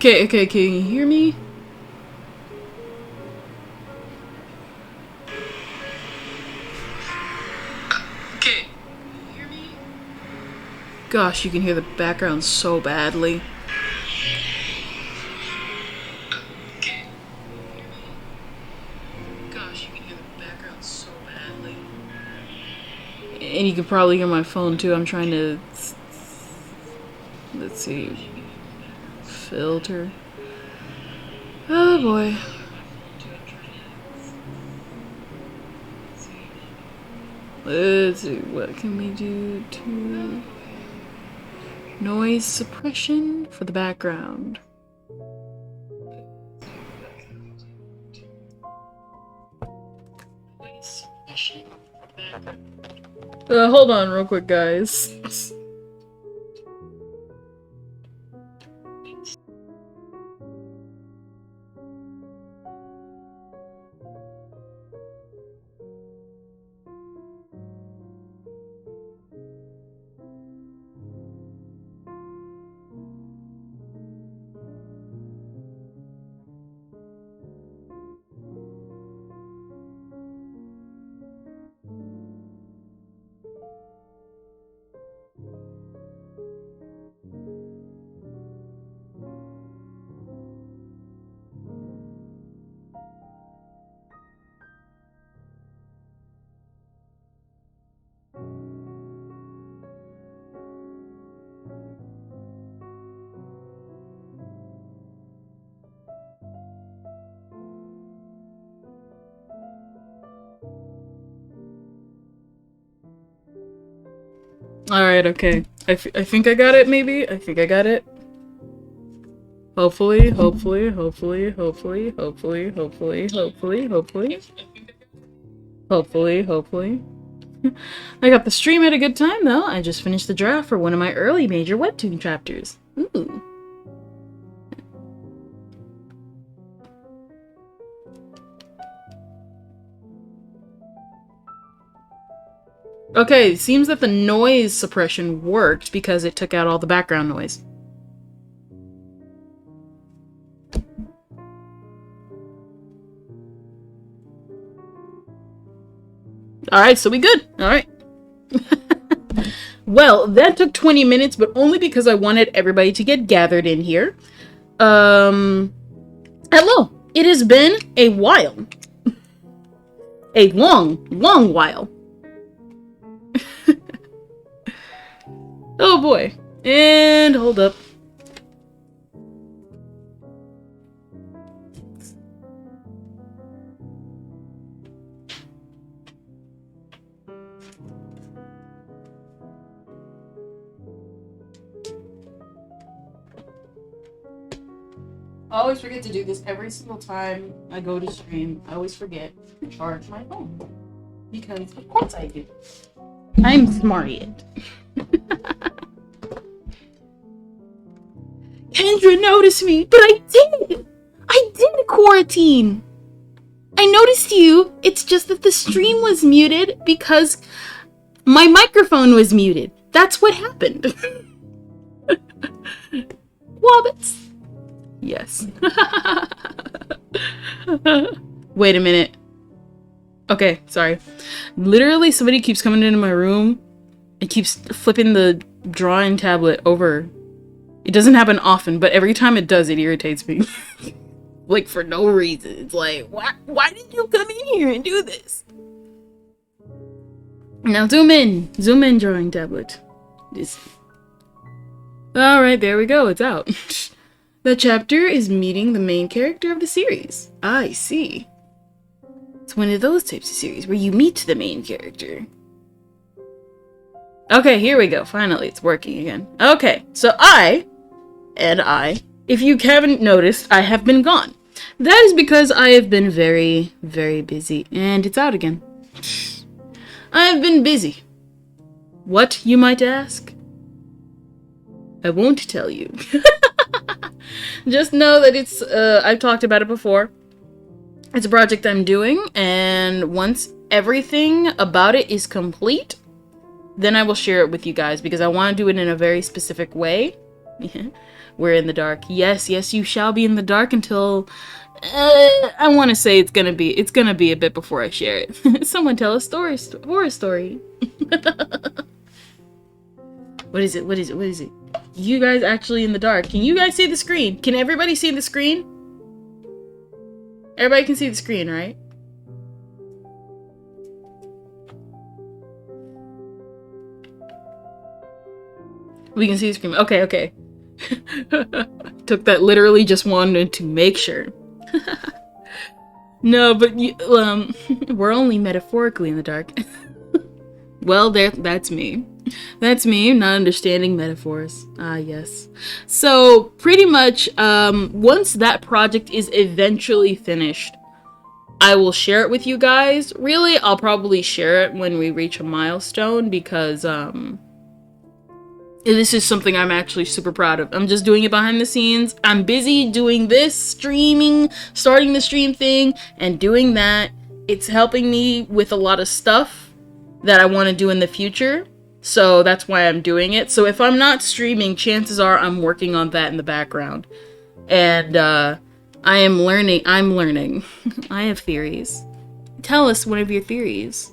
Okay, can you hear me? Okay. Can you hear me? Gosh, you can hear the background so badly. Okay. Gosh, you can hear the background so badly. And you can probably hear my phone too. I'm trying to... Let's see. Filter. Oh boy. Let's see, what can we do to... Noise suppression for the background. Hold on real quick, guys. Alright, okay. I think I got it, maybe? I think I got it. Hopefully. I got the stream at a good time, though. I just finished the draft for one of my early major webtoon chapters. Ooh. Okay, it seems that the noise suppression worked because it took out all the background noise. Alright, so we good. Alright. Well, that took 20 minutes, but only because I wanted everybody to get gathered in here. Hello. It has been a while. A long, long while. Oh boy. And hold up. I always forget to do this every single time I go to stream. I always forget to charge my phone. Because of course I do. I'm smart. Kendra noticed me, but I did quarantine. I noticed you. It's just that the stream was muted because my microphone was muted. That's what happened. Wobbits. Yes. Wait a minute. Okay, sorry. Literally, somebody keeps coming into my room and keeps flipping the drawing tablet over. It doesn't happen often, but every time it does, it irritates me. Like, for no reason. It's like, why did you come in here and do this? Now, zoom in. Zoom in, drawing tablet. Alright, there we go. It's out. The chapter is meeting the main character of the series. I see. It's one of those types of series where you meet the main character. Okay, here we go. Finally, it's working again. Okay, so if you haven't noticed, I have been gone. That is because I have been very, very busy. And it's out again. I have been busy. What, you might ask? I won't tell you. Just know that it's, I've talked about it before. It's a project I'm doing, and once everything about it is complete, then I will share it with you guys, because I want to do it in a very specific way. Yeah. We're in the dark. Yes, yes, you shall be in the dark until I want to say it's gonna be a bit before I share it. Someone tell a horror story. What is it? What is it? What is it? You guys actually in the dark. Can you guys see the screen? Can everybody see the screen? Everybody can see the screen, right? We can see the screen. Okay, okay. Took that literally, just wanted to make sure. No, but we're only metaphorically in the dark. Well, that's me. That's me, not understanding metaphors. Ah, yes. So, pretty much, once that project is eventually finished, I will share it with you guys. Really, I'll probably share it when we reach a milestone, because, this is something I'm actually super proud of. I'm just doing it behind the scenes. I'm busy doing this, streaming, starting the stream thing, and doing that. It's helping me with a lot of stuff that I want to do in the future. So that's why I'm doing it. So if I'm not streaming, chances are I'm working on that in the background. And I am learning. I'm learning. I have theories. Tell us one of your theories.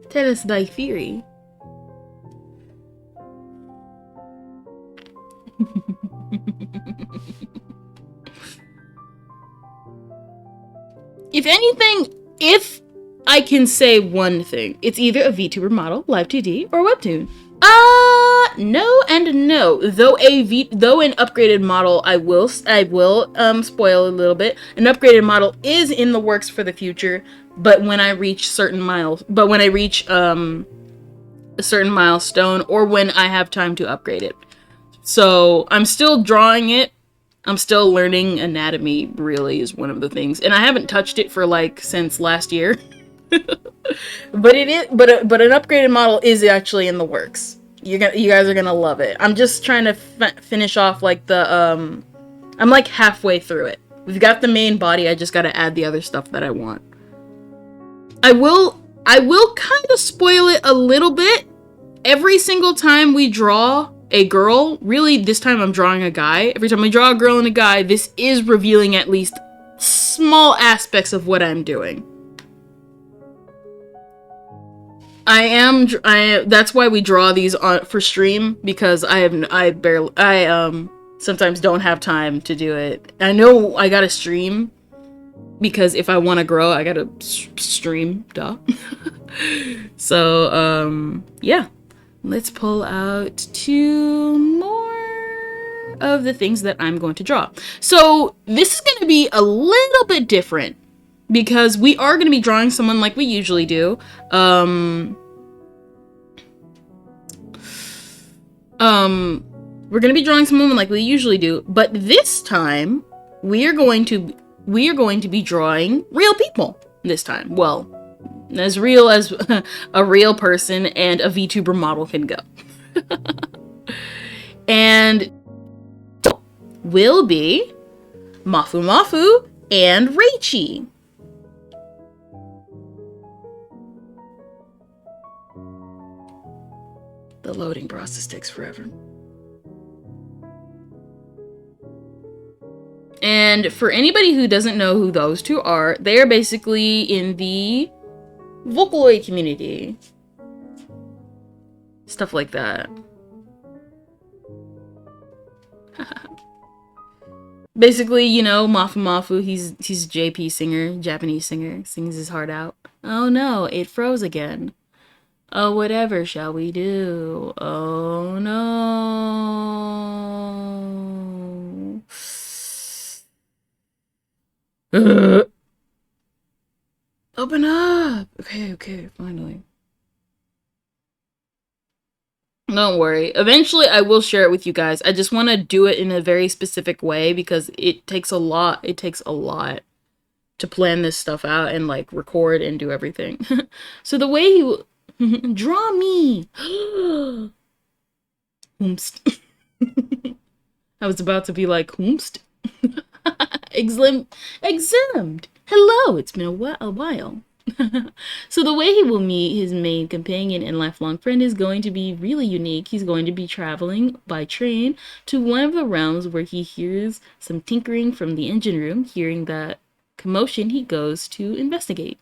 Tell us thy theory. If anything, if I can say one thing, it's either a VTuber model, Live 2D, or Webtoon. No and no. Though an upgraded model, I will spoil a little bit. An upgraded model is in the works for the future, but when I reach a certain milestone, or when I have time to upgrade it. So I'm still drawing it. I'm still learning anatomy, really, is one of the things. And I haven't touched it for, since last year. But an upgraded model is actually in the works. You guys are gonna love it. I'm just trying to finish off, I'm, halfway through it. We've got the main body, I just gotta add the other stuff that I want. I will kind of spoil it a little bit. Every single time we draw a girl, really this time I'm drawing a guy. Every time I draw a girl and a guy, this is revealing at least small aspects of what I'm doing. That's why we draw these for stream, because I sometimes don't have time to do it. I know I gotta stream, because if I want to grow, I gotta stream, duh. So, yeah. Let's pull out 2 more of the things that I'm going to draw. So, this is going to be a little bit different, because we are going to be drawing someone like we usually do. We're going to be drawing someone like we usually do, but this time, we are going to be drawing real people this time. Well, as real as a real person and a VTuber model can go. And will be Mafu Mafu and Reichi. The loading process takes forever. And for anybody who doesn't know who those two are, they are basically in the Vocaloid community. Stuff like that. Basically, Mafu Mafu, he's a JP singer, Japanese singer, sings his heart out. Oh no, it froze again. Oh, whatever shall we do? Oh no. Open up! Okay, finally. Don't worry. Eventually, I will share it with you guys. I just want to do it in a very specific way, because it takes a lot. It takes a lot to plan this stuff out and, record and do everything. So the way he will... Draw me! Whoomst. I was about to be like, whoomst? Exempt. Hello, it's been a while. So the way he will meet his main companion and lifelong friend is going to be really unique. He's going to be traveling by train to one of the realms where he hears some tinkering from the engine room. Hearing that commotion, he goes to investigate.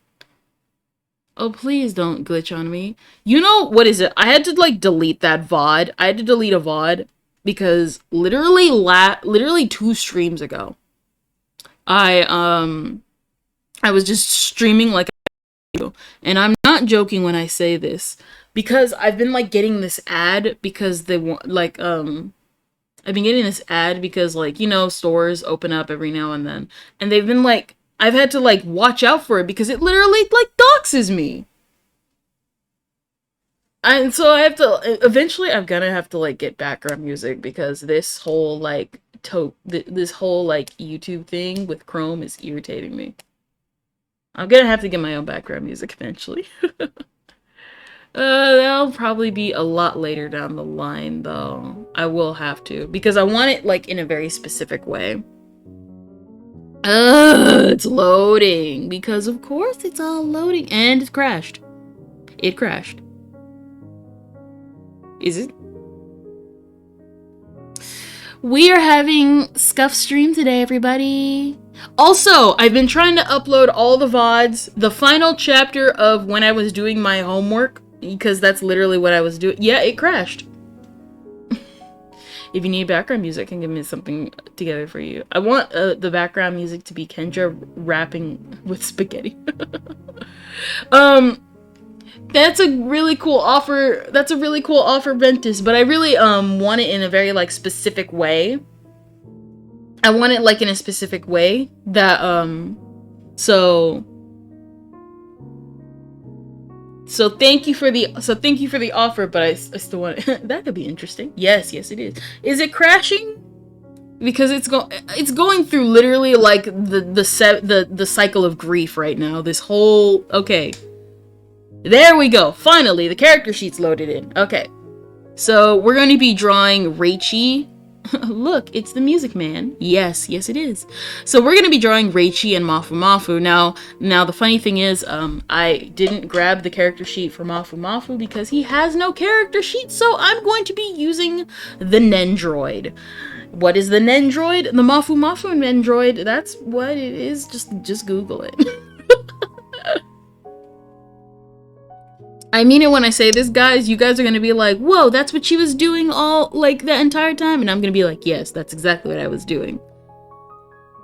Oh, please don't glitch on me. You know, what is it? I had to, like, delete that VOD. I had to delete a VOD because literally 2 streams ago, I was just streaming like you. And I'm not joking when I say this, because I've been like getting this ad because they want like I've been getting this ad because, like, you know, stores open up every now and then, and they've been like, I've had to like watch out for it because it literally like doxes me. And so I have to eventually, I'm gonna have to like get background music because this whole like this whole like YouTube thing with Chrome is irritating me. I'm gonna have to get my own background music eventually. That'll probably be a lot later down the line, though. I will have to, because I want it, like, in a very specific way. It's loading, because of course it's all loading, and it crashed. It crashed. Is it? We are having Scuff stream today, everybody. Also, I've been trying to upload all the VODs, the final chapter of when I was doing my homework, because that's literally what I was doing. Yeah, it crashed. If you need background music, I can give me something together for you. I want the background music to be Kendra rapping with spaghetti. That's a really cool offer. That's a really cool offer, Ventus, but I really want it in a very like specific way. I want it like in a specific way that so thank you for the offer, but I still want it. That could be interesting. Yes, it is. Is it crashing? Because it's going through literally like the cycle of grief right now. This whole okay. There we go. Finally, the character sheet's loaded in. Okay. So we're going to be drawing Reichi. Look, it's the Music Man. Yes, it is. So we're going to be drawing Reichi and Mafu Mafu. Now the funny thing is, I didn't grab the character sheet for Mafu Mafu because he has no character sheet, so I'm going to be using the Nendroid. What is the Nendroid? The Mafu Mafu Nendroid. That's what it is. Just Google it. I mean it when I say this, guys. You guys are gonna be like, whoa, that's what she was doing all, like, the entire time? And I'm gonna be like, yes, that's exactly what I was doing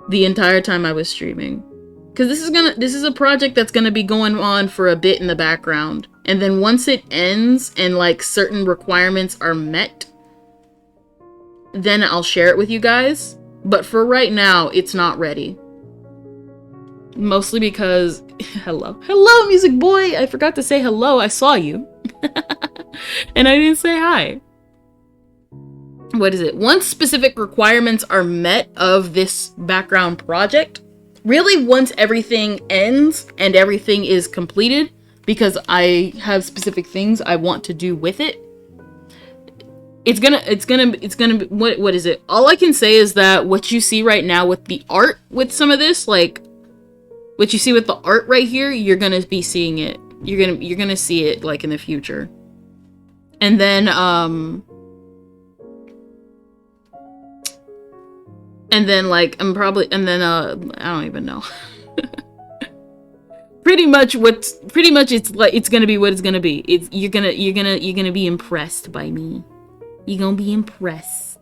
the entire time I was streaming. Because this is a project that's gonna be going on for a bit in the background. And then once it ends and, like, certain requirements are met, then I'll share it with you guys. But for right now, it's not ready. Mostly because, hello, music boy. I forgot to say hello. I saw you. And I didn't say hi. What is it? Once specific requirements are met of this background project, really once everything ends and everything is completed, because I have specific things I want to do with it, it's gonna be, what is it? All I can say is that what you see right now with the art, with some of this, like, what you see with the art right here, you're gonna be seeing it. You're gonna see it like in the future. And then like I don't even know. pretty much it's like it's gonna be what it's gonna be. You're gonna be impressed by me. You're gonna be impressed.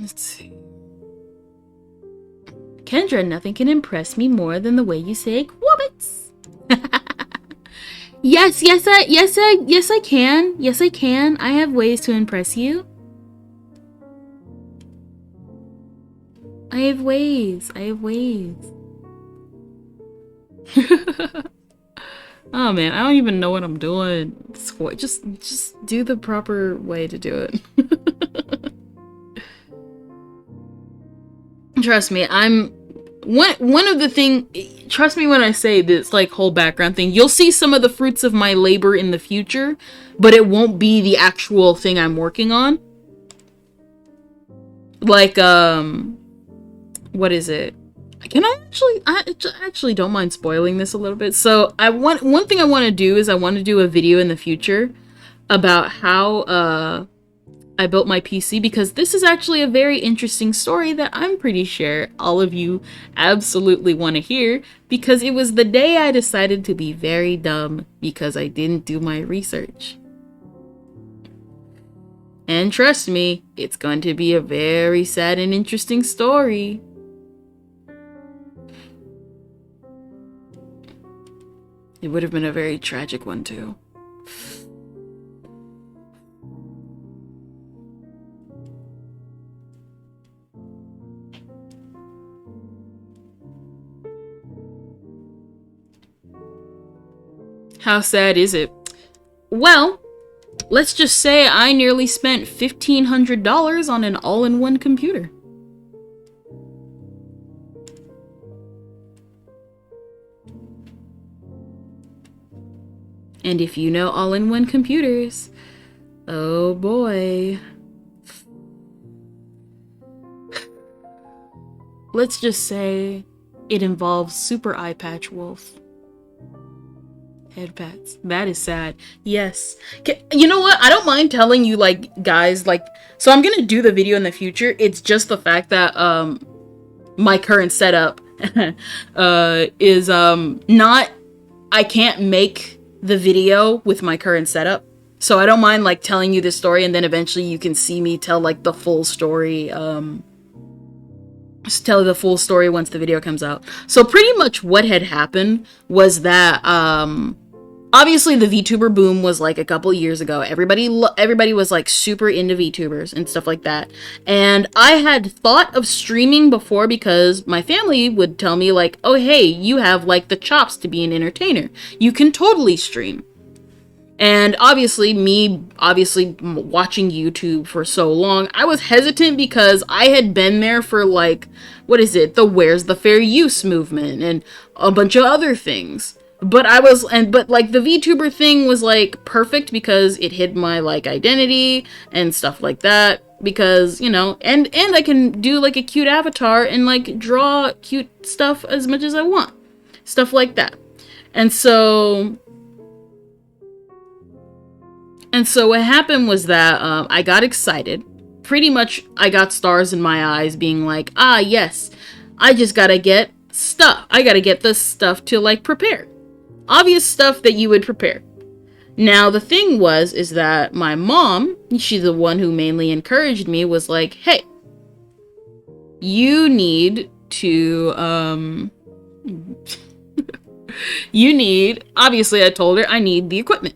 Let's see. Kendra, nothing can impress me more than the way you say quabbits. Yes, I can. Yes, I can. I have ways to impress you. I have ways. Oh man, I don't even know what I'm doing. Just do the proper way to do it. Trust me, I'm one of the thing. Trust me when I say this, like, whole background thing. You'll see some of the fruits of my labor in the future, but it won't be the actual thing I'm working on. Like, what is it? Can I actually? I actually don't mind spoiling this a little bit. So one thing I want to do is I want to do a video in the future about how I built my PC, because this is actually a very interesting story that I'm pretty sure all of you absolutely want to hear, because it was the day I decided to be very dumb because I didn't do my research. And trust me, it's going to be a very sad and interesting story. It would have been a very tragic one too. How sad is it? Well, let's just say I nearly spent $1,500 on an all-in-one computer. And if you know all-in-one computers, oh boy. Let's just say it involves Super Eye Patch Wolf. Head pats. That is sad. Yes. You know what? I don't mind telling you, like, guys, like, so I'm gonna do the video in the future. It's just the fact that, my current setup, is, not, I can't make the video with my current setup. So I don't mind, like, telling you this story, and then eventually you can see me tell, like, the full story, just tell the full story once the video comes out. So pretty much what had happened was that, obviously the VTuber boom was like a couple years ago. Everybody was like super into VTubers and stuff like that. And I had thought of streaming before because my family would tell me like, oh hey, you have like the chops to be an entertainer. You can totally stream. And obviously watching YouTube for so long, I was hesitant because I had been there for like, what is it? The Where's the Fair Use movement and a bunch of other things. But like the VTuber thing was like perfect because it hid my like identity and stuff like that, because, you know, and I can do like a cute avatar and like draw cute stuff as much as I want. Stuff like that. And so what happened was that I got excited. Pretty much I got stars in my eyes being like, ah yes, I just gotta get stuff. I gotta get this stuff to like prepare. Obvious stuff that you would prepare. Now, the thing is that my mom, she's the one who mainly encouraged me, was like, hey, you need to, obviously I told her I need the equipment.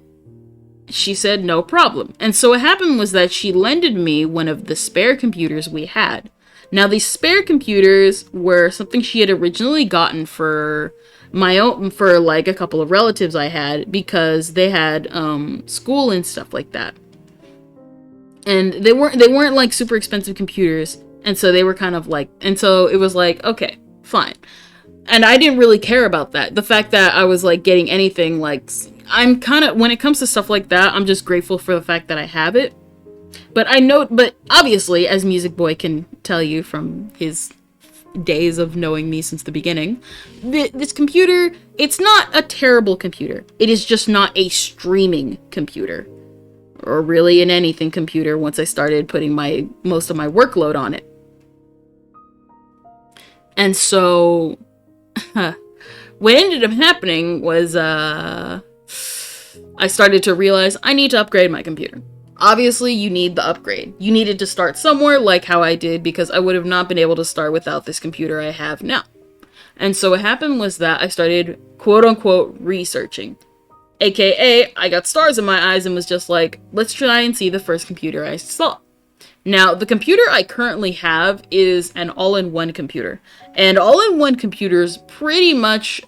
She said, no problem. And so what happened was that she lended me one of the spare computers we had. Now, these spare computers were something she had originally gotten for my own, for like a couple of relatives I had, because they had school and stuff like that. And they weren't like super expensive computers, and so they were kind of like, and so it was like, okay, fine. And I didn't really care about that. The fact that I was like getting anything, like, I'm kind of, when it comes to stuff like that, I'm just grateful for the fact that I have it. But obviously, as Music Boy can tell you from his days of knowing me since the beginning, this computer, it's not a terrible computer. It is just not a streaming computer, or really an anything computer once I started putting most of my workload on it. And so what ended up happening was I started to realize I need to upgrade my computer. Obviously, you need the upgrade. You needed to start somewhere, like how I did, because I would have not been able to start without this computer I have now. And so what happened was that I started, quote-unquote, researching. AKA, I got stars in my eyes and was just like, let's try and see the first computer I saw. Now, the computer I currently have is an all-in-one computer. And all-in-one computers pretty much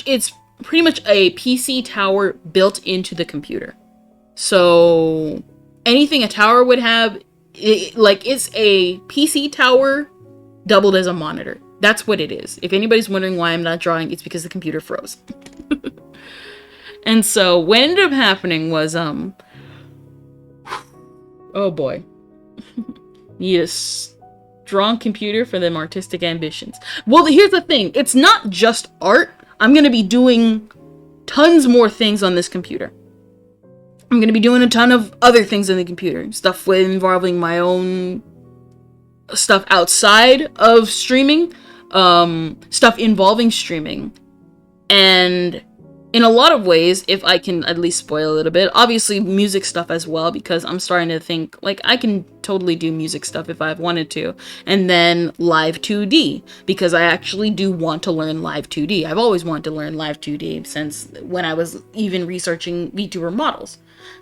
it's pretty much a PC tower built into the computer. So anything a tower would have, it's a PC tower doubled as a monitor. That's what it is. If anybody's wondering why I'm not drawing, it's because the computer froze. And so what ended up happening was, oh boy. Need a strong computer for them artistic ambitions. Well, here's the thing. It's not just art. I'm going to be doing tons more things on this computer. I'm going to be doing a ton of other things on the computer. Stuff involving my own stuff outside of streaming. Stuff involving streaming. And in a lot of ways, if I can at least spoil a little bit, obviously music stuff as well, because I'm starting to think, like, I can totally do music stuff if I wanted to. And then live 2D, because I actually do want to learn live 2D. I've always wanted to learn live 2D since when I was even researching VTuber models.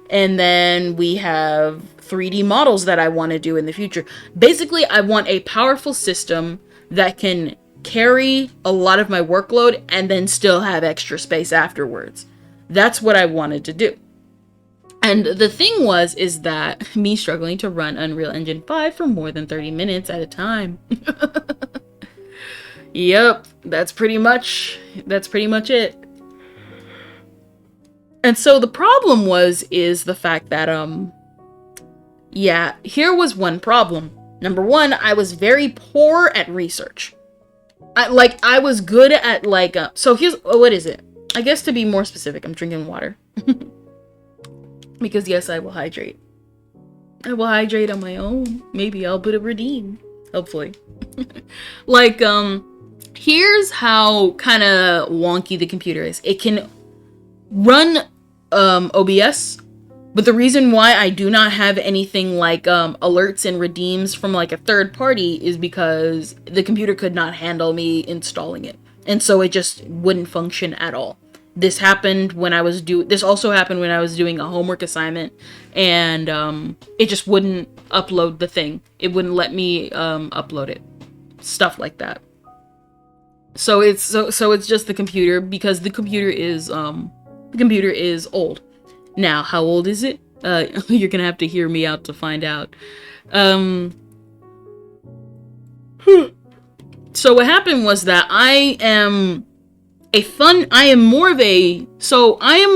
And then we have 3D models that I want to do in the future. Basically, I want a powerful system that can carry a lot of my workload and then still have extra space afterwards. That's what I wanted to do. And the thing is that me struggling to run Unreal Engine 5 for more than 30 minutes at a time. Yep, that's pretty much it. And so the problem is the fact that, here was one problem. Number one, I was very poor at research. I was good at, so here's, what is it? I guess to be more specific, I'm drinking water. Because yes, I will hydrate. I will hydrate on my own. Maybe I'll put a redeem. Hopefully. Here's how kind of wonky the computer is. It can run OBS, but the reason why I do not have anything like alerts and redeems from like a third party is because the computer could not handle me installing it, and so it just wouldn't function at all. This happened when I was this also happened when I was doing a homework assignment, and it just wouldn't upload the thing. It wouldn't let me upload it. Stuff like that. So it's just the computer, because the computer is old. Now, how old is it? You're gonna have to hear me out to find out. So what happened was that I am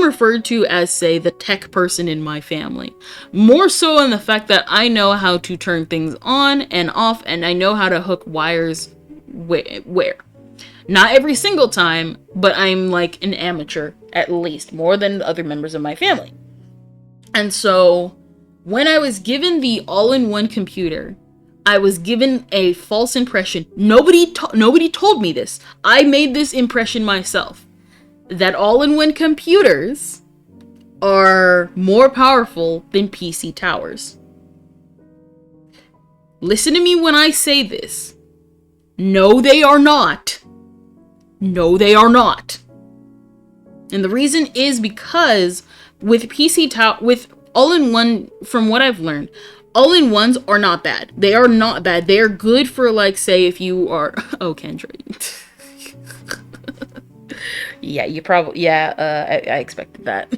referred to as, say, the tech person in my family. More so in the fact that I know how to turn things on and off, and I know how to hook wires where. Not every single time, but I'm like an amateur, at least, more than other members of my family. And so, when I was given the all-in-one computer, I was given a false impression. Nobody told me this. I made this impression myself. That all-in-one computers are more powerful than PC towers. Listen to me when I say this. No, they are not. No, they are not. And the reason is because with with all-in-one, from what I've learned, all-in-ones are not bad. They are not bad. They are good for, like, say, if you are... Oh, Kendra. Yeah, you probably... Yeah, I expected that.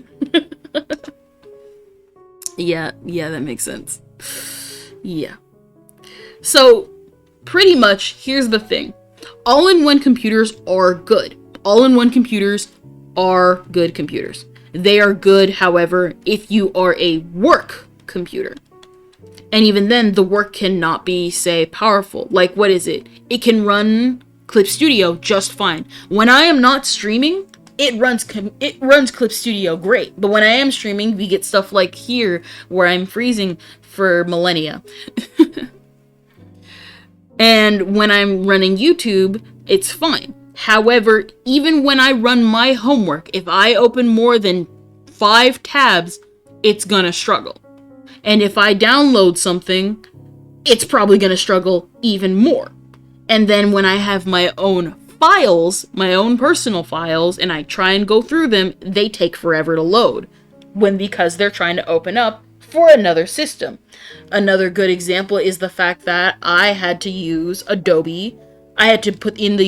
Yeah, that makes sense. Yeah. So, pretty much, here's the thing. All-in-one computers are good. All-in-one computers are good computers. They are good, however, if you are a work computer. And even then, the work cannot be, say, powerful. Like, what is it? It can run Clip Studio just fine. When I am not streaming, it runs Clip Studio great. But when I am streaming, we get stuff like here, where I'm freezing for millennia. And when I'm running YouTube, it's fine. However, even when I run my homework, if I open more than 5 tabs, it's gonna struggle. And if I download something, it's probably gonna struggle even more. And then when I have my own files, my own personal files, and I try and go through them, they take forever to load. Because they're trying to open up for another system. Another good example is the fact that I had to use Adobe. I had to put in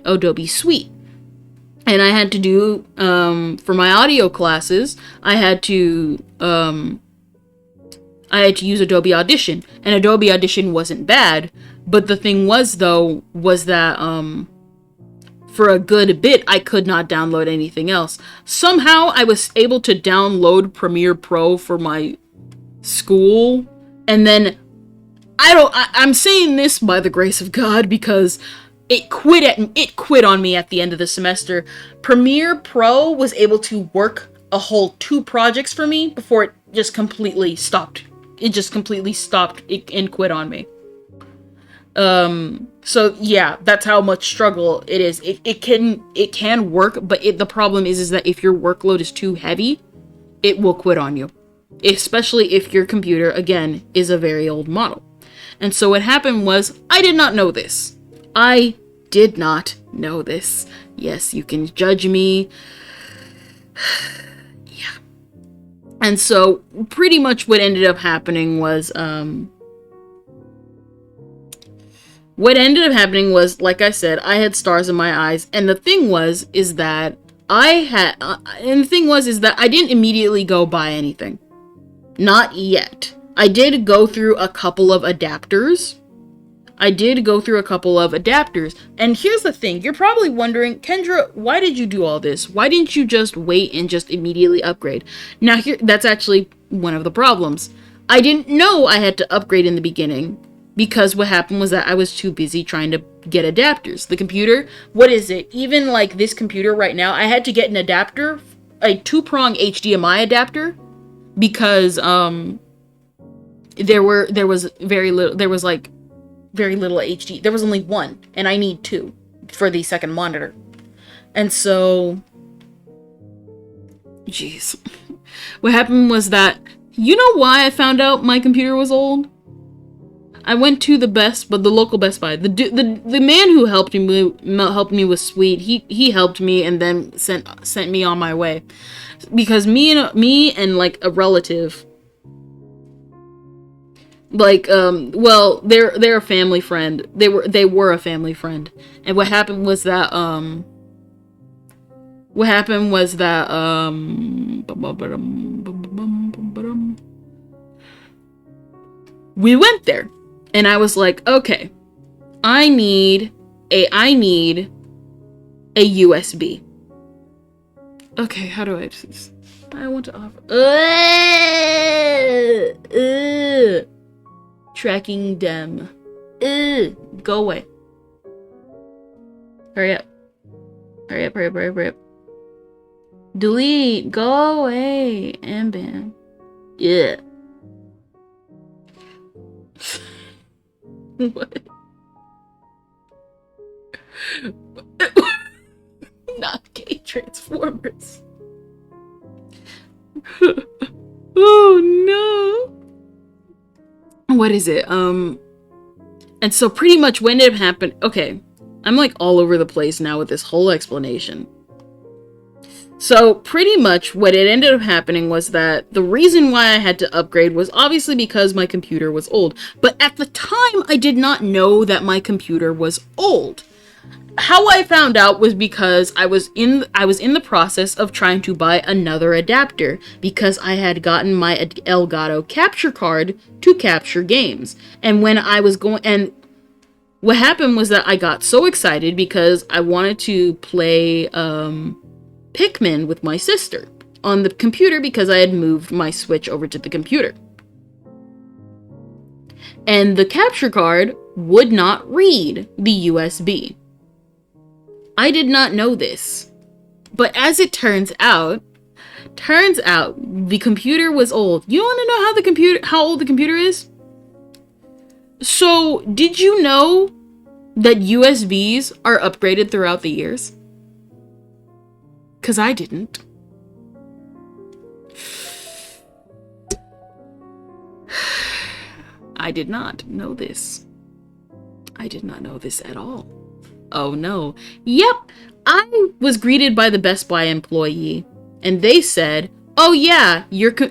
Adobe Suite. And I had to do, for my audio classes, I had to use Adobe Audition. And Adobe Audition wasn't bad, but the thing was, though, was that, for a good bit, I could not download anything else. Somehow, I was able to download Premiere Pro for my school, and then, I'm saying this by the grace of God, because it quit on me at the end of the semester. Premiere Pro was able to work a whole 2 projects for me before it just completely stopped. It just completely stopped and quit on me. So yeah, that's how much struggle it is. It can work, but the problem is that if your workload is too heavy, it will quit on you. Especially if your computer, again, is a very old model. And so what happened was, I did not know this. I did not know this. Yes, you can judge me. Yeah. And so pretty much what ended up happening was, like I said, I had stars in my eyes. And the thing was, is that I didn't immediately go buy anything. Not yet. I did go through a couple of adapters. And here's the thing. You're probably wondering, Kendra, why did you do all this? Why didn't you just wait and just immediately upgrade? Now, that's actually one of the problems. I didn't know I had to upgrade in the beginning, because what happened was that I was too busy trying to get adapters. The computer, what is it? Even like this computer right now, I had to get an adapter, a 2-prong HDMI adapter, because there was very little HD. There was only one, and I need 2 for the second monitor. And so, jeez. What happened was that, you know why I found out my computer was old? I went to the local Best Buy. The man who helped me was sweet. He helped me and then sent me on my way, because me and like a relative, like they're a family friend. They were a family friend, and what happened was that we went there. And I was like, okay, I need a USB. Okay, how do I want to offer tracking dem. Go away. Hurry up. Delete. Go away. And ban. Yeah. What? Not gay Transformers. Oh no. What is it? And so pretty much when it happened, okay, I'm like all over the place now with this whole explanation. So pretty much what it ended up happening was that the reason why I had to upgrade was obviously because my computer was old. But at the time, I did not know that my computer was old. How I found out was because I was in the process of trying to buy another adapter, because I had gotten my Elgato capture card to capture games. And when I was and what happened was that I got so excited because I wanted to play Pikmin with my sister on the computer, because I had moved my Switch over to the computer. And the capture card would not read the USB. I did not know this. But as it turns out the computer was old. You want to know how old the computer is? So, did you know that USBs are upgraded throughout the years? 'Cause I didn't. I did not know this. I did not know this at all. Oh no. Yep. I was greeted by the Best Buy employee, and they said, "Oh yeah, because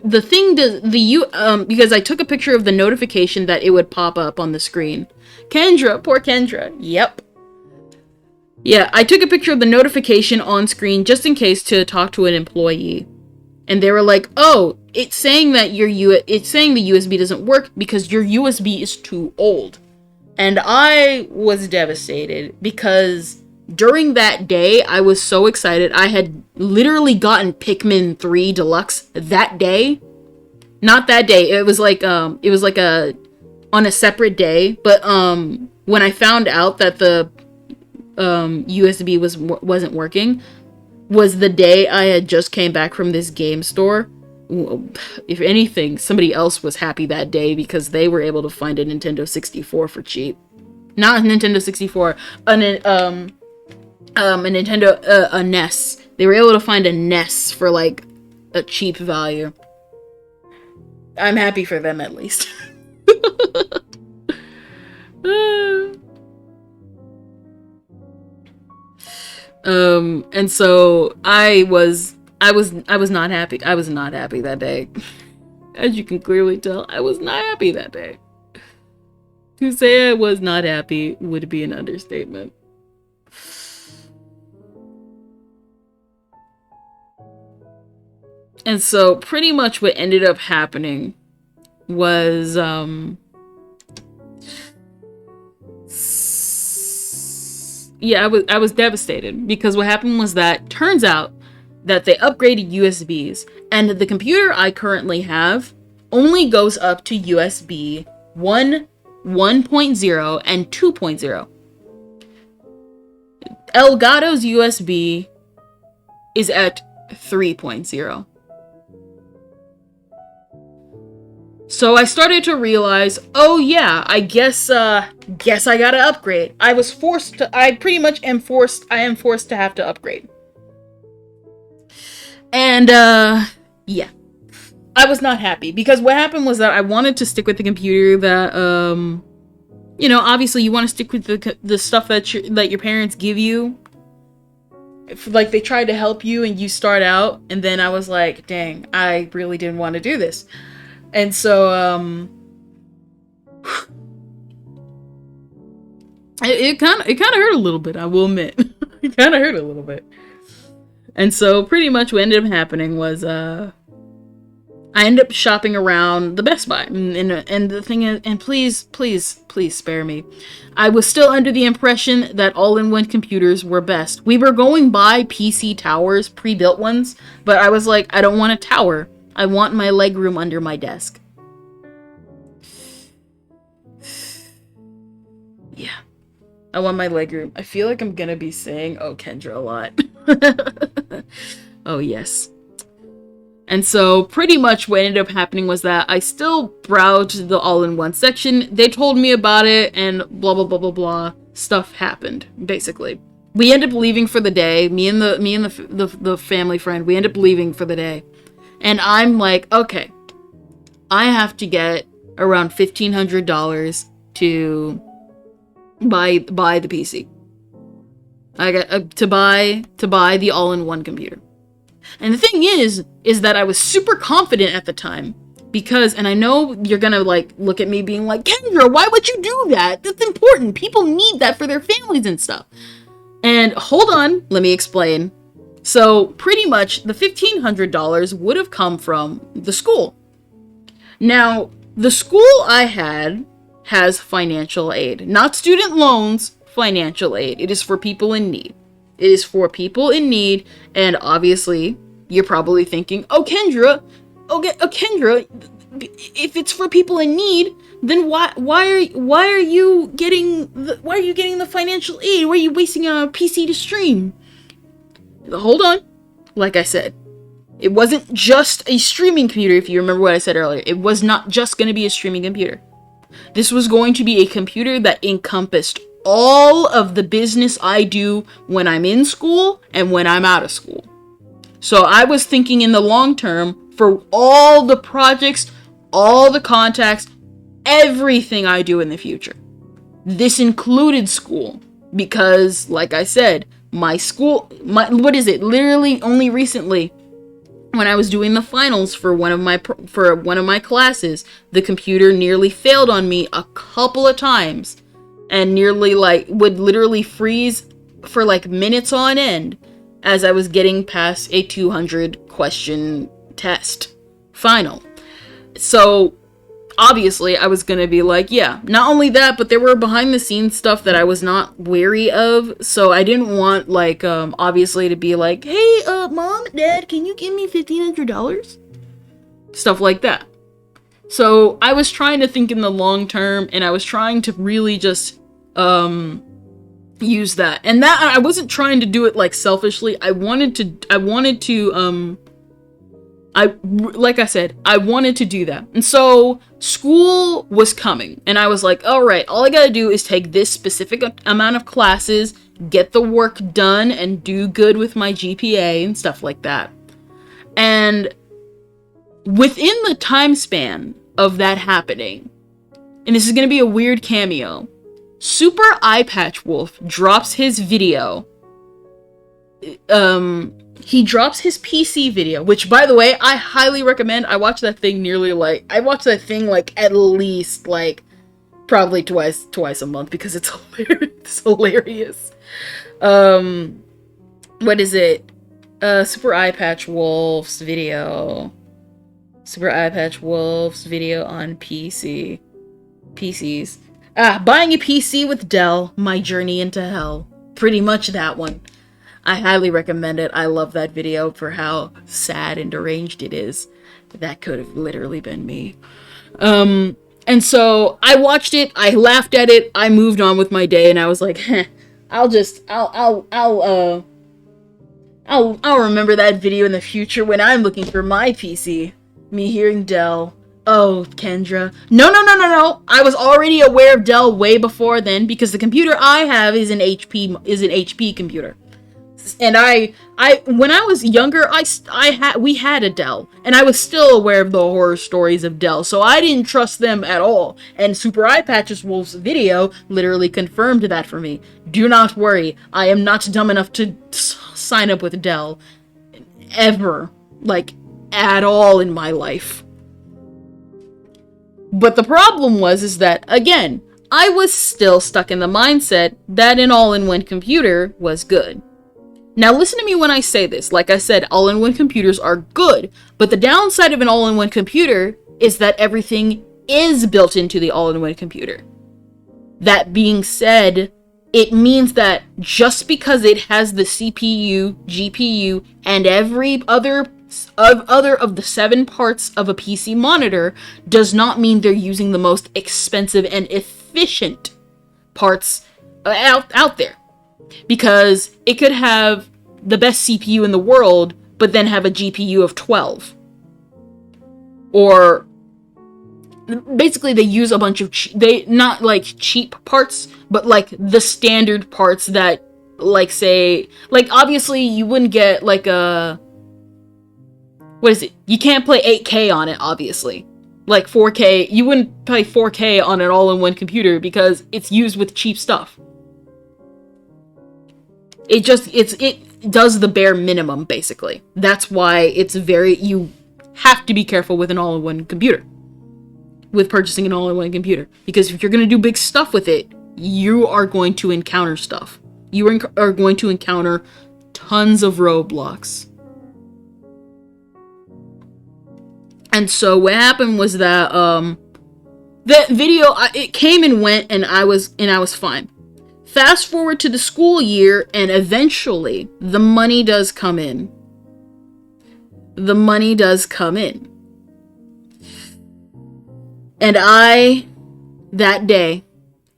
I took a picture of the notification that it would pop up on the screen. Kendra, poor Kendra. Yep. Yeah, I took a picture of the notification on screen just in case to talk to an employee. And they were like, "Oh, it's saying that it's saying the USB doesn't work because your USB is too old." And I was devastated because during that day, I was so excited. I had literally gotten Pikmin 3 Deluxe that day. Not that day. It was like on a separate day, but when I found out that the USB wasn't working was the day I had just came back from this game store. If anything, somebody else was happy that day because they were able to find a Nintendo 64 for cheap. Not a Nintendo 64, a Nintendo a NES. They were able to find a NES for like a cheap value. I'm happy for them at least. And so I was not happy. I was not happy that day. As you can clearly tell, I was not happy that day. To say I was not happy would be an understatement. And so pretty much what ended up happening was yeah, I was devastated because what happened was that turns out that they upgraded USBs and the computer I currently have only goes up to USB 1.0 and 2.0. Elgato's USB is at 3.0. So I started to realize, oh yeah, I guess I gotta upgrade. I pretty much am forced to have to upgrade. And, yeah. I was not happy, because what happened was that I wanted to stick with the computer that, you know, obviously you want to stick with the stuff that your parents give you. If, like, they tried to help you and you start out, and then I was like, dang, I really didn't want to do this. And so, it kind of hurt a little bit, I will admit. It kind of hurt a little bit. And so pretty much what ended up happening was, I ended up shopping around the Best Buy. And the thing is, and please spare me. I was still under the impression that all-in-one computers were best. We were going by PC towers, pre-built ones, but I was like, I don't want a tower. I want my legroom under my desk. Yeah. I want my legroom. I feel like I'm gonna be saying, oh, Kendra a lot. Oh, yes. And so pretty much what ended up happening was that I still browsed the all-in-one section. They told me about it and blah, blah, blah, blah, blah. Stuff happened, basically. We ended up leaving for the day. Me and the family friend, we ended up leaving for the day. And I'm like, okay, I have to get around $1,500 to buy the PC. I got to buy the all-in-one computer. And the thing is that I was super confident at the time because, and I know you're gonna like look at me being like, Kendra, why would you do that? That's important. People need that for their families and stuff. And hold on, let me explain. So pretty much the $1,500 would have come from the school. Now, the school I had has financial aid, not student loans, financial aid. It is for people in need. It is for people in need, and obviously, you're probably thinking, oh, Kendra, if it's for people in need, then why are you getting the financial aid? Why are you wasting it on a PC to stream? Hold on. Like I said, it wasn't just a streaming computer, if you remember what I said earlier. It was not just going to be a streaming computer. This was going to be a computer that encompassed all of the business I do when I'm in school and when I'm out of school. So I was thinking in the long term for all the projects, all the contacts, everything I do in the future. This included school because, like I said, literally only recently when I was doing the finals for one of my classes, the computer nearly failed on me a couple of times and nearly would literally freeze for like minutes on end as I was getting past a 200 question test final. So obviously I was gonna be like, yeah, not only that, but there were behind the scenes stuff that I was not wary of, so I didn't want, like, obviously to be like, hey, mom, dad, can you give me $1,500? Stuff like that. So I was trying to think in the long term, and I was trying to really just, use that. And that, I wasn't trying to do it, like, selfishly. Like I said, I wanted to do that. And so school was coming, and I was like, all right, all I gotta do is take this specific amount of classes, get the work done, and do good with my GPA and stuff like that. And within the time span of that happening, and this is gonna be a weird cameo, Super Eye Patch Wolf drops his video. He drops his PC video, which, by the way, I highly recommend. I watch that thing at least, like, probably twice a month, because it's hilarious. It's hilarious. What is it? Super Eye Patch Wolf's video. Super Eye Patch Wolf's video on PCs. Buying a PC with Dell, My Journey into Hell. Pretty much that one. I highly recommend it. I love that video for how sad and deranged it is. That could have literally been me. And so I watched it, I laughed at it, I moved on with my day, and I was like, I'll remember that video in the future when I'm looking for my PC. Me hearing Dell. Oh, Kendra. No. I was already aware of Dell way before then, because the computer I have is an HP computer. And when I was younger, we had a Dell, and I was still aware of the horror stories of Dell, so I didn't trust them at all. And Super Eye Patches Wolf's video literally confirmed that for me. Do not worry, I am not dumb enough to sign up with Dell ever, like, at all in my life. But the problem is that, again, I was still stuck in the mindset that an all-in-one computer was good. Now listen to me when I say this. Like I said, all-in-one computers are good, but the downside of an all-in-one computer is that everything is built into the all-in-one computer. That being said, it means that just because it has the CPU, GPU, and every other of the 7 parts of a PC monitor does not mean they're using the most expensive and efficient parts out there. Because it could have the best CPU in the world, but then have a GPU of 12. Or basically they use a bunch of not like cheap parts, but like the standard parts that, like, say, like, obviously you wouldn't get like a, what is it? You can't play 8K on it, obviously. Like 4K, you wouldn't play 4K on an all-in-one computer because it's used with cheap stuff. It does the bare minimum, basically. That's why you have to be careful with an all-in-one computer. With purchasing an all-in-one computer. Because if you're going to do big stuff with it, you are going to encounter stuff. You are going to encounter tons of roadblocks. And so what happened was that, that video, it came and went, and I was fine. Fast forward to the school year, and eventually, the money does come in. The money does come in. And I, that day,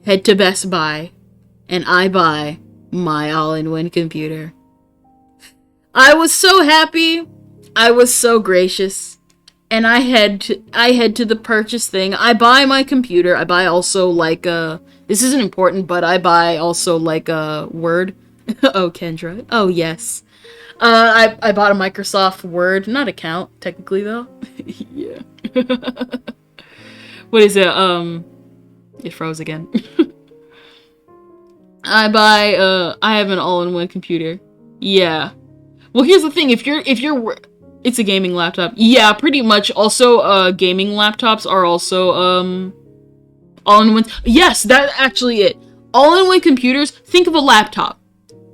head to Best Buy, and I buy my all-in-one computer. I was so happy. I was so gracious. And I head to the purchase thing. I buy my computer. I buy also, like, this isn't important, but I buy also, like, Word. Oh, Kendra. Oh, yes. I bought a Microsoft Word, not account, technically, though. Yeah. What is it? It froze again. I have an all-in-one computer. Yeah. Well, here's the thing. If you're, it's a gaming laptop. Yeah, pretty much. Also, gaming laptops are also, all-in-one. Yes, that's actually it. All-in-one computers, think of a laptop.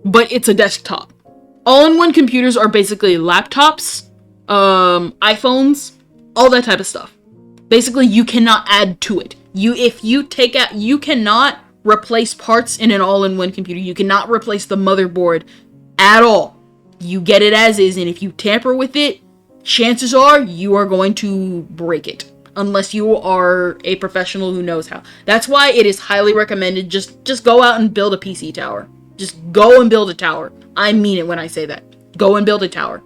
but it's a desktop. All-in-one computers are basically laptops, iPhones, all that type of stuff. Basically, you cannot add to it. You cannot replace parts in an all-in-one computer. You cannot replace the motherboard at all. You get it as is, and if you tamper with it, chances are you are going to break it. Unless you are a professional who knows how. That's why it is highly recommended. Just go out and build a PC tower. Just go and build a tower. I mean it when I say that. Go and build a tower.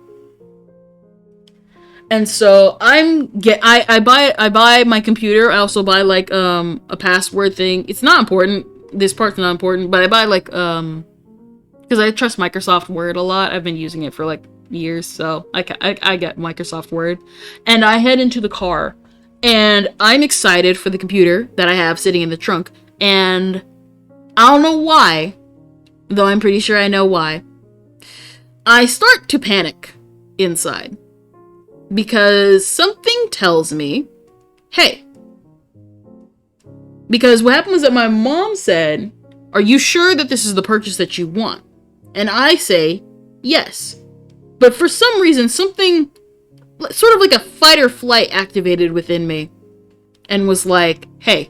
And so I buy my computer. I also buy like a password thing. It's not important. This part's not important, but I buy like because I trust Microsoft Word a lot. I've been using it for like years, so I get Microsoft Word. And I head into the car. And I'm excited for the computer that I have sitting in the trunk. And I don't know why, though I'm pretty sure I know why. I start to panic inside. Because something tells me, hey. Because what happened was that my mom said, are you sure that this is the purchase that you want? And I say, yes. But for some reason, something sort of like a fight or flight activated within me and was like, hey,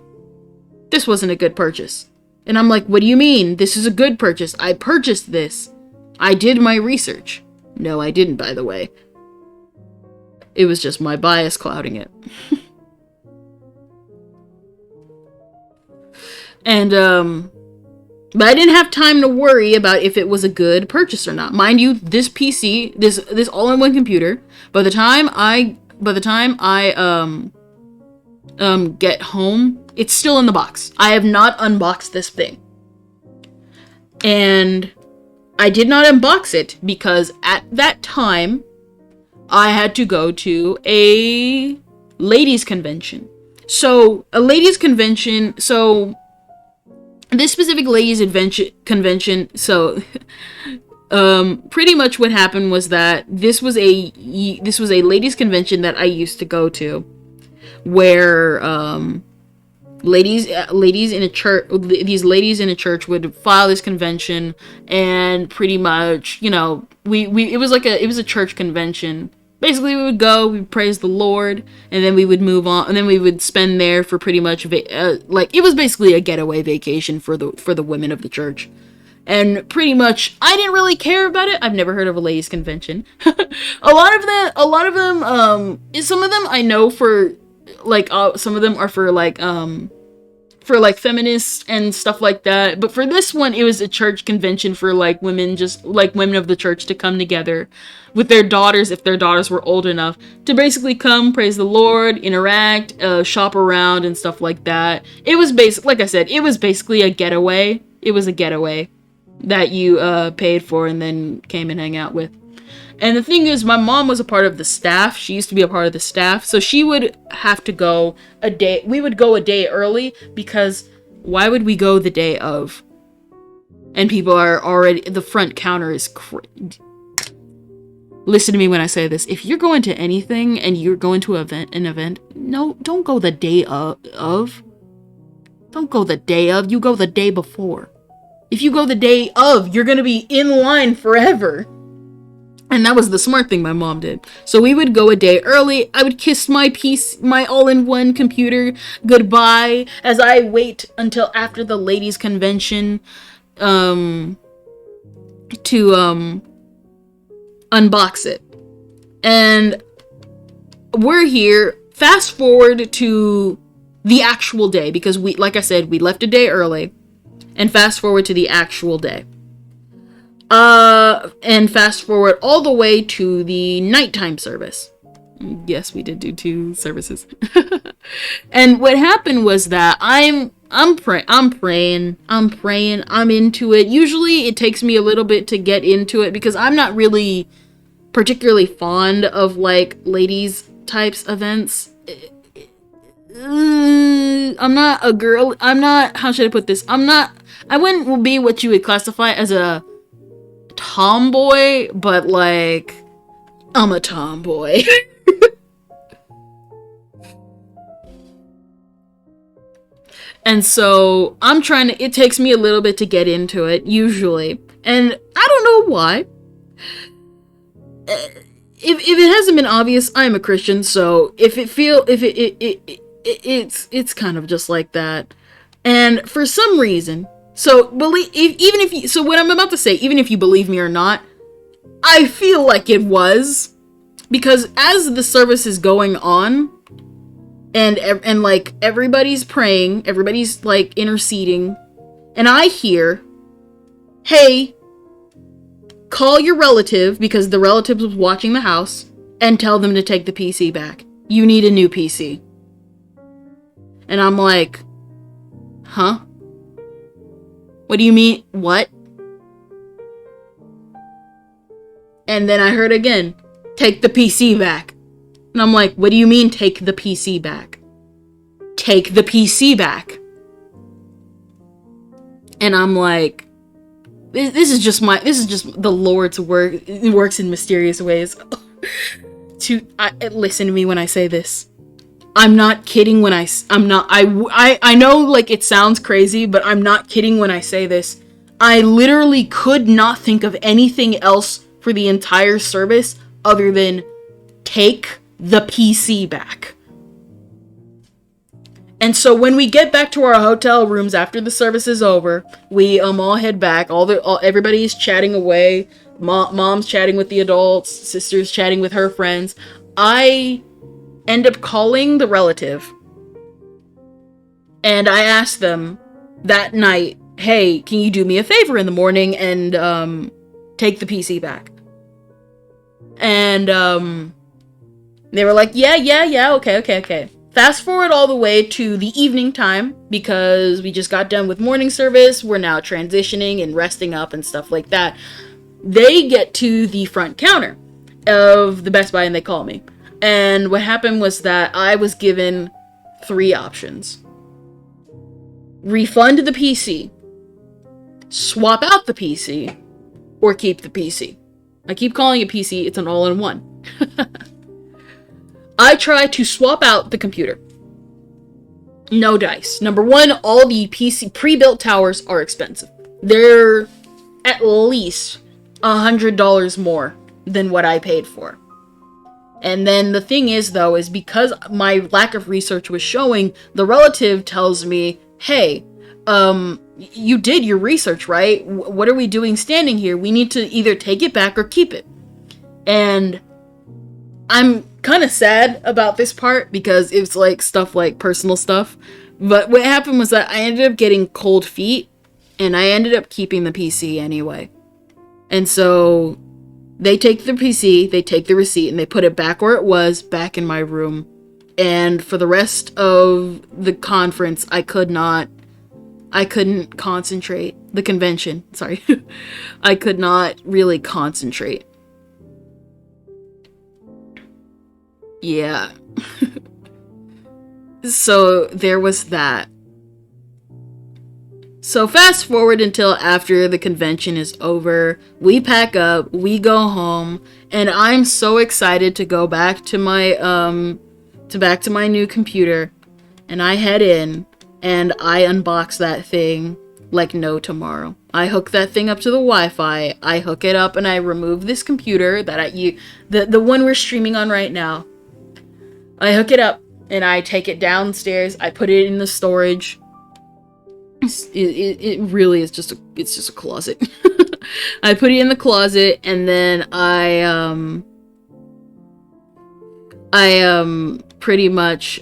this wasn't a good purchase. And I'm like, what do you mean? This is a good purchase. I purchased this. I did my research. No, I didn't, by the way. It was just my bias clouding it. And, but I didn't have time to worry about if it was a good purchase or not. Mind you, this PC, this all-in-one computer, by the time I get home, it's still in the box. I have not unboxed this thing. And I did not unbox it because at that time I had to go to a ladies' convention. So, a ladies' convention, this specific ladies' convention, so pretty much what happened was that this was a ladies' convention that I used to go to, where ladies in a church, these ladies in a church would file this convention, and pretty much, you know, it was a church convention. Basically, we would go, we would praise the Lord, and then we would move on, and then we would spend there for pretty much, it was basically a getaway vacation for the women of the church. And pretty much, I didn't really care about it. I've never heard of a ladies' convention. a lot of them, some of them I know for, like, some of them are for feminists and stuff like that. But for this one, it was a church convention for, like, women, just, like, women of the church to come together with their daughters, if their daughters were old enough, to basically come, praise the Lord, interact, shop around, and stuff like that. It was like I said, it was basically a getaway. It was a getaway that you paid for and then came and hang out with. And the thing is, my mom was a part of the staff. She used to be a part of the staff. So she would have to go we would go a day early, because why would we go the day of? And people are already, the front counter is listen to me when I say this. If you're going to anything and you're going to an event, no, don't go the day of. Don't go the day of. You go the day before. If you go the day of, you're going to be in line forever. And that was the smart thing my mom did. So we would go a day early. I would kiss my all-in-one computer goodbye as I wait until after the ladies' convention to unbox it. And we're here. Fast forward to the actual day, because like I said, we left a day early. And fast forward to the actual day. And fast forward all the way to the nighttime service. Yes, we did do 2 services. And what happened was that I'm praying, I'm into it. Usually it takes me a little bit to get into it, because I'm not really particularly fond of, like, ladies types events. I'm not a girl. How should I put this? I wouldn't be what you would classify as a tomboy, but, like, I'm a tomboy. And so it takes me a little bit to get into it, usually. And I don't know why. If it hasn't been obvious, I'm a Christian, so it's kind of just like that. And for some reason, so what I'm about to say, even if you believe me or not, I feel like it was, because as the service is going on, and like everybody's praying, everybody's like interceding, and I hear, hey, call your relative, because the relative was watching the house, and tell them to take the PC back. You need a new PC. And I'm like, huh? What do you mean? What? And then I heard again, take the PC back. And I'm like, what do you mean take the PC back? Take the PC back. And I'm like, this is just the Lord's work. It works in mysterious ways. Listen to me when I say this. I'm not kidding when I know, like, it sounds crazy, but I'm not kidding when I say this. I literally could not think of anything else for the entire service other than take the PC back. And so when we get back to our hotel rooms after the service is over, we all head back. Everybody's chatting away. Mom's chatting with the adults. Sister's chatting with her friends. I end up calling the relative, and I asked them that night, hey, can you do me a favor in the morning and take the PC back? And they were like, yeah, okay. Fast forward all the way to the evening time, because we just got done with morning service. We're now transitioning and resting up and stuff like that. They get to the front counter of the Best Buy and they call me. And what happened was that I was given 3 options. Refund the PC, swap out the PC, or keep the PC. I keep calling it PC, it's an all-in-one. I try to swap out the computer. No dice. Number one, all the PC pre-built towers are expensive. They're at least $100 more than what I paid for. And then the thing is, though, is because my lack of research was showing, the relative tells me, hey, you did your research, right? What are we doing standing here? We need to either take it back or keep it. And I'm kind of sad about this part because it's like stuff like personal stuff. But what happened was that I ended up getting cold feet and I ended up keeping the PC anyway. And so they take the PC, they take the receipt, and they put it back where it was, back in my room. And for the rest of the conference, I couldn't concentrate. The convention, sorry. I could not really concentrate. Yeah. So there was that. So fast forward until after the convention is over, we pack up, we go home, and I'm so excited to go back to my my new computer, and I head in and I unbox that thing like no tomorrow. I hook that thing up to the Wi-Fi, I hook it up, and I remove this computer that the one we're streaming on right now. I hook it up and I take it downstairs, I put it in the storage. It really is just a closet. I put it in the closet, and then I pretty much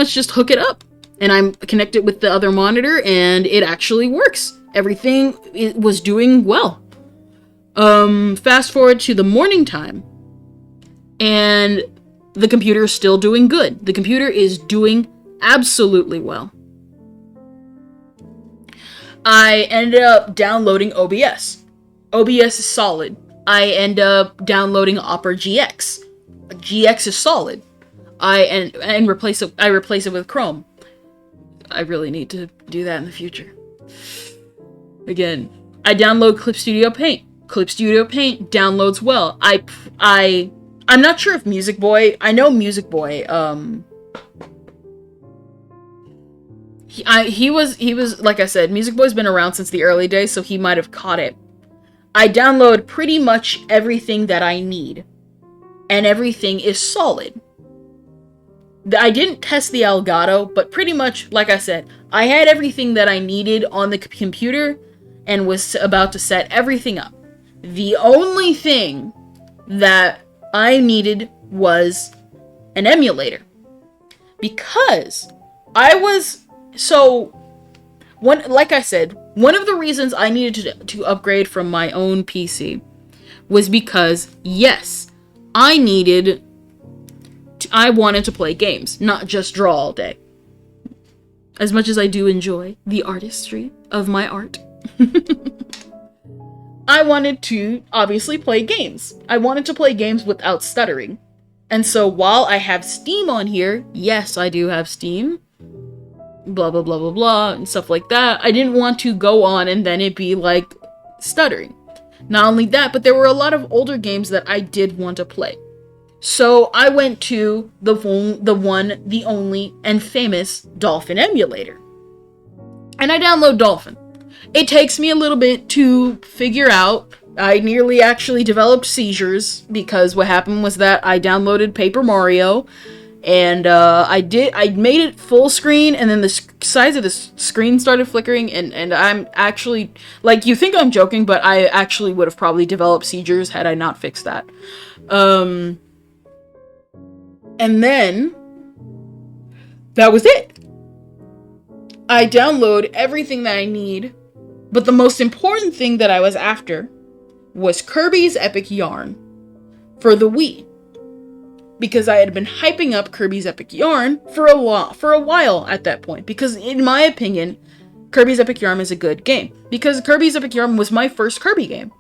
just hook it up, and I'm connected with the other monitor, and it actually works. Everything was doing well. Fast forward to the morning time, and the computer is still doing good. The computer is doing absolutely well. I ended up downloading OBS. OBS is solid. I end up downloading Opera GX. GX is solid. I replace it with Chrome. I really need to do that in the future. Again, I download Clip Studio Paint. Clip Studio Paint downloads well. I'm not sure if Music Boy. I know Music Boy He was like I said, Music Boy's been around since the early days, so he might have caught it. I download pretty much everything that I need, and everything is solid. I didn't test the Elgato, but pretty much, like I said, I had everything that I needed on the computer and was about to set everything up. The only thing that I needed was an emulator. Because like I said, one of the reasons I needed to upgrade from my own PC was because, yes, I wanted to play games, not just draw all day. As much as I do enjoy the artistry of my art. I wanted to obviously play games. I wanted to play games without stuttering. And so while I have Steam on here, yes, I do have Steam, blah, blah, blah, blah, blah, and stuff like that, I didn't want to go on and then it be like stuttering. Not only that, but there were a lot of older games that I did want to play. So I went to the one, the only, and famous Dolphin emulator. And I download Dolphin. It takes me a little bit to figure out. I nearly actually developed seizures because what happened was that I downloaded Paper Mario, and I made it full screen, and then the size of the screen started flickering, and I'm actually, like, you think I'm joking, but I actually would have probably developed seizures had I not fixed that. And then, that was it. I download everything that I need, but the most important thing that I was after was Kirby's Epic Yarn for the Wii. Because I had been hyping up Kirby's Epic Yarn for a while at that point. Because in my opinion, Kirby's Epic Yarn is a good game. Because Kirby's Epic Yarn was my first Kirby game.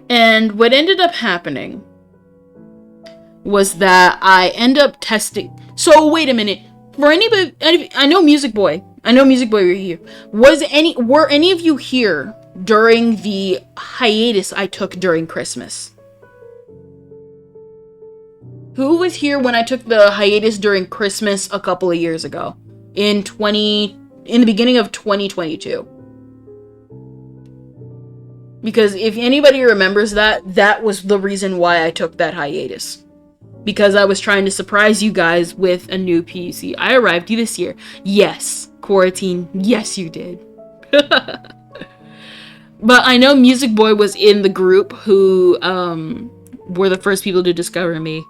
And what ended up happening was that I end up testing. So wait a minute. For anybody, I know Music Boy were here. Were any of you here during the hiatus I took during Christmas? Who was here when I took the hiatus during Christmas a couple of years ago? In the beginning of 2022. Because if anybody remembers that was the reason why I took that hiatus. Because I was trying to surprise you guys with a new PC. I arrived this year. Yes, quarantine. Yes, you did. But I know Music Boy was in the group who were the first people to discover me.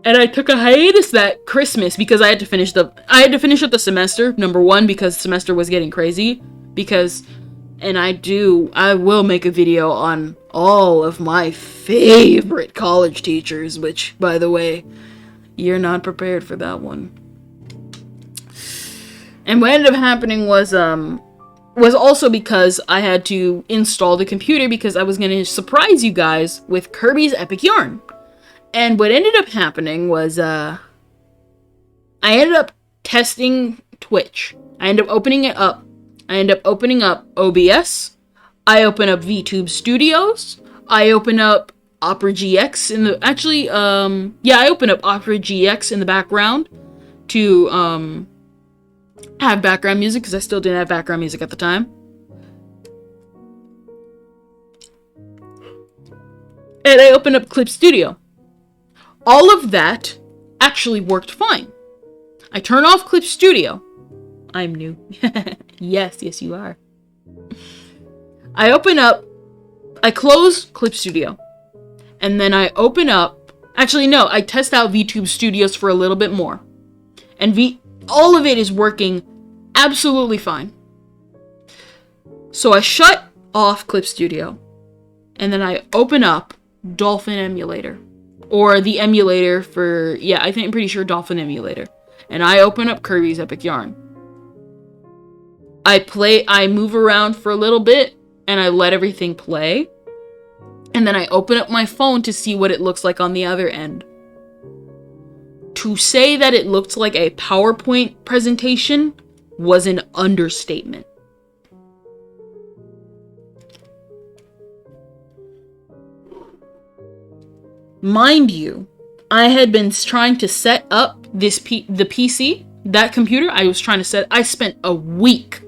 And I took a hiatus that Christmas because I had to finish up the semester. Number one, because the semester was getting crazy. And I will make a video on all of my favorite college teachers, which, by the way, you're not prepared for that one. And what ended up happening was also because I had to install the computer because I was going to surprise you guys with Kirby's Epic Yarn. And what ended up happening was, I ended up testing Twitch. I ended up opening it up. I end up opening up OBS. I open up VTube Studios. I open up Opera GX I open up Opera GX in the background to have background music because I still didn't have background music at the time. And I open up Clip Studio. All of that actually worked fine. I turn off Clip Studio. I'm new. Yes, you are. I close Clip Studio. And then I open up, I test out VTube Studios for a little bit more. And all of it is working absolutely fine. So I shut off Clip Studio. And then I open up Dolphin Emulator. Or the emulator for, I'm pretty sure Dolphin Emulator. And I open up Kirby's Epic Yarn. I move around for a little bit, and I let everything play. And then I open up my phone to see what it looks like on the other end. To say that it looked like a PowerPoint presentation was an understatement. Mind you, I had been trying to set up the PC, that computer. I spent a week.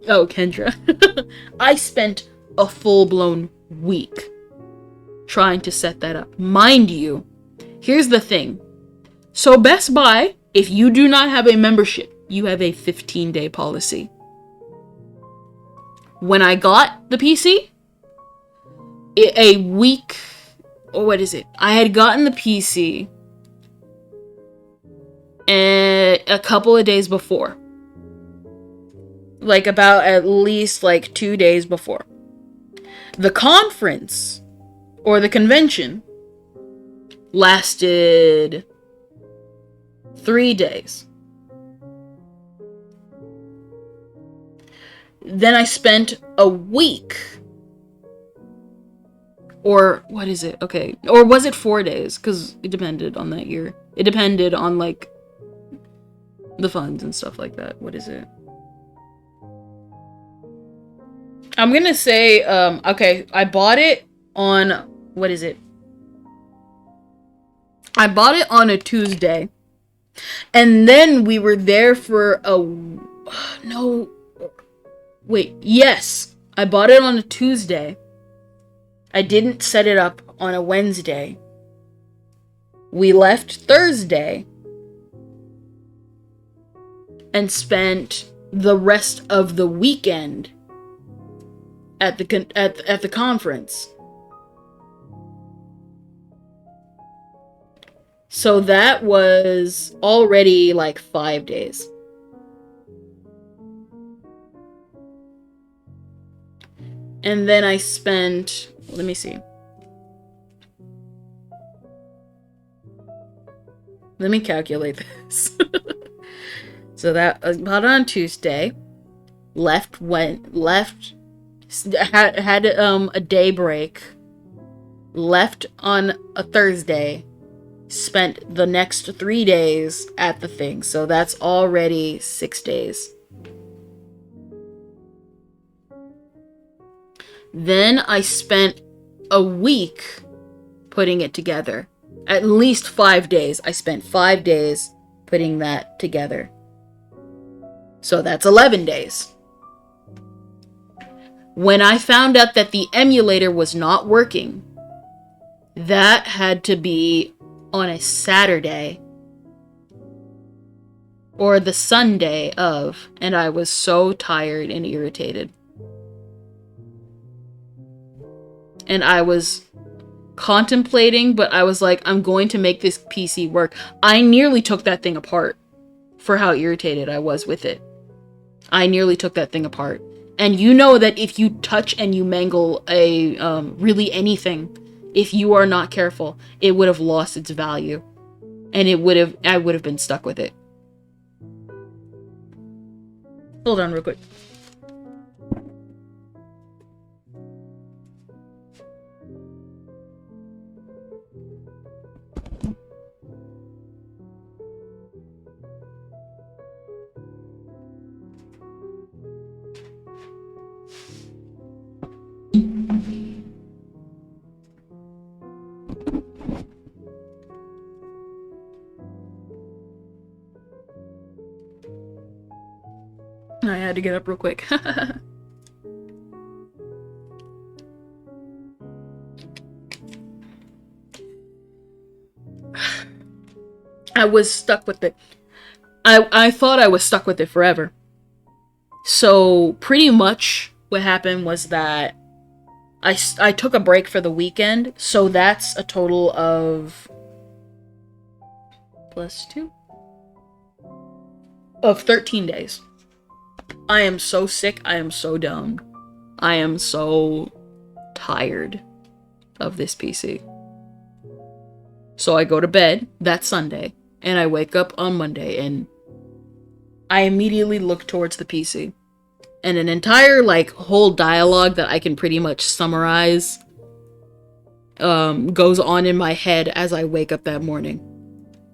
Oh, Kendra. I spent a full-blown week trying to set that up. Mind you, here's the thing. So Best Buy, if you do not have a membership, you have a 15-day policy. When I got the PC, a week, or what is it? I had gotten the PC a couple of days before. Like about at least like 2 days before. The conference, or the convention, lasted 3 days. Then I spent a week. Or, what is it? Okay. Or was it 4 days? Because it depended on that year. It depended on, like, the funds and stuff like that. What is it? I'm gonna say, okay, I bought it on, what is it? I bought it on a Tuesday. And then we were there for yes. I bought it on a Tuesday. I didn't set it up on a Wednesday. We left Thursday and spent the rest of the weekend at the conference. So that was already like 5 days. And then I spent, let me see. Let me calculate this. So that I bought it on Tuesday. Had a day break. Left on a Thursday. Spent the next 3 days at the thing. So that's already 6 days. Then I spent a week putting it together. At least 5 days. I spent 5 days putting that together. So that's 11 days. When I found out that the emulator was not working, that had to be on a Saturday or the Sunday of, and I was so tired and irritated. And I was contemplating, but I was like, I'm going to make this PC work. I nearly took that thing apart for how irritated I was with it. I nearly took that thing apart. And you know that if you touch and you mangle really anything, if you are not careful, it would have lost its value. And I would have been stuck with it. Hold on real quick. I had to get up real quick. I was stuck with it. I thought I was stuck with it forever. So pretty much what happened was that I took a break for the weekend. So that's a total of +2 of 13 days. I am so sick. I am so dumb. I am so tired of this PC. So I go to bed that Sunday, and I wake up on Monday, and I immediately look towards the PC. And an entire, whole dialogue that I can pretty much summarize goes on in my head as I wake up that morning.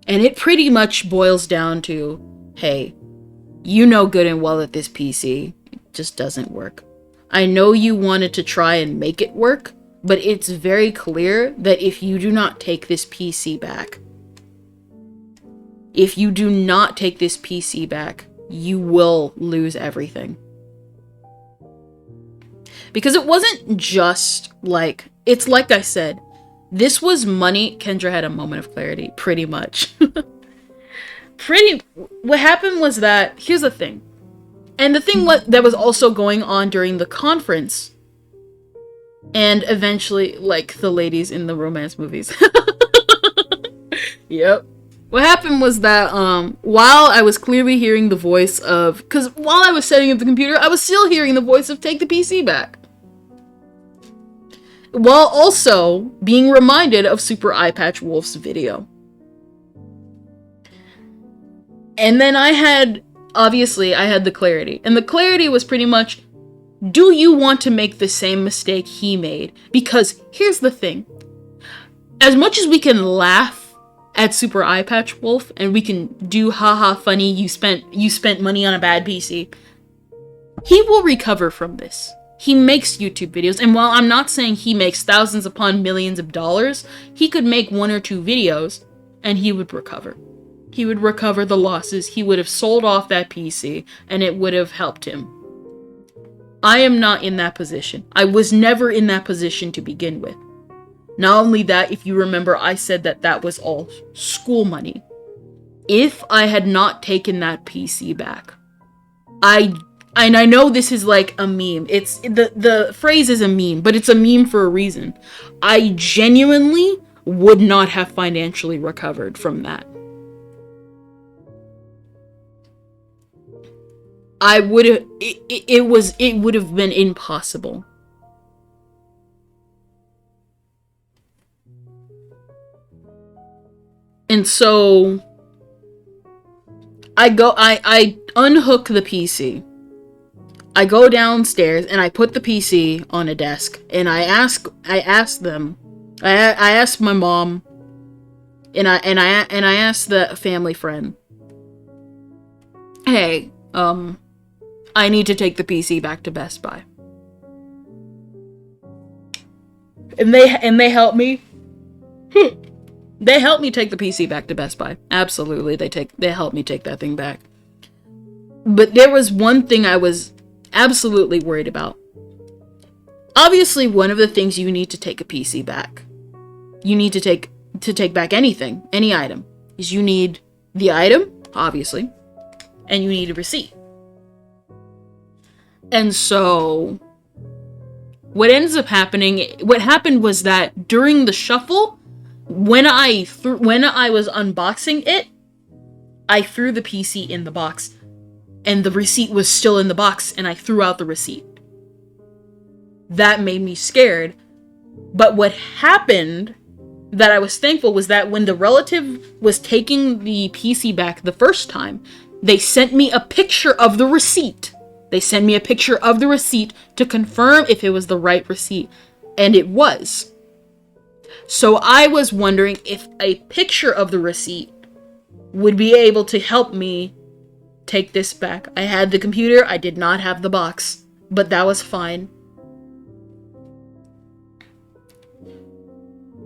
And it pretty much boils down to, hey, you know good and well that this PC just doesn't work. I know you wanted to try and make it work, but it's very clear that if you do not take this PC back, you will lose everything. Because it wasn't just like, it's like I said, this was money. Kendra had a moment of clarity, pretty much. What happened was that, here's the thing. And the thing that was also going on during the conference, and eventually, like, the ladies in the romance movies. Yep. What happened was that, while I was clearly hearing the voice of, because while I was setting up the computer, I was still hearing the voice of take the PC back. While also being reminded of Super Eye Patch Wolf's video. And then I had the clarity. And the clarity was pretty much, do you want to make the same mistake he made? Because here's the thing. As much as we can laugh at Super Eye Patch Wolf, and we can do haha funny, you spent money on a bad PC, he will recover from this. He makes YouTube videos, and while I'm not saying he makes thousands upon millions of dollars, he could make 1 or 2 videos, and he would recover. He would recover the losses, he would have sold off that PC, and it would have helped him. I am not in that position. I was never in that position to begin with. Not only that, if you remember, I said that that was all school money. If I had not taken that PC back, I know this is like a meme. It's the phrase is a meme, but it's a meme for a reason. I genuinely would not have financially recovered from that. It would have been impossible. And so I unhook the PC. I go downstairs and I put the PC on a desk, and I ask my mom, and I asked the family friend, hey, I need to take the PC back to Best Buy. And they helped me. They helped me take the PC back to Best Buy. Absolutely, they helped me take that thing back. But there was one thing I was absolutely worried about. Obviously, one of the things you need to take a PC back, you need to take back anything, any item, is you need the item, obviously, and you need a receipt. And so what happened was that during the shuffle, when I was unboxing it, I threw the PC in the box, and the receipt was still in the box, and I threw out the receipt. That made me scared. But what happened that I was thankful was that when the relative was taking the PC back the first time, they sent me a picture of the receipt. They sent me a picture of the receipt to confirm if it was the right receipt, and it was. So I was wondering if a picture of the receipt would be able to help me take this back. I had the computer, I did not have the box, but that was fine.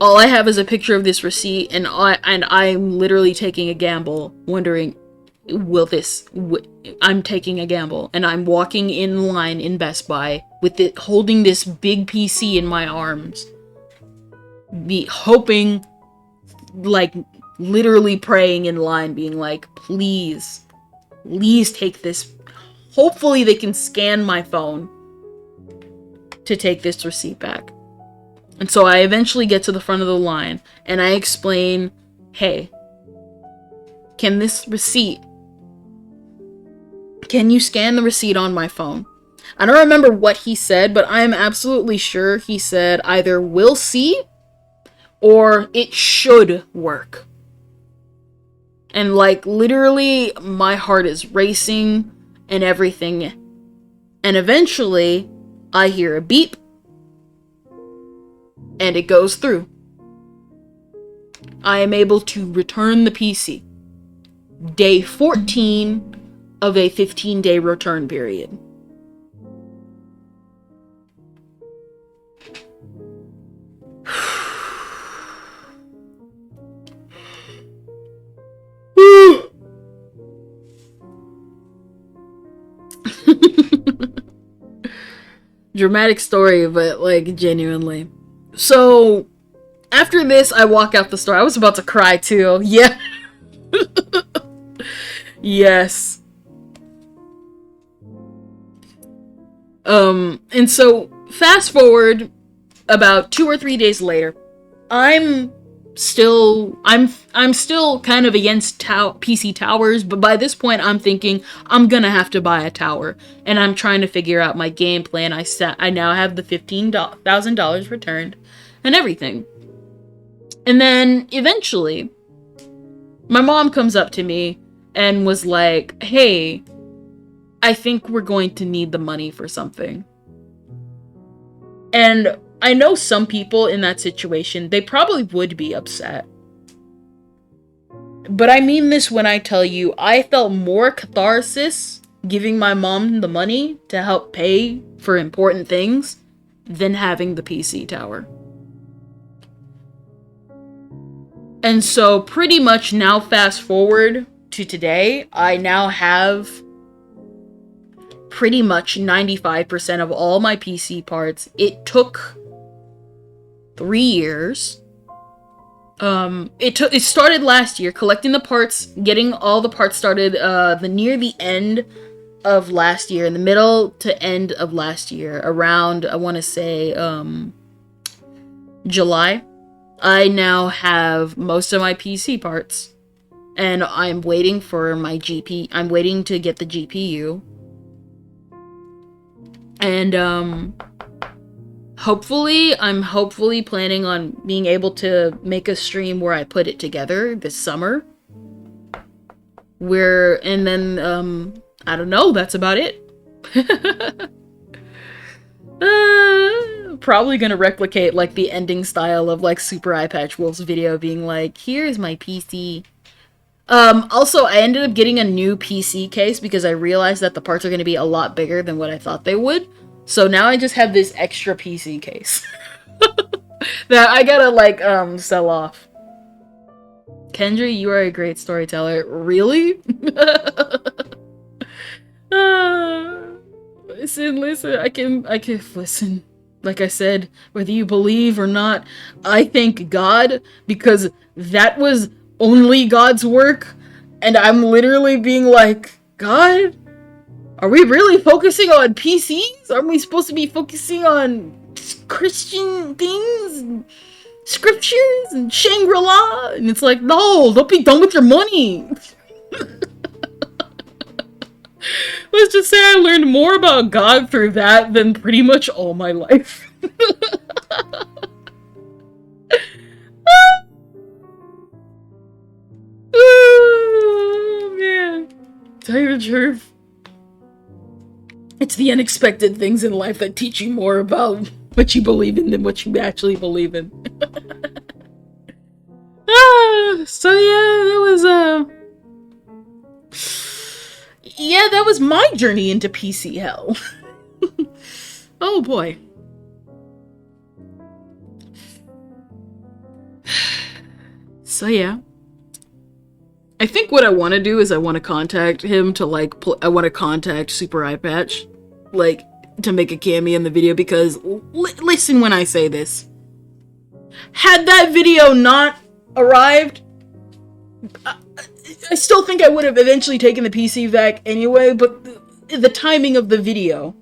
All I have is a picture of this receipt, and I'm literally taking a gamble, wondering, I'm taking a gamble, and I'm walking in line in Best Buy with it, holding this big PC in my arms, hoping, like, literally praying in line, being like, please take this. Hopefully they can scan my phone to take this receipt back. And so I eventually get to the front of the line, and I explain, hey, can you scan the receipt on my phone? I don't remember what he said, but I am absolutely sure he said either we'll see or it should work. And like literally my heart is racing and everything. And eventually I hear a beep and it goes through. I am able to return the PC. Day 14 of a 15-day return period. Dramatic story, but like genuinely. So after this, I walk out the store. I was about to cry too. Yeah. Yes. And so fast forward about 2 or 3 days later, I'm still kind of against PC towers, but by this point I'm thinking I'm gonna have to buy a tower, and I'm trying to figure out my game plan. I now have the $15,000 returned and everything. And then eventually my mom comes up to me and was like, "Hey, I think we're going to need the money for something." And I know some people in that situation, they probably would be upset. But I mean this when I tell you, I felt more catharsis giving my mom the money to help pay for important things than having the PC tower. And so pretty much now fast forward to today, I now have pretty much 95% of all my PC parts. It took 3 years. It started last year, collecting the parts, getting all the parts started near the end of last year, in the middle to end of last year, around, I want to say, July. I now have most of my PC parts, and I'm waiting for my I'm waiting to get the GPU. And, I'm hopefully planning on being able to make a stream where I put it together this summer. And then, I don't know, that's about it. Probably gonna replicate, like, the ending style of, like, Super Eye Patch Wolf's video being like, here's my PC. Also, I ended up getting a new PC case because I realized that the parts are gonna be a lot bigger than what I thought they would. So now I just have this extra PC case that I gotta, like, sell off. Kendra, you are a great storyteller. Really? Listen, I can listen. Like I said, whether you believe or not, I thank God, because that was only God's work, and I'm literally being like, God, are we really focusing on PCs? Aren't we supposed to be focusing on Christian things and scriptures and Shangri-La? And it's like, no, don't be done with your money. Let's just say I learned more about God through that than pretty much all my life. Oh, man. Tell you the truth, it's the unexpected things in life that teach you more about what you believe in than what you actually believe in. So yeah, that was my journey into PC hell. Oh boy. So yeah. I think what I want to do is I want to contact him to, like, I want to contact Super Eye Patch, like, to make a cameo in the video, because listen when I say this. Had that video not arrived, I still think I would have eventually taken the PC back anyway, but the timing of the video.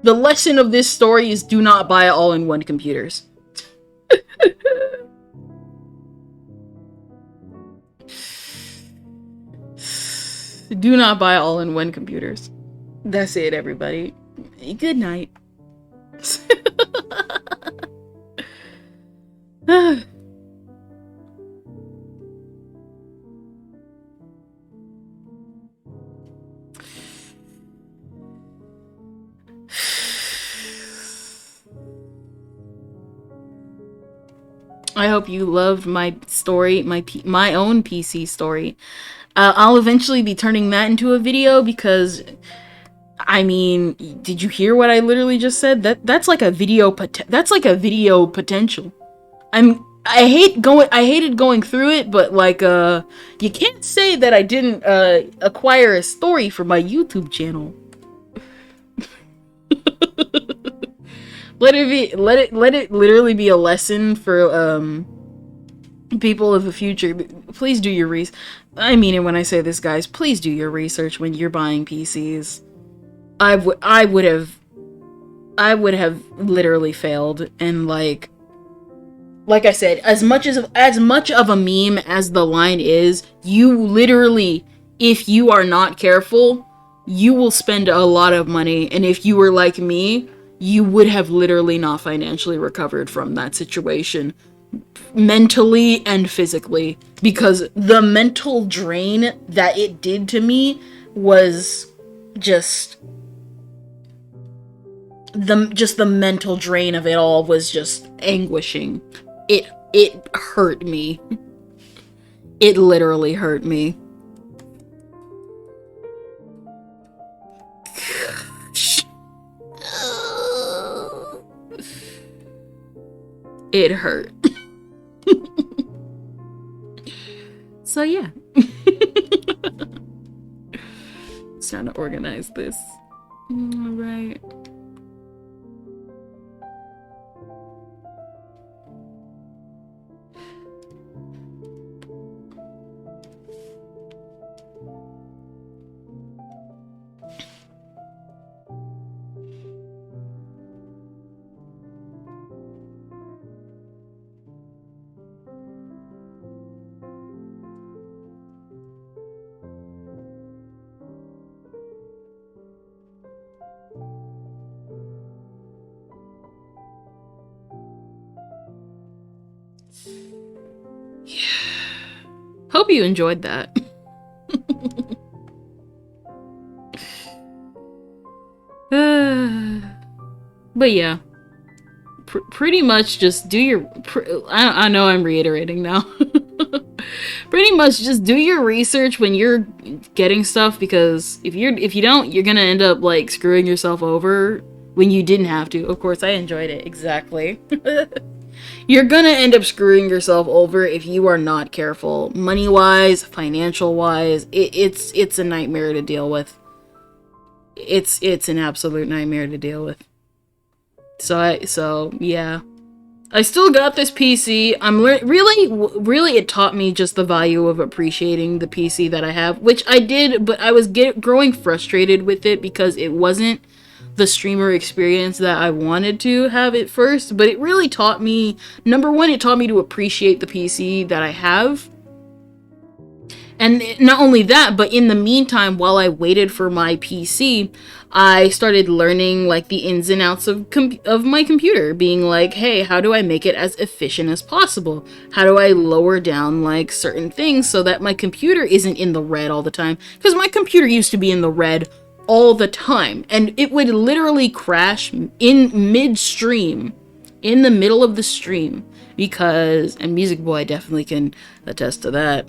The lesson of this story is do not buy all-in-one computers. Do not buy all-in-one computers. That's it, everybody. Good night. I hope you loved my story, my own PC story. I'll eventually be turning that into a video because, I mean, did you hear what I literally just said? That's like a video potential. I hated going through it, but like you can't say that I didn't acquire a story for my YouTube channel. Let it literally be a lesson for people of the future. Please do your research. I mean it when I say this, guys. Please do your research when you're buying PCs. I would have literally failed, and like I said, as much of a meme as the line is, you literally, if you are not careful, you will spend a lot of money, and if you were like me, you would have literally not financially recovered from that situation, mentally and physically, because the mental drain that it did to me was just the mental drain of it all was just anguishing. It hurt me. It literally hurt me. It hurt. So yeah. It's time to organize this. All right. Hope you enjoyed that. But yeah, pretty much just do your. I know I'm reiterating now. Pretty much just do your research when you're getting stuff, because if you don't, you're gonna end up like screwing yourself over when you didn't have to. Of course, I enjoyed it exactly. You're gonna end up screwing yourself over if you are not careful, money-wise, financial-wise. It's a nightmare to deal with. It's an absolute nightmare to deal with. So yeah, I still got this PC. I'm really it taught me just the value of appreciating the PC that I have, which I did, but I was growing frustrated with it because it wasn't the streamer experience that I wanted to have at first. But it really taught me, number one, it taught me to appreciate the PC that I have. And not only that, but in the meantime, while I waited for my PC, I started learning like the ins and outs of my computer, being like, hey, how do I make it as efficient as possible? How do I lower down like certain things so that my computer isn't in the red all the time? Because my computer used to be in the red all the time, and it would literally crash in mid-stream, in the middle of the stream, because, and Music Boy definitely can attest to that,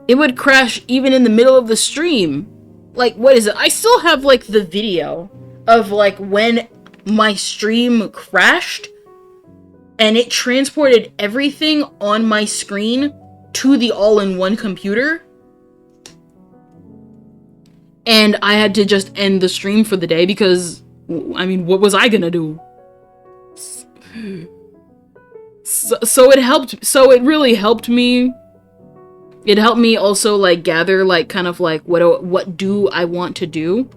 it would crash even in the middle of the stream. Like, what is it? I still have, like, the video of, like, when my stream crashed, and it transported everything on my screen to the all-in-one computer. And I had to just end the stream for the day because, I mean, what was I gonna do? So it helped, so it really helped me. It helped me also, like, gather, like, kind of, like, what do I want to do?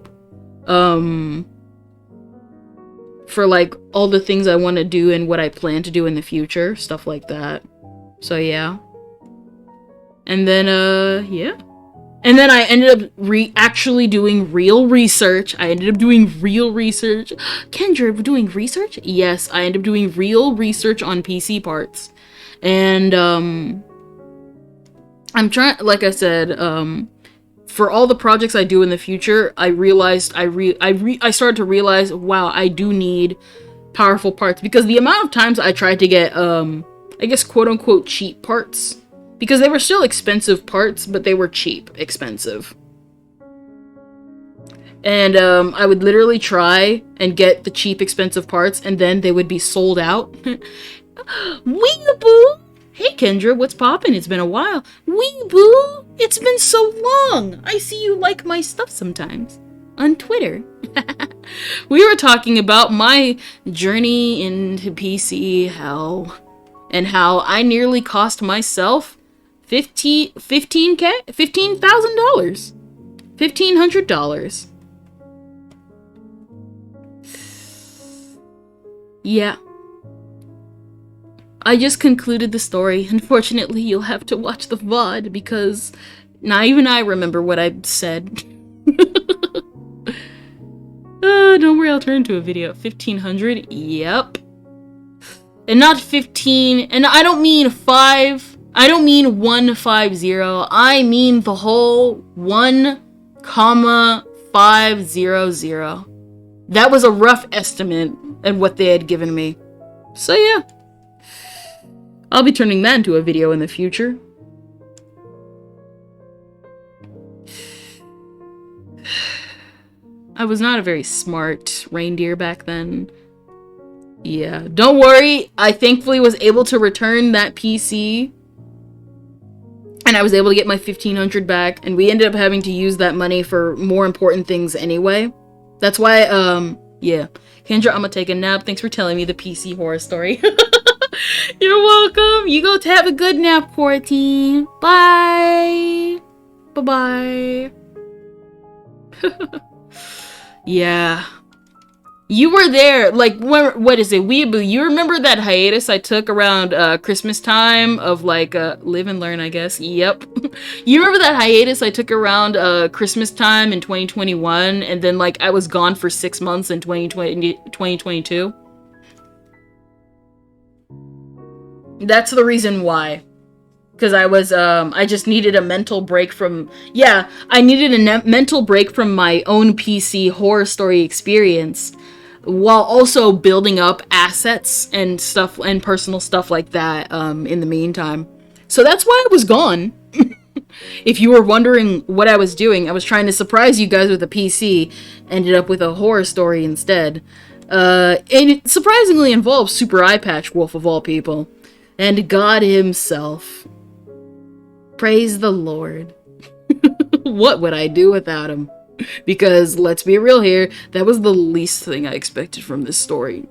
For, like, all the things I want to do and what I plan to do in the future. Stuff like that. So, yeah. And then, yeah. And then I ended up actually doing real research. Kendra, doing research? Yes, I ended up doing real research on PC parts. And, I'm trying, like I said, for all the projects I do in the future, I realized, I started to realize, wow, I do need powerful parts, because the amount of times I tried to get, I guess, quote-unquote cheap parts, because they were still expensive parts, but they were cheap, expensive. And, I would literally try and get the cheap, expensive parts, and then they would be sold out. Weeaboo! Hey Kendra, what's poppin'? It's been a while. Weeaboo! It's been so long! I see you like my stuff sometimes. On Twitter. We were talking about my journey into PC hell. And how I nearly cost myself $15,000? $1,500. Yeah. I just concluded the story. Unfortunately, you'll have to watch the VOD because not even I remember what I said. Don't worry, I'll turn into a video. 1,500? Yep. And not 15, and I don't mean 5, I don't mean 150, I mean the whole 1,500. That was a rough estimate of what they had given me. So yeah. I'll be turning that into a video in the future. I was not a very smart reindeer back then. Yeah, don't worry. I thankfully was able to return that PC. And I was able to get my 1,500 back. And we ended up having to use that money for more important things anyway. That's why, yeah. Kendra, I'm gonna take a nap. Thanks for telling me the PC horror story. You're welcome. You go to have a good nap, Quarantine. Bye. Bye-bye. Yeah. You were there, like, what is it, Weeaboo, you remember that hiatus I took around, Christmas time of, like, live and learn, I guess? Yep. You remember that hiatus I took around, Christmas time in 2021, and then, like, I was gone for 6 months in 2022? That's the reason why. Because I was, I just needed a mental break from, yeah, I needed a mental break from my own PC horror story experience, while also building up assets and stuff and personal stuff like that in the meantime. So that's why I was gone. If you were wondering what I was doing, I was trying to surprise you guys with a PC, ended up with a horror story instead. And it surprisingly involves Super Eye Patch Wolf of all people. And God himself. Praise the Lord. What would I do without him? Because, let's be real here, that was the least thing I expected from this story.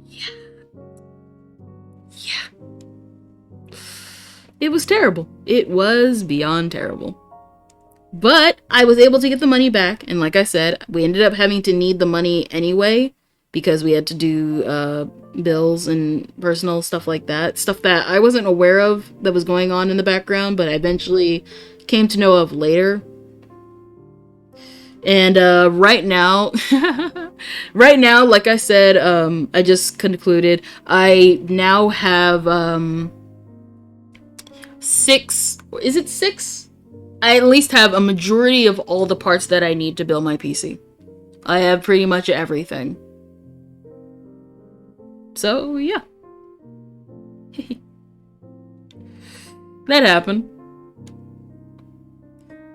Yeah. Yeah. It was terrible. It was beyond terrible. But I was able to get the money back, and like I said, we ended up having to need the money anyway, because we had to do bills and personal stuff like that. Stuff that I wasn't aware of that was going on in the background, but I eventually came to know of later. And right now, like I said, I just concluded, I now have 6, is it 6? I at least have a majority of all the parts that I need to build my PC. I have pretty much everything. So, yeah. That happened.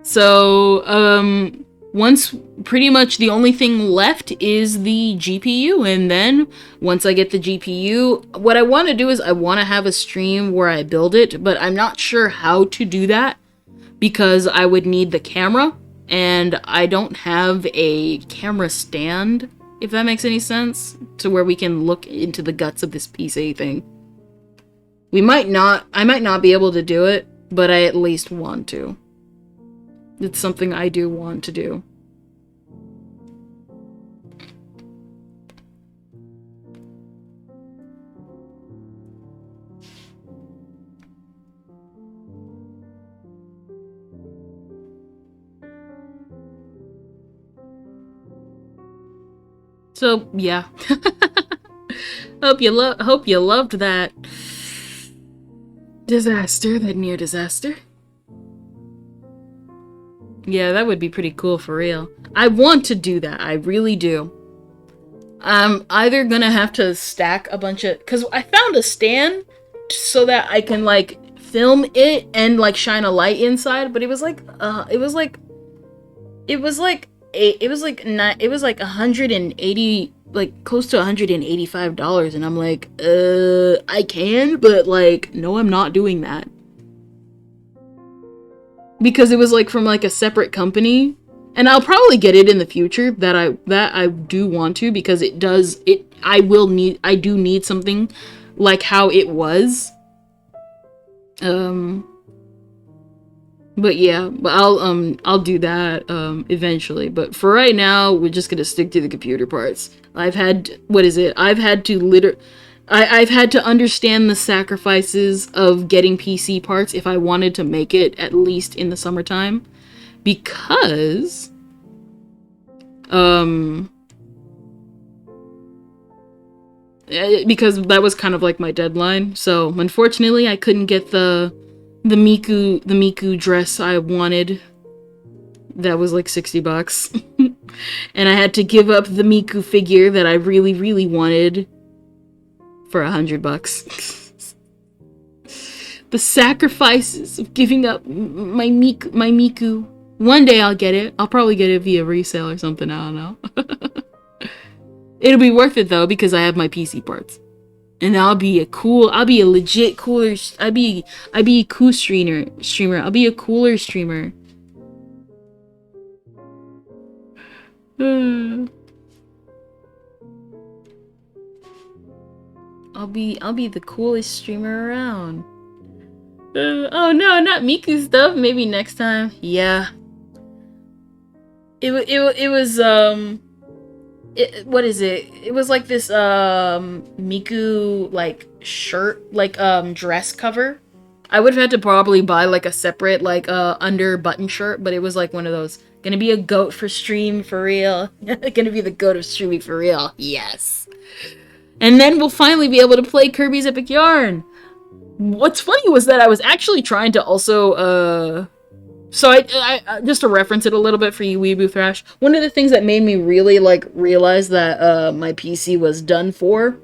So, once pretty much the only thing left is the GPU, and then once I get the GPU, what I want to do is I want to have a stream where I build it, but I'm not sure how to do that because I would need the camera, and I don't have a camera stand, if that makes any sense, to where we can look into the guts of this PC thing. I might not be able to do it, but I at least want to. It's something I do want to do. So, yeah. Hope you loved that disaster, that near disaster. Yeah, that would be pretty cool for real. I want to do that. I really do. I'm either gonna have to stack a bunch of... Because I found a stand so that I can, like, film it and like shine a light inside, but it was like it was like 180, like close to $185, and I'm like, I can, but like, no, I'm not doing that. Because it was like from like a separate company, and I'll probably get it in the future that I do want to, because I do need something like how it was. But yeah, but I'll do that eventually. But for right now, we're just gonna stick to the computer parts. I've had to understand the sacrifices of getting PC parts if I wanted to make it at least in the summertime, because that was kind of like my deadline. So unfortunately, I couldn't get the Miku dress I wanted. That was like $60. And I had to give up the Miku figure that I really, really wanted for $100. The sacrifices of giving up my Miku. One day I'll get it. I'll probably get it via resale or something. I don't know. It'll be worth it though, because I have my PC parts. And I'll be a cool streamer. I'll be a cooler streamer. I'll be the coolest streamer around. Oh no, not Miku stuff. Maybe next time. Yeah. It was what is it? It was like this Miku like shirt, like dress cover. I would have had to probably buy like a separate like under button shirt, but it was like one of those. Gonna be a goat for stream for real. Gonna be the goat of streaming for real. Yes. And then we'll finally be able to play Kirby's Epic Yarn. What's funny was that I was actually trying to also so I just to reference it a little bit for you Weeaboo Thrash, one of the things that made me really like realize that my PC was done for,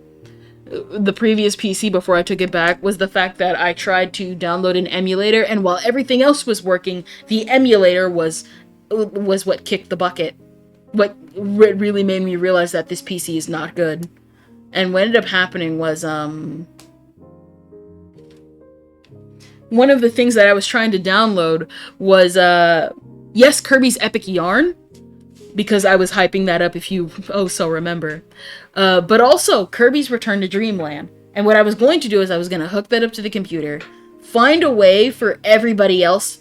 the previous PC before I took it back, was the fact that I tried to download an emulator, and while everything else was working, the emulator was what kicked the bucket. What really made me realize that this PC is not good. And what ended up happening was one of the things that I was trying to download was, yes, Kirby's Epic Yarn, because I was hyping that up, if you so remember. But also Kirby's Return to Dreamland. And what I was going to do is I was going to hook that up to the computer, find a way for everybody else.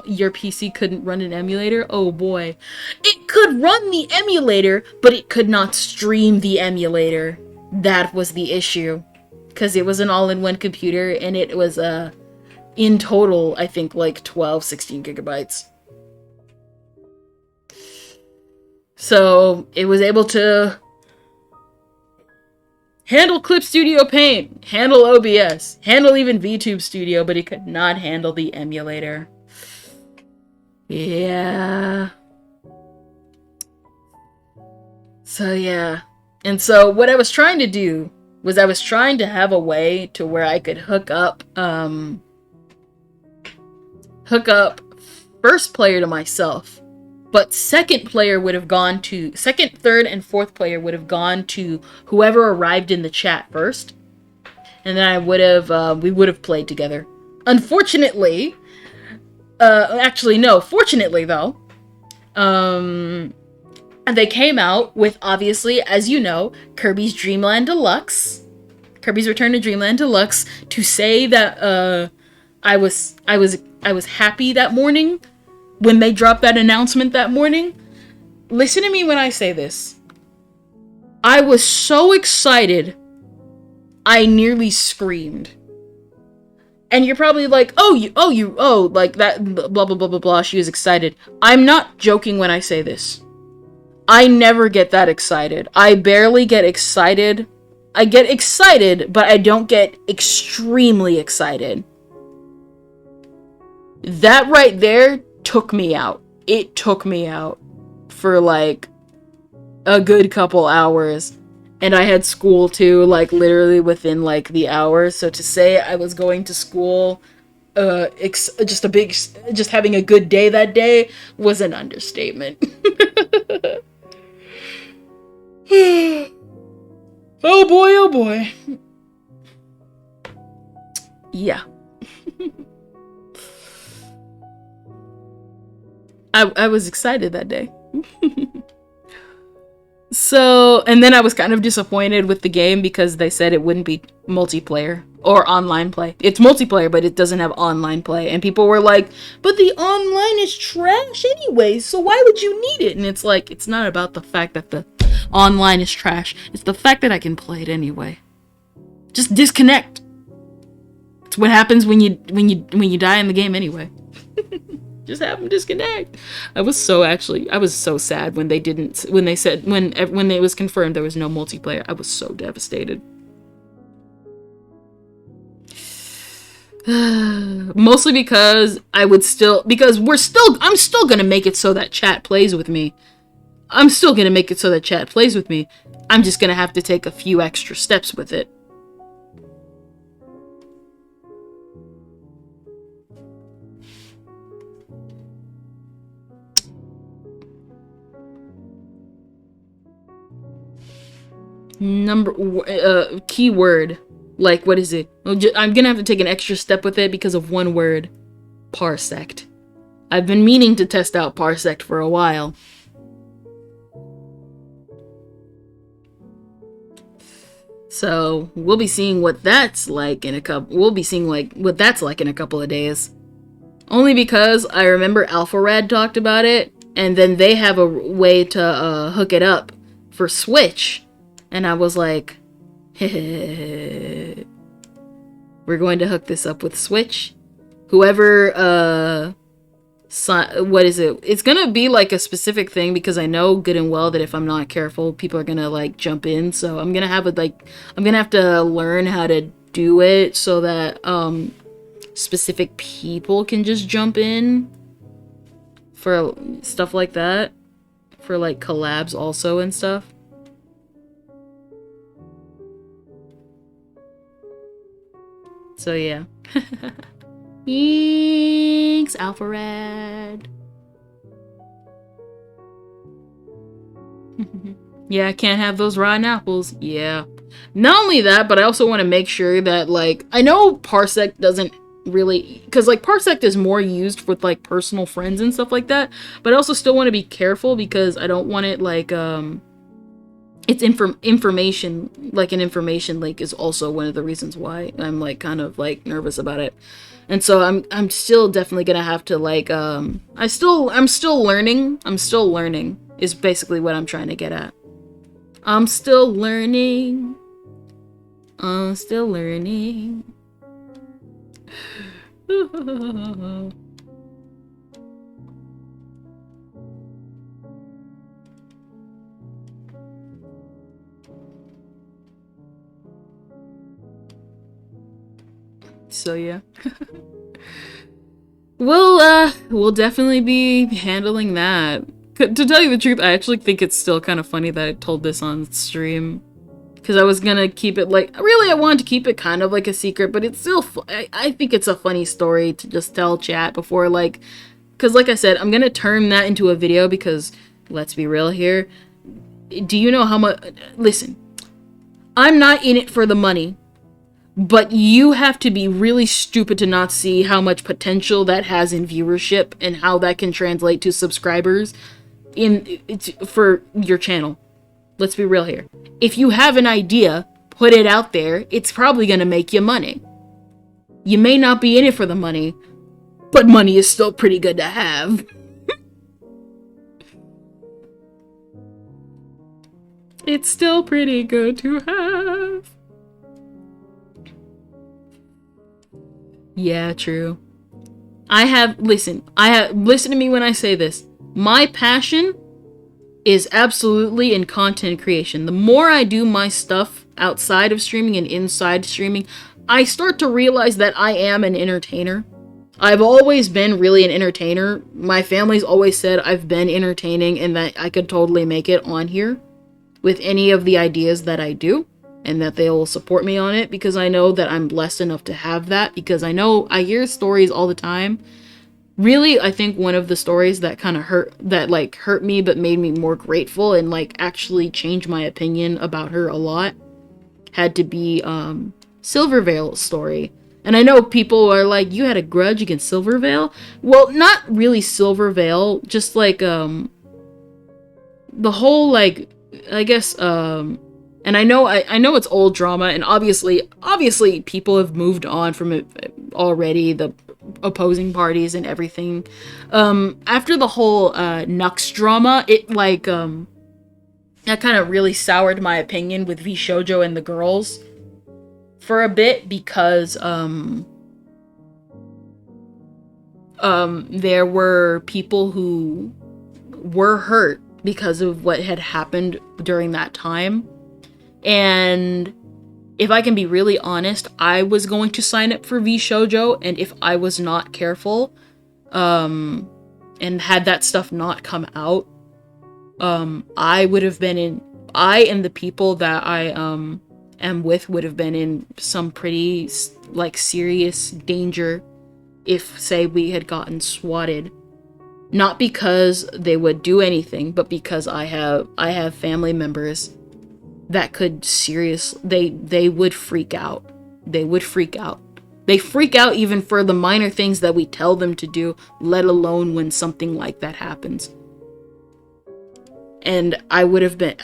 Your PC couldn't run an emulator? Oh boy. It could run the emulator, but it could not stream the emulator. That was the issue. Because it was an all-in-one computer, and it was, in total, I think, like 16 gigabytes. So, it was able to handle Clip Studio Paint, handle OBS, handle even VTube Studio, but it could not handle the emulator. Yeah. So, yeah. And so, what I was trying to do was I was trying to have a way to where I could hook up first player to myself, but second, third, and fourth player would have gone to whoever arrived in the chat first, and then we would have played together. Unfortunately, fortunately though, and they came out with, obviously, as you know, Kirby's Dreamland Deluxe, Kirby's Return to Dreamland Deluxe, to say that I was happy that morning when they dropped that announcement that morning. Listen to me when I say this. I was so excited, I nearly screamed. And you're probably like, like that, blah, blah, blah, blah, blah, she was excited. I'm not joking when I say this. I never get that excited. I barely get excited. I get excited, but I don't get extremely excited. That right there took me out. It took me out for like a good couple hours. And I had school too, like literally within like the hour. So to say I was going to school just having a good day that day was an understatement. Oh boy, oh boy. Yeah. I was excited that day. So, and then I was kind of disappointed with the game because they said it wouldn't be multiplayer or online play. It's multiplayer, but it doesn't have online play. And people were like, but the online is trash anyway, so why would you need it? And it's like, it's not about the fact that the online is trash. It's the fact that I can play it anyway. Just disconnect. It's what happens when you die in the game anyway. Just have them disconnect. I was so sad when when it was confirmed there was no multiplayer. I was so devastated. Mostly because I'm still gonna make it so that chat plays with me. I'm just gonna have to take a few extra steps with it. Keyword. Like, what is it? I'm gonna have to take an extra step with it because of one word. Parsect. I've been meaning to test out Parsect for a while. So, we'll be seeing what that's like in a couple of days. Only because I remember AlphaRad talked about it, and then they have a way to hook it up for Switch. And I was like, we're going to hook this up with Switch. Whoever, what is it? It's gonna be like a specific thing because I know good and well that if I'm not careful, people are gonna like jump in. So I'm gonna have to learn how to do it so that specific people can just jump in for stuff like that, for like collabs also and stuff. So yeah. Thanks, AlphaRad. Yeah, I can't have those rotten apples. Yeah. Not only that, but I also want to make sure that, like, I know Parsec doesn't really, because, like, Parsec is more used with, like, personal friends and stuff like that, but I also still want to be careful because I don't want it, like, it's information, like an information leak is also one of the reasons why I'm like kind of like nervous about it. And so I'm still definitely gonna have to like I'm still learning is basically what I'm trying to get at. I'm still learning. So yeah. We'll definitely be handling that. To tell you the truth, I actually think it's still kind of funny that I told this on stream. Because I was gonna keep it like, really I wanted to keep it kind of like a secret, but it's still, I think it's a funny story to just tell chat before like, because like I said, I'm gonna turn that into a video because, let's be real here, do you know how much, listen, I'm not in it for the money. But you have to be really stupid to not see how much potential that has in viewership and how that can translate to subscribers for your channel. Let's be real here. If you have an idea, put it out there. It's probably going to make you money. You may not be in it for the money, but money is still pretty good to have. It's still pretty good to have. Yeah, true. Listen to me when I say this. My passion is absolutely in content creation. The more I do my stuff outside of streaming and inside streaming, I start to realize that I am an entertainer. I've always been really an entertainer. My family's always said I've been entertaining and that I could totally make it on here with any of the ideas that I do. and that they'll support me on it, because I know that I'm blessed enough to have that, because I know I hear stories all the time. Really, I think one of the stories that kind of hurt me but made me more grateful and like actually changed my opinion about her a lot had to be Silvervale's story. And I know people are like, you had a grudge against Silvervale? Well, not really Silvervale, just like the whole, like, I guess and I know it's old drama, and obviously people have moved on from it already, the opposing parties and everything. After the whole Nux drama, it like that kind of really soured my opinion with V Shoujo and the girls for a bit, because there were people who were hurt because of what had happened during that time. And if I can be really honest, I was going to sign up for V Shoujo, and if I was not careful, and had that stuff not come out, I and the people that I am with would have been in some pretty like serious danger if, say, we had gotten swatted. Not because they would do anything, but because I have family members that could they would freak out. They would freak out. They freak out even for the minor things that we tell them to do, let alone when something like that happens. And I would have been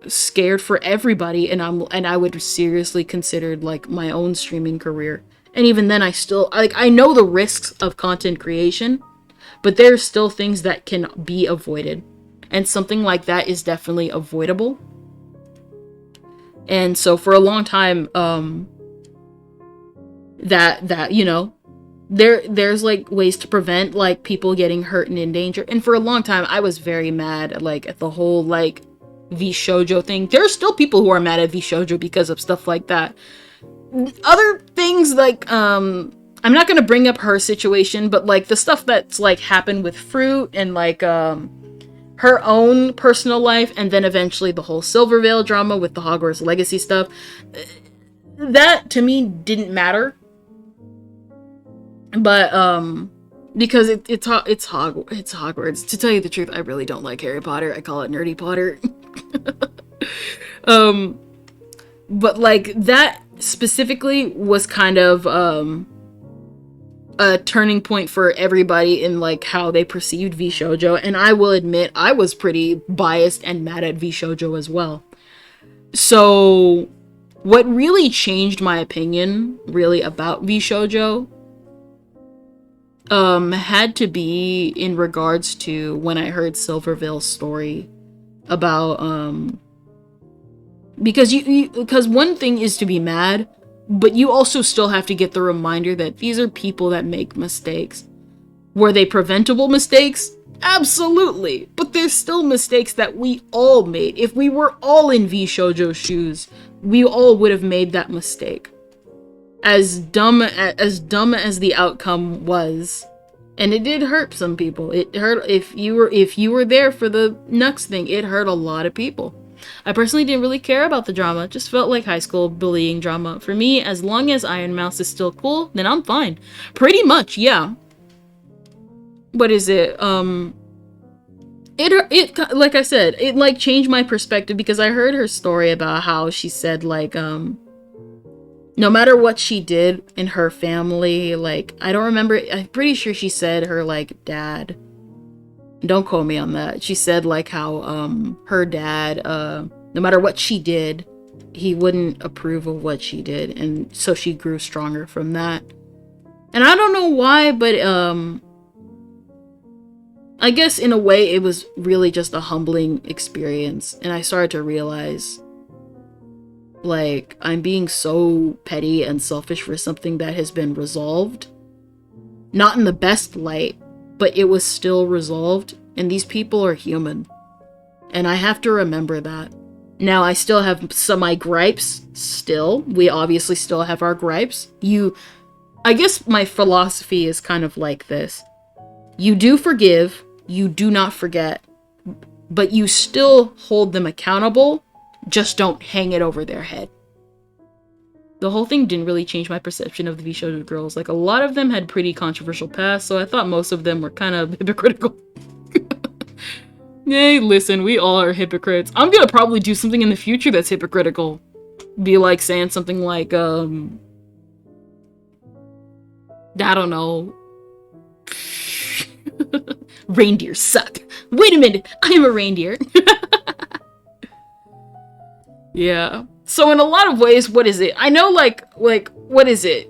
scared for everybody, and I would have seriously considered like my own streaming career. And even then, I know the risks of content creation, but there's still things that can be avoided. And something like that is definitely avoidable. And so for a long time, that you know, there's like ways to prevent like people getting hurt and in danger. And for a long time, I was very mad at the whole like V Shoujo thing. There's still people who are mad at V Shoujo because of stuff like that. Other things like I'm not gonna bring up her situation, but like the stuff that's like happened with Fruit and like her own personal life, and then eventually the whole Silvervale drama with the Hogwarts Legacy stuff, that to me didn't matter. But because it's Hogwarts. To tell you the truth, I really don't like Harry Potter. I call it Nerdy Potter. But like that specifically was kind of a turning point for everybody in like how they perceived V Shoujo, and I will admit I was pretty biased and mad at V Shoujo as well. So what really changed my opinion really about V Shoujo had to be in regards to when I heard Silvervale's story about because one thing is to be mad, but you also still have to get the reminder that these are people that make mistakes. Were they preventable mistakes? Absolutely. But there's still mistakes that we all made. If we were all in V Shoujo's shoes, we all would have made that mistake. As dumb as the outcome was, and it did hurt some people. It hurt if you were there for the Nux thing. It hurt a lot of people. I personally didn't really care about the drama. It just felt like high school bullying drama. For me, as long as Iron Mouse is still cool, then I'm fine. Pretty much, yeah. What is it? It like I said, it like changed my perspective because I heard her story about how she said like no matter what she did in her family, like I don't remember, I'm pretty sure she said her like dad, don't quote me on that, she said like how her dad no matter what she did, he wouldn't approve of what she did, and so she grew stronger from that. And I don't know why, but I guess in a way it was really just a humbling experience, and I started to realize like I'm being so petty and selfish for something that has been resolved. Not in the best light, but it was still resolved, and these people are human. And I have to remember that. Now, I still have some of my gripes, still. We obviously still have our gripes. I guess my philosophy is kind of like this. You do forgive, you do not forget, but you still hold them accountable Just don't hang it over their head. The whole thing didn't really change my perception of the V-Shoujo girls. Like, a lot of them had pretty controversial pasts, so I thought most of them were kind of hypocritical. Hey, listen, we all are hypocrites. I'm gonna probably do something in the future that's hypocritical. Be like saying something like, I don't know. Reindeer suck. Wait a minute, I am a reindeer. Yeah. So in a lot of ways, what is it? I know, like, what is it?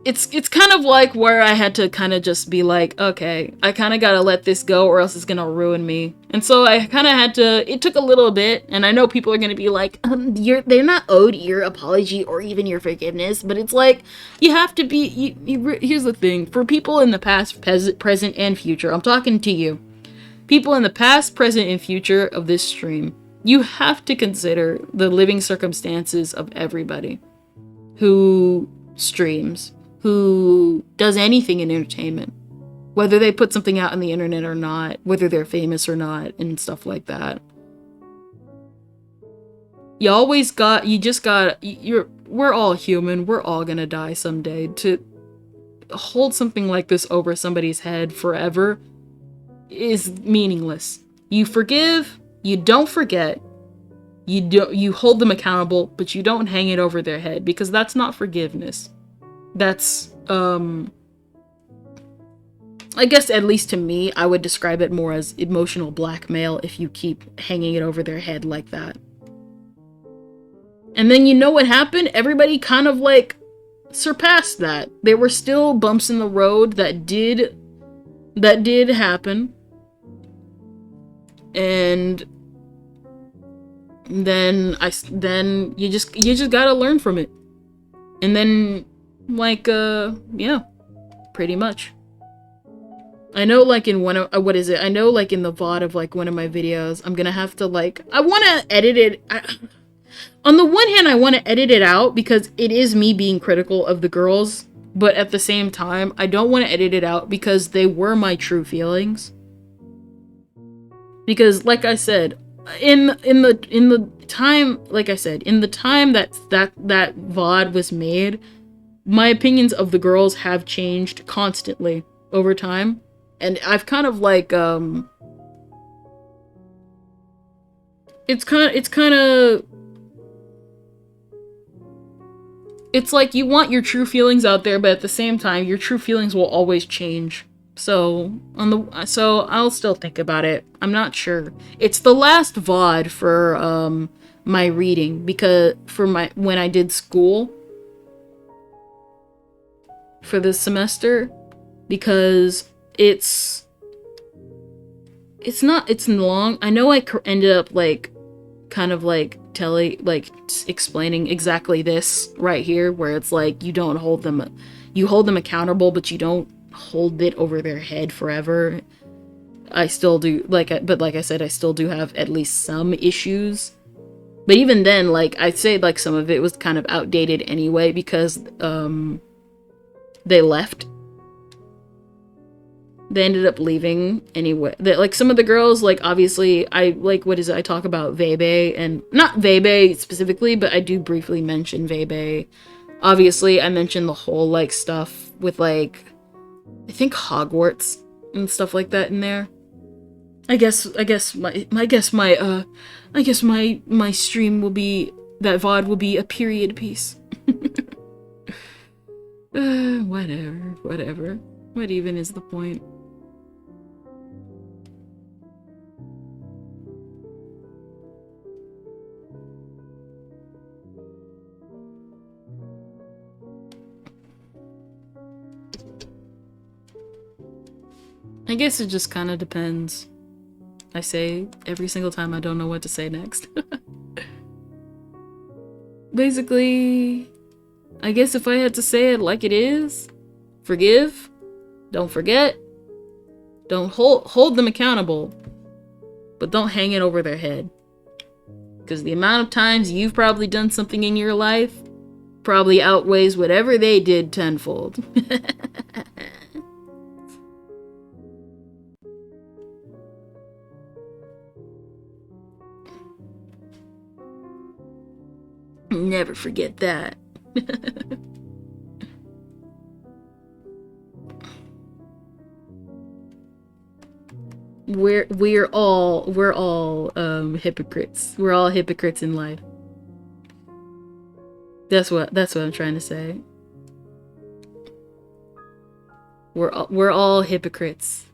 It's kind of like where I had to kind of just be like, okay, I kind of gotta let this go or else it's gonna ruin me. And so I kind of had to, it took a little bit, and I know people are gonna be like, they're not owed your apology or even your forgiveness, but it's like, you have to be, here's the thing, for people in the past, present, and future, I'm talking to you. People in the past, present, and future of this stream, you have to consider the living circumstances of everybody who streams, who does anything in entertainment, whether they put something out on the internet or not, whether they're famous or not, and stuff like that. We're all human, we're all gonna die someday. To hold something like this over somebody's head forever is meaningless. You forgive, you don't forget, you hold them accountable, but you don't hang it over their head, because that's not forgiveness. That's, I guess, at least to me, I would describe it more as emotional blackmail if you keep hanging it over their head like that. And then you know what happened? Everybody kind of, like, surpassed that. There were still bumps in the road that did happen. And then you just gotta learn from it. And then, like, yeah, pretty much. I know, like, in one of, I know, like, in the VOD of, like, one of my videos, I'm gonna have to, like, I want to edit it. On the one hand, I want to edit it out because it is me being critical of the girls, but at the same time, I don't want to edit it out because they were my true feelings. Because, like I said, in the time that VOD was made, my opinions of the girls have changed constantly over time, and I've kind of like it's like you want your true feelings out there, but at the same time, your true feelings will always change. So I'll still think about it. I'm not sure. It's the last VOD for my reading, because when I did school for this semester, because it's long. I know I ended up like kind of like explaining exactly this right here, where it's like you hold them accountable, but you don't hold it over their head forever. I still do, but like I said, I still do have at least some issues. But even then, like, I'd say like some of it was kind of outdated anyway, because they left. They ended up leaving anyway. Like, some of the girls, like, obviously, I talk about Vebe, and not Vebe specifically, but I do briefly mention Vebe. Obviously, I mentioned the whole, like, stuff with, like, I think Hogwarts and stuff like that in there. I guess my stream will be, that VOD will be a period piece. Whatever. What even is the point? I guess it just kind of depends. I say every single time I don't know what to say next. Basically, I guess if I had to say it like it is, forgive, don't forget, don't hold them accountable, but don't hang it over their head. Because the amount of times you've probably done something in your life probably outweighs whatever they did tenfold. never forget that. we're all hypocrites. We're all hypocrites in life. That's what I'm trying to say. We're all hypocrites.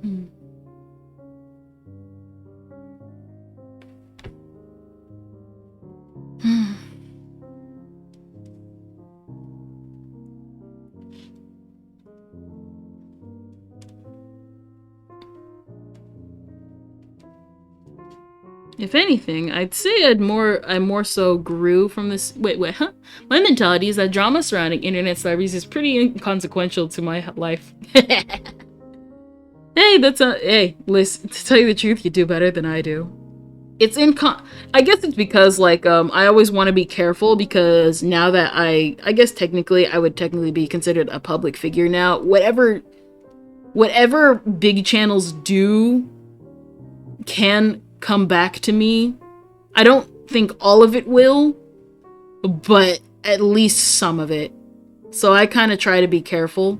Hmm. If anything, I'd say I more so grew from this. Wait, huh? My mentality is that drama surrounding internet celebrities is pretty inconsequential to my life. Hey, hey, listen, to tell you the truth, you do better than I do. I guess it's because, like, I always want to be careful because now that I guess I would technically be considered a public figure now. Whatever big channels do can come back to me. I don't think all of it will, but at least some of it. So I kind of try to be careful.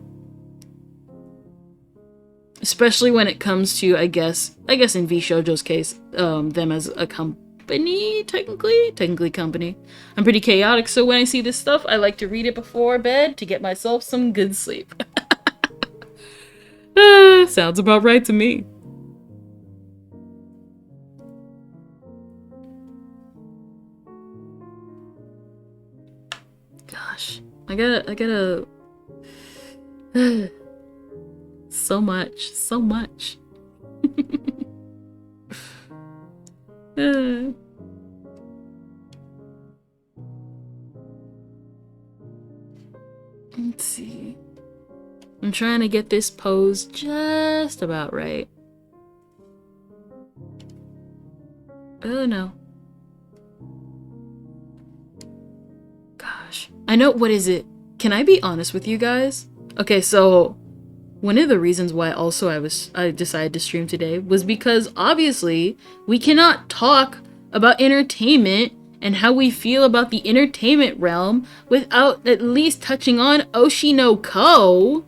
Especially when it comes to, I guess in V Shoujo's case, them as a company, technically company. I'm pretty chaotic, so when I see this stuff, I like to read it before bed to get myself some good sleep. Sounds about right to me. Gosh, I gotta. So much. Let's see. I'm trying to get this pose just about right. Oh no. Gosh. I know, what is it? Can I be honest with you guys? Okay, so one of the reasons why also I decided to stream today was because obviously we cannot talk about entertainment and how we feel about the entertainment realm without at least touching on Oshi no Ko.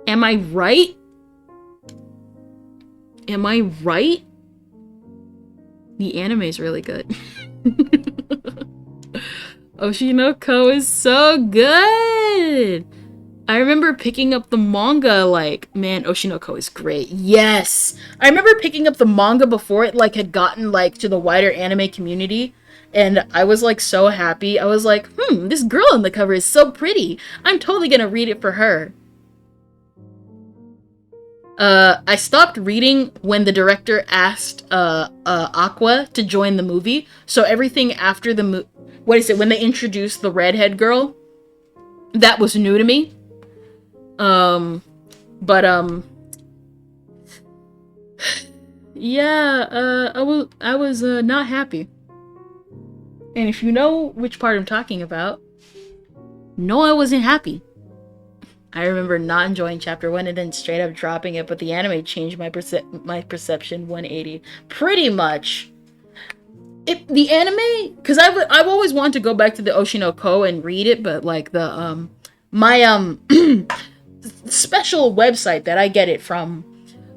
Am I right? Am I right? The anime is really good. Oshi no Ko is so good! I remember picking up the manga, like, man, Oshi no Ko is great. Yes! I remember picking up the manga before it, like, had gotten, like, to the wider anime community, and I was, like, so happy. I was like, this girl on the cover is so pretty. I'm totally gonna read it for her. I stopped reading when the director asked, Aqua to join the movie, so everything after the when they introduced the redhead girl, that was new to me. Yeah, I was not happy. And if you know which part I'm talking about, no, I wasn't happy. I remember not enjoying chapter 1 and then straight up dropping it, but the anime changed my perception 180. Pretty much. The anime, because I've always wanted to go back to the Oshi no Ko and read it, but like the my special website that I get it from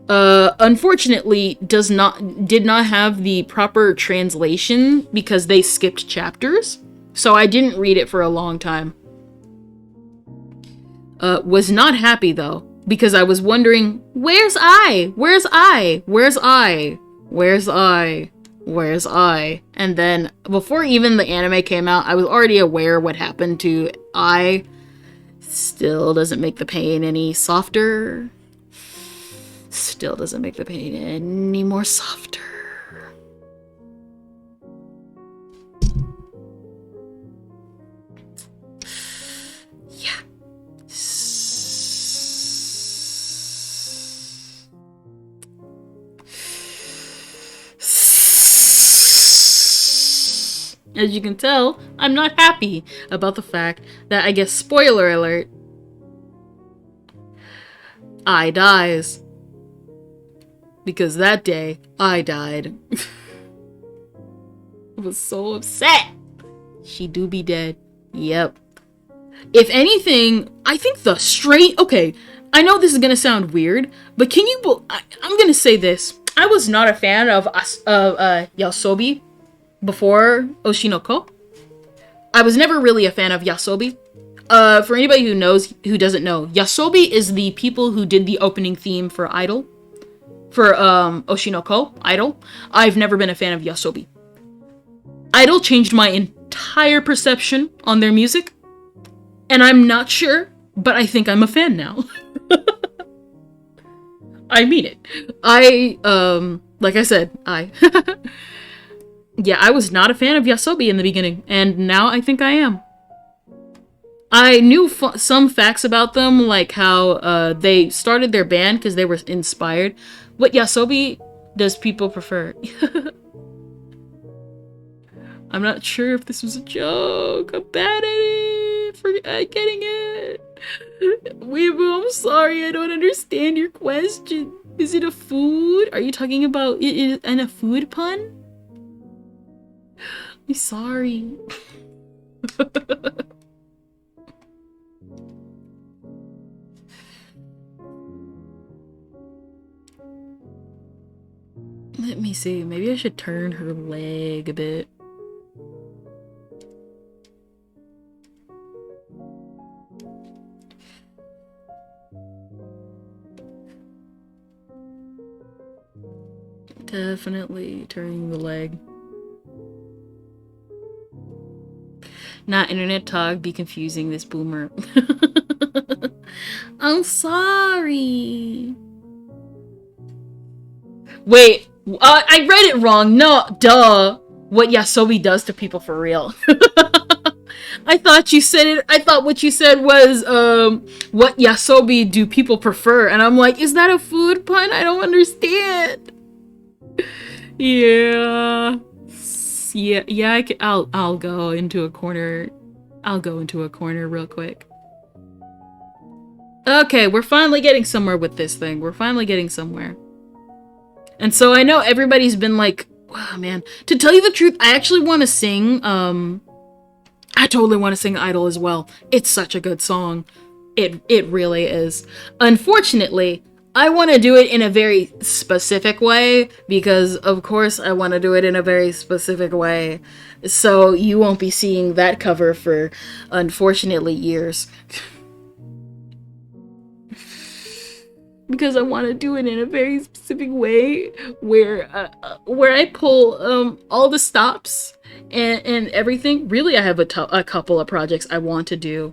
unfortunately did not have the proper translation because they skipped chapters, so I didn't read it for a long time. Was not happy though, because I was wondering, where's I? And then before even the anime came out, I was already aware what happened to I. Still doesn't make the pain any softer. Still doesn't make the pain any more softer. Yeah. As you can tell, I'm not happy about the fact that, I guess, spoiler alert, I dies. because that day I died. I was so upset. She do be dead. Yep. If anything, I think the straight. Okay, I know this is gonna sound weird, but can you? I'm gonna say this. I was not a fan of Yasobi before Oshinoko. I was never really a fan of Yasobi. For anybody who doesn't know, Yasobi is the people who did the opening theme for Idol. For Oshinoko, Idol. I've never been a fan of Yasobi. Idol changed my entire perception on their music. And I'm not sure, but I think I'm a fan now. I mean it. Like I said, yeah, I was not a fan of Yasobi in the beginning, and now I think I am. I knew some facts about them, like how they started their band because they were inspired. What Yasobi does people prefer? I'm not sure if this was a joke. I'm bad at it for getting it. Weebu, I'm sorry, I don't understand your question. Is it a food? Are you talking about it in a food pun? I'm sorry. Let me see. Maybe I should turn her leg a bit. Definitely turning the leg. Not internet talk, be confusing this boomer. I'm sorry. Wait, I read it wrong. No, duh. What Yasobi does to people for real. I thought you said it. I thought what you said was, what Yasobi do people prefer? And I'm like, is that a food pun? I don't understand. Yeah. Yeah, I'll go into a corner. I'll go into a corner real quick. Okay, we're finally getting somewhere with this thing. We're finally getting somewhere. And so I know everybody's been like, wow, man. To tell you the truth, I actually want to sing, I totally want to sing Idol as well. It's such a good song. It really is. Unfortunately, I want to do it in a very specific way because, of course, I want to do it in a very specific way. So you won't be seeing that cover for, unfortunately, years. Because I want to do it in a very specific way where I pull all the stops and everything. Really, I have a couple of projects I want to do.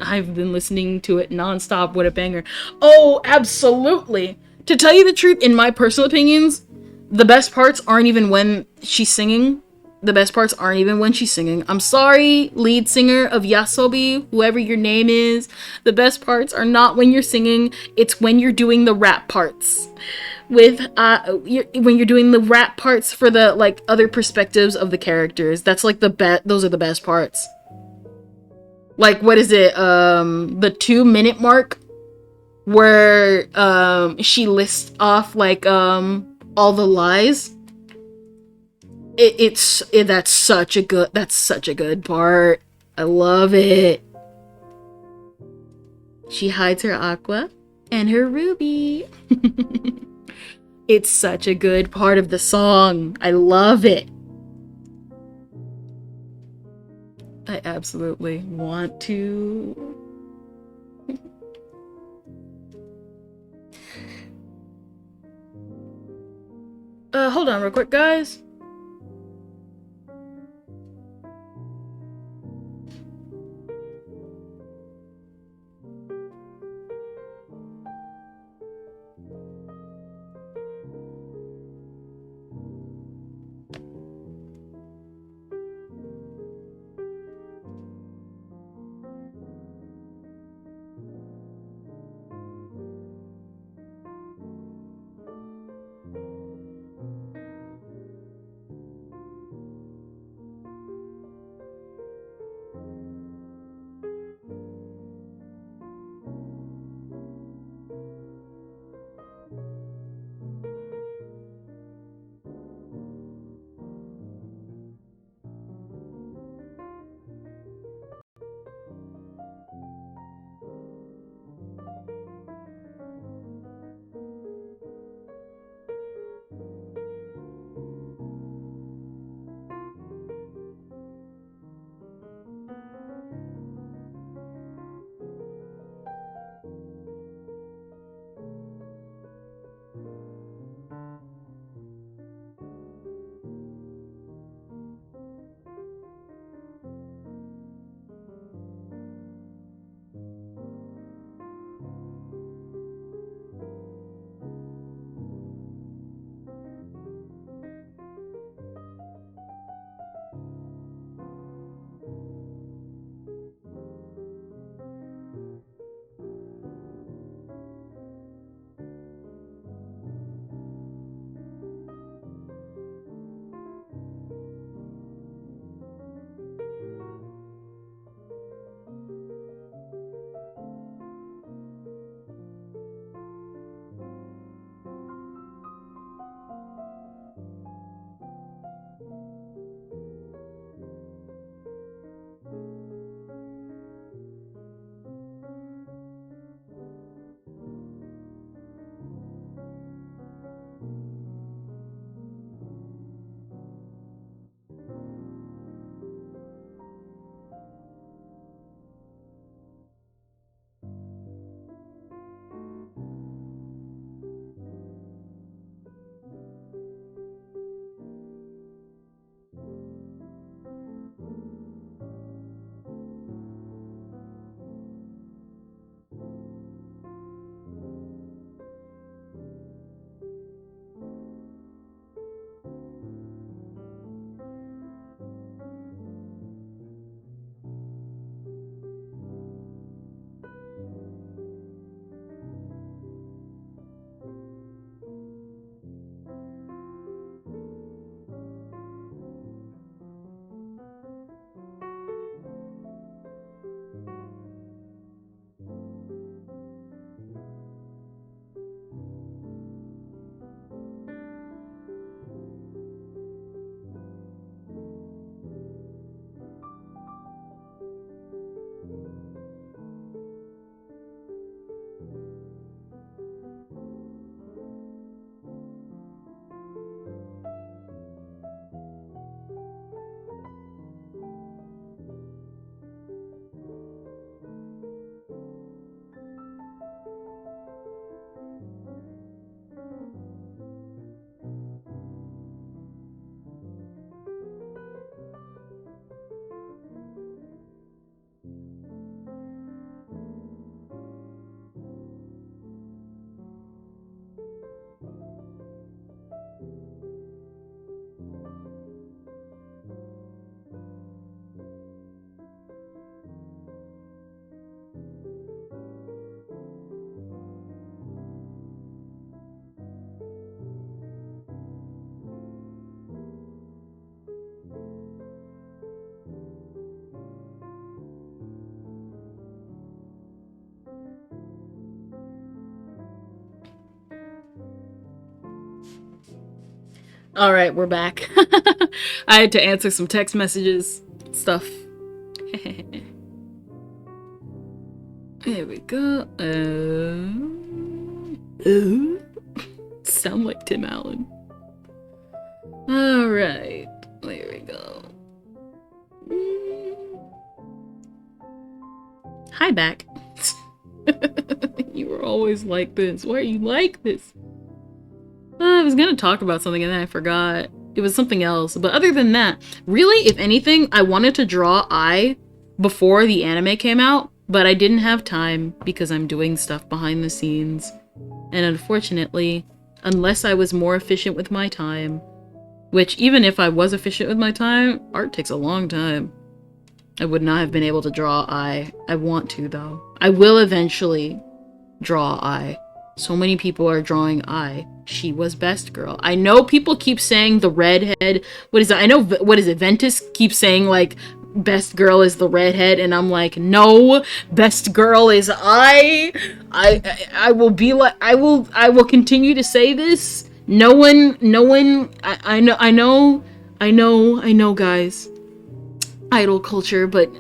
I've been listening to it nonstop. What a banger. Oh, absolutely. To tell you the truth, in my personal opinions, the best parts aren't even when she's singing. The best parts aren't even when she's singing. I'm sorry, lead singer of Yasobi, whoever your name is. The best parts are not when you're singing. It's when you're doing the rap parts. When you're doing the rap parts for the, like, other perspectives of the characters. That's like those are the best parts. Like, what is it? The 2-minute mark where she lists off like all the lies. That's such a good part. I love it. She hides her aqua and her ruby. It's such a good part of the song. I love it. I absolutely want to. Hold on real quick, guys. All right, we're back. I had to answer some text messages, stuff. There we go. Sound like Tim Allen. All right, there we go. Hi, back. You were always like this. Why are you like this? I was gonna talk about something and then I forgot. It was something else. But other than that, really, if anything, I wanted to draw Ai before the anime came out, but I didn't have time because I'm doing stuff behind the scenes. And unfortunately, unless I was more efficient with my time, which even if I was efficient with my time, art takes a long time. I would not have been able to draw Ai. I want to, though. I will eventually draw Ai. So many people are drawing Ai. She was best girl. I know people keep saying the redhead. What is it? I know, what is it? Ventus keeps saying, like, best girl is the redhead, and I'm like, no, best girl is Ai. I will be like, I will continue to say this. No one, I know, guys. Idol culture, but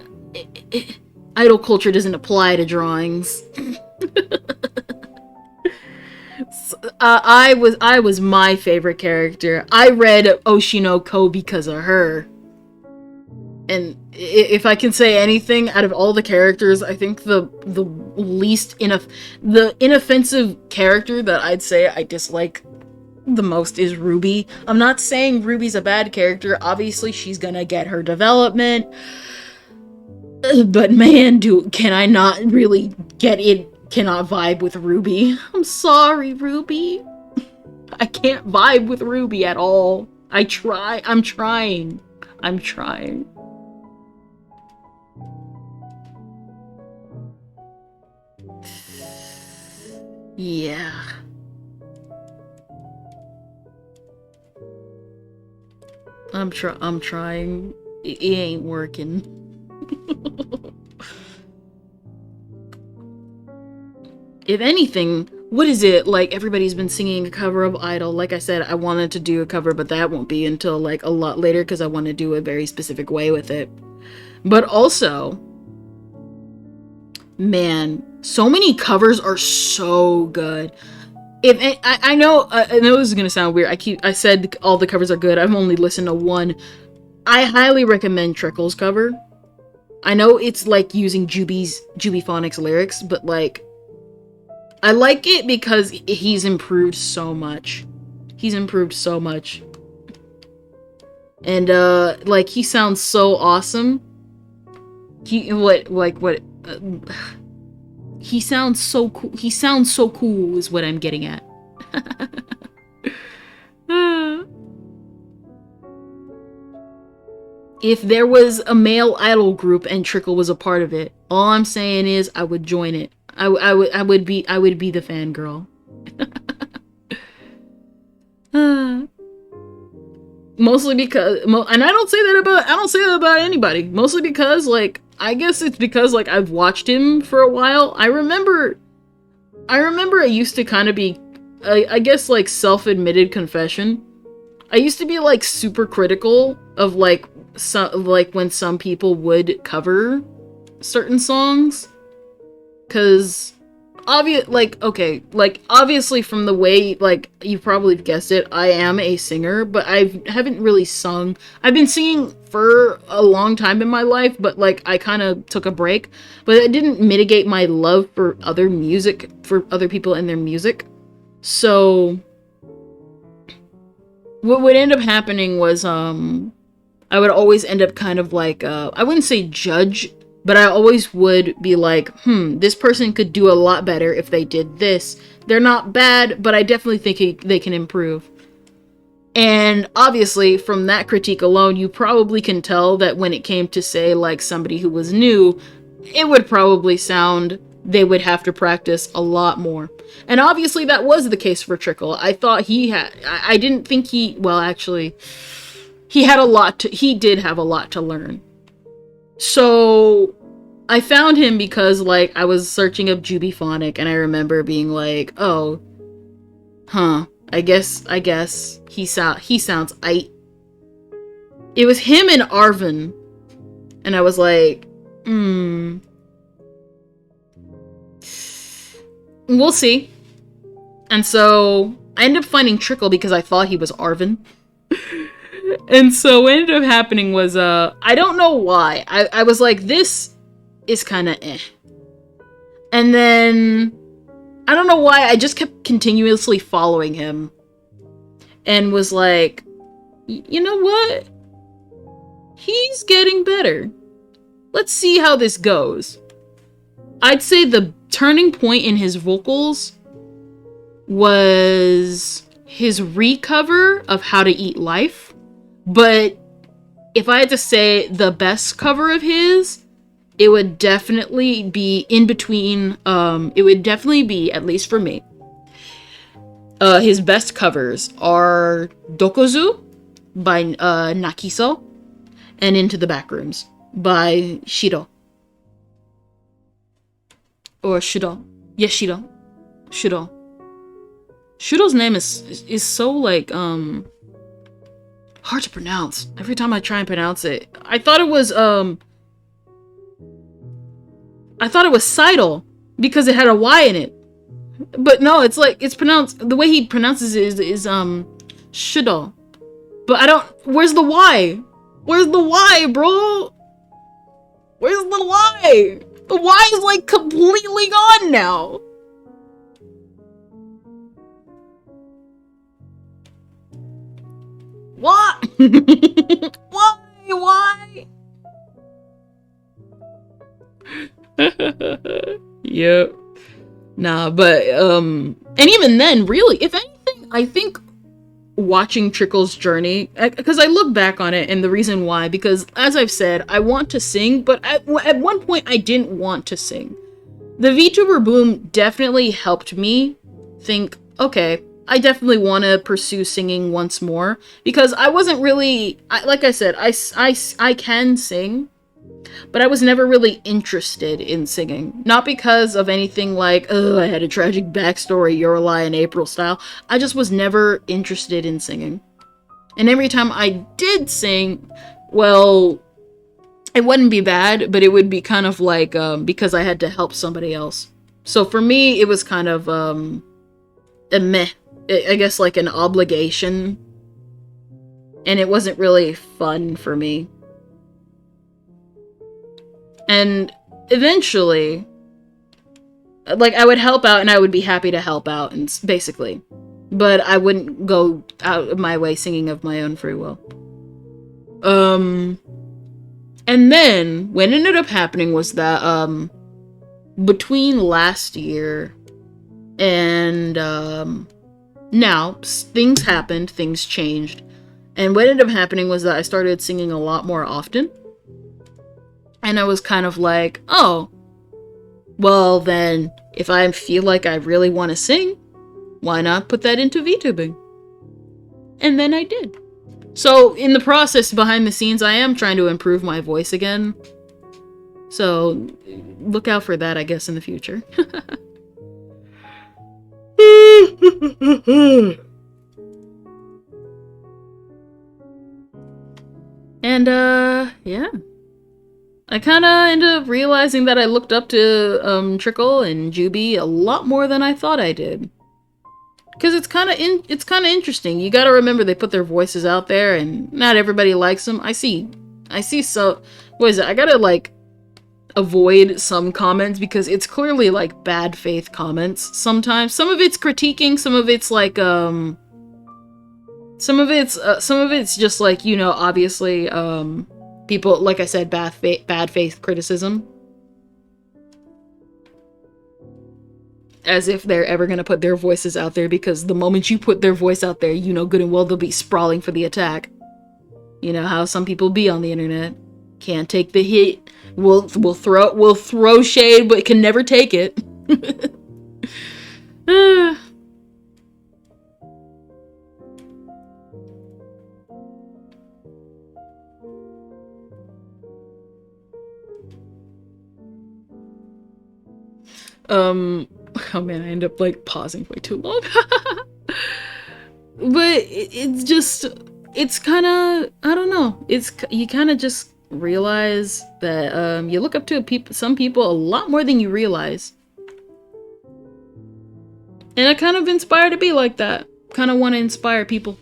idol culture doesn't apply to drawings. I was my favorite character. I read Oshinoko because of her. And if I can say anything, out of all the characters, I think the least the inoffensive character that I'd say I dislike the most is Ruby. I'm not saying Ruby's a bad character. Obviously, she's gonna get her development. But man, can I not really cannot vibe with Ruby. I'm sorry, Ruby. I can't vibe with Ruby at all. I'm trying. Yeah. I'm trying. It ain't working. If anything, what is it? Like, everybody's been singing a cover of Idol. Like I said, I wanted to do a cover, but that won't be until, like, a lot later because I want to do a very specific way with it. But also, man, so many covers are so good. I know this is gonna sound weird. I said all the covers are good. I've only listened to one. I highly recommend Trickle's cover. I know it's like using Jubyphonics lyrics, but like, I like it because he's improved so much. And like, he sounds so awesome. He sounds so cool. He sounds so cool is what I'm getting at. If there was a male idol group and Trickle was a part of it, all I'm saying is I would join it. I would be the fangirl. Mostly because, and I don't say that about anybody. Mostly because, like, I guess it's because, like, I've watched him for a while. I remember I used to kind of be, I guess, like, self-admitted confession. I used to be, like, super critical of, like, when some people would cover certain songs. Cause obviously from the way, like, you probably guessed it, I am a singer, but I haven't really sung. I've been singing for a long time in my life, but, like, I kind of took a break. But it didn't mitigate my love for other music, for other people and their music. So what would end up happening was, I would always end up kind of like, I wouldn't say judge, but I always would be like, this person could do a lot better if they did this. They're not bad, but I definitely think they can improve. And obviously, from that critique alone, you probably can tell that when it came to, say, like, somebody who was new, it would probably sound they would have to practice a lot more. And obviously that was the case for Trickle. I thought I didn't think well, actually, he did have a lot to learn. So I found him because, like, I was searching up Jubyphonic and I remember being like, oh, huh, I guess he sounds I. It was him and Arvin, and I was like, we'll see. And so I ended up finding Trickle because I thought he was Arvin. And so what ended up happening was, I don't know why. I was like, this is kind of eh. And then, I don't know why, I just kept continuously following him. And was like, you know what? He's getting better. Let's see how this goes. I'd say the turning point in his vocals was his recover of How to Eat Life. But if I had to say the best cover of his, it would definitely be in between, it would definitely be, at least for me, his best covers are Dokozu by Nakiso and Into the Backrooms by Shiro. Or Shiro. Yes, Shiro. Shiro. Shiro's name is so, like, hard to pronounce. Every time I try and pronounce it. I thought it was Seidel because it had a Y in it. But no, it's like, it's pronounced, the way he pronounces it is Shido. But I don't, where's the Y? Where's the Y, bro? Where's the Y? The Y is like completely gone now. What? Why? Yep. Nah, but, and even then, really, if anything, I think watching Trickle's journey, because I look back on it, and the reason why, because, as I've said, I want to sing, but at one point, I didn't want to sing. The VTuber boom definitely helped me think, okay, I definitely want to pursue singing once more, because I wasn't really, like I said, I can sing, but I was never really interested in singing. Not because of anything like, oh, I had a tragic backstory, Yorelai and April style. I just was never interested in singing. And every time I did sing, well, it wouldn't be bad, but it would be kind of like, because I had to help somebody else. So for me, it was kind of, a meh. I guess like an obligation. And it wasn't really fun for me. And eventually, like, I would help out and I would be happy to help out, and basically. But I wouldn't go out of my way singing of my own free will. And then, what ended up happening was that, between last year and, now, things happened, things changed. And what ended up happening was that I started singing a lot more often. And I was kind of like, oh, well then, if I feel like I really want to sing, why not put that into VTubing? And then I did. So, in the process, behind the scenes, I am trying to improve my voice again. So, look out for that, I guess, in the future. And, yeah. I kind of ended up realizing that I looked up to, Trickle and Juby a lot more than I thought I did. Because it's kind of interesting. You gotta remember they put their voices out there and not everybody likes them. I see so, what is it? I gotta, like, avoid some comments because it's clearly, like, bad faith comments sometimes. Some of it's critiquing, some of it's, like, some of it's just, like, you know, obviously, people, like I said, bad faith criticism. As if they're ever gonna put their voices out there, because the moment you put their voice out there, you know good and well they'll be sprawling for the attack. You know how some people be on the internet. Can't take the hit. We'll throw shade, but can never take it. Oh man, I end up like pausing way too long. but it's just, it's kind of, I don't know. You kind of just realize that you look up to some people a lot more than you realize. And I kind of inspire to be like that. Kind of want to inspire people.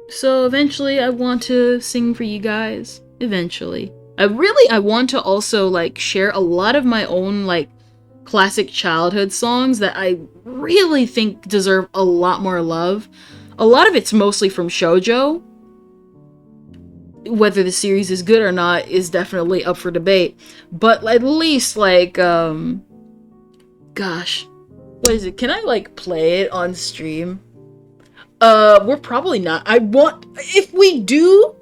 So eventually I want to sing for you guys. Eventually. I want to also like share a lot of my own like classic childhood songs that I really think deserve a lot more love. A lot of it's mostly from shoujo. Whether the series is good or not is definitely up for debate. But at least like gosh, what is it? Can I like play it on stream? We're probably not. If we do,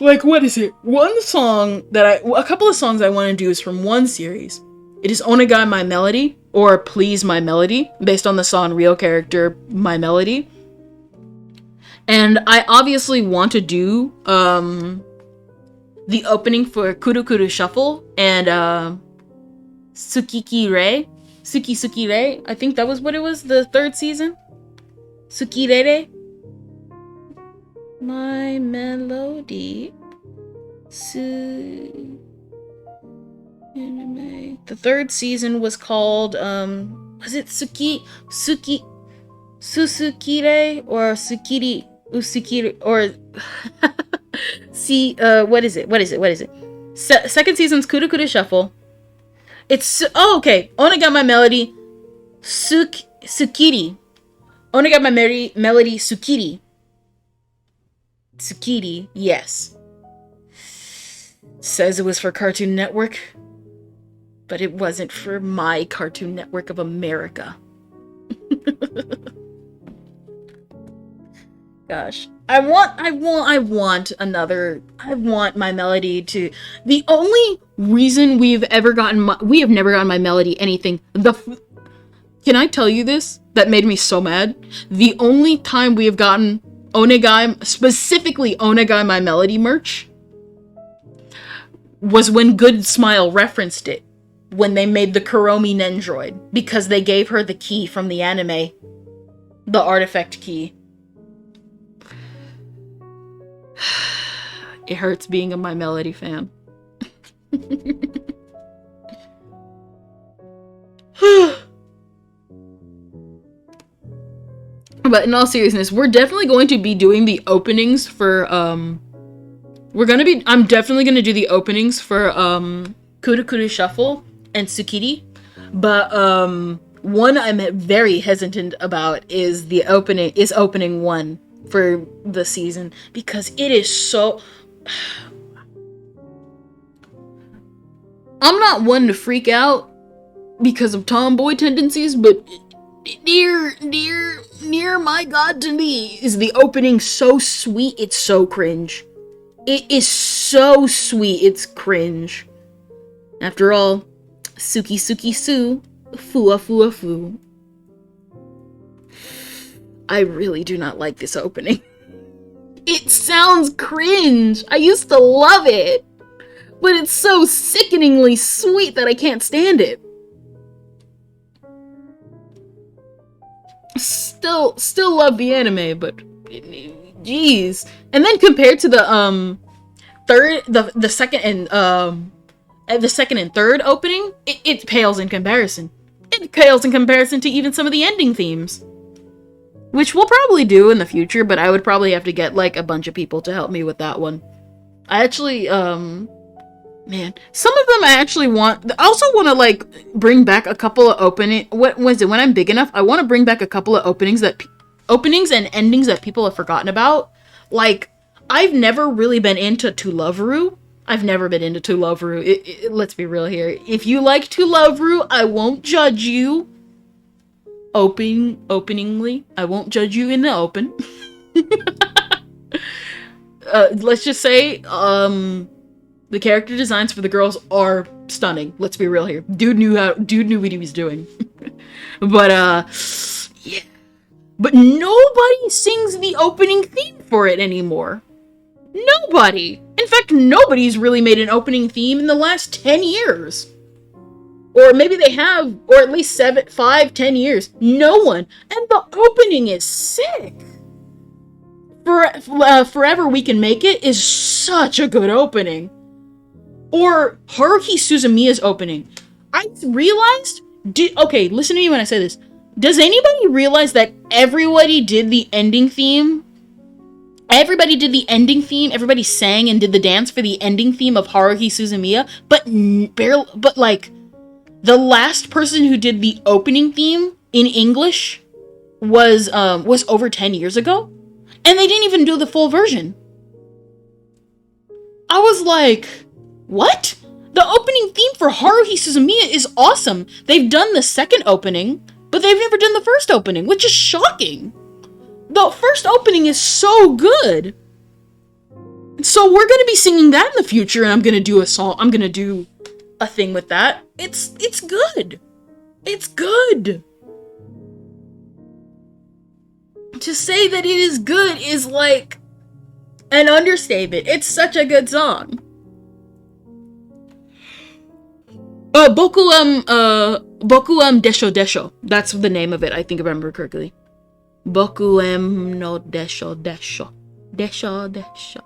like, what is it? A couple of songs I want to do is from one series. It is Onegai My Melody, or Please My Melody, based on the Sanrio character My Melody. And I obviously want to do, the opening for Kuru Kuru Shuffle, and, Tsukiki Rei. Suki Rei. I think that was what it was, the third season. Tsukirere. My Melody. Anime. The third season was called, was it Susukire or Sukiri Usukiri or see what is it? Second season's Kuru Kuru Shuffle. It's okay. Onegai My Melody Sukiri. Onegai My Melody Sukiri. Tsukiri, yes. Says it was for Cartoon Network, but it wasn't for my Cartoon Network of America. Gosh. I want My Melody to... The only reason we have never gotten My Melody anything... Can I tell you this? That made me so mad. The only time we have gotten specifically Onegai My Melody merch, was when Good Smile referenced it. When they made the Kuromi Nendroid. Because they gave her the key from the anime. The artifact key. It hurts being a My Melody fan. But in all seriousness, we're definitely going to be doing the openings for, I'm definitely gonna do the openings for, Kuru Kuru Shuffle and Tsukiri. But, one I'm very hesitant about is opening one for the season. Because it is so... I'm not one to freak out because of tomboy tendencies, but dear my god to me, is the opening so sweet, it's so cringe. It is so sweet, it's cringe. After all, Suki Su, Fua Fua Fu. I really do not like this opening. It sounds cringe. I used to love it. But it's so sickeningly sweet that I can't stand it. Still love the anime, but jeez. And then compared to the the second and third opening, it pales in comparison. It pales in comparison to even some of the ending themes. Which we'll probably do in the future, but I would probably have to get, like, a bunch of people to help me with that one. I actually, man, some of them I actually want... I also want to, like, bring back a couple of what was it? When I'm big enough, I want to bring back a couple of openings and endings that people have forgotten about. Like, I've never really been into To Love-Ru. I've never been into To Love-Ru. Let's be real here. If you like To Love-Ru, I won't judge you. Openingly. I won't judge you in the open. Let's just say, the character designs for the girls are stunning. Let's be real here. Dude knew what he was doing. But, yeah. But nobody sings the opening theme for it anymore. Nobody. In fact, nobody's really made an opening theme in the last 10 years. Or maybe they have, or at least 7, 5, 10 years. No one. And the opening is sick. Forever We Can Make It is such a good opening. Or Haruhi Suzumiya's opening. I realized, okay, listen to me when I say this. Does anybody realize that everybody did the ending theme? Everybody did the ending theme. Everybody sang and did the dance for the ending theme of Haruhi Suzumiya. But like, the last person who did the opening theme in English was over 10 years ago. And they didn't even do the full version. I was like, what? The opening theme for Haruhi Suzumiya is awesome. They've done the second opening, but they've never done the first opening, which is shocking. The first opening is so good. So we're gonna be singing that in the future, and I'm gonna do a song. I'm gonna do a thing with that. It's good. It's good. To say that it is good is like an understatement. It's such a good song. Boku Desho Desho. That's the name of it, I think I remember correctly. Boku no Desho Desho. Desho Desho.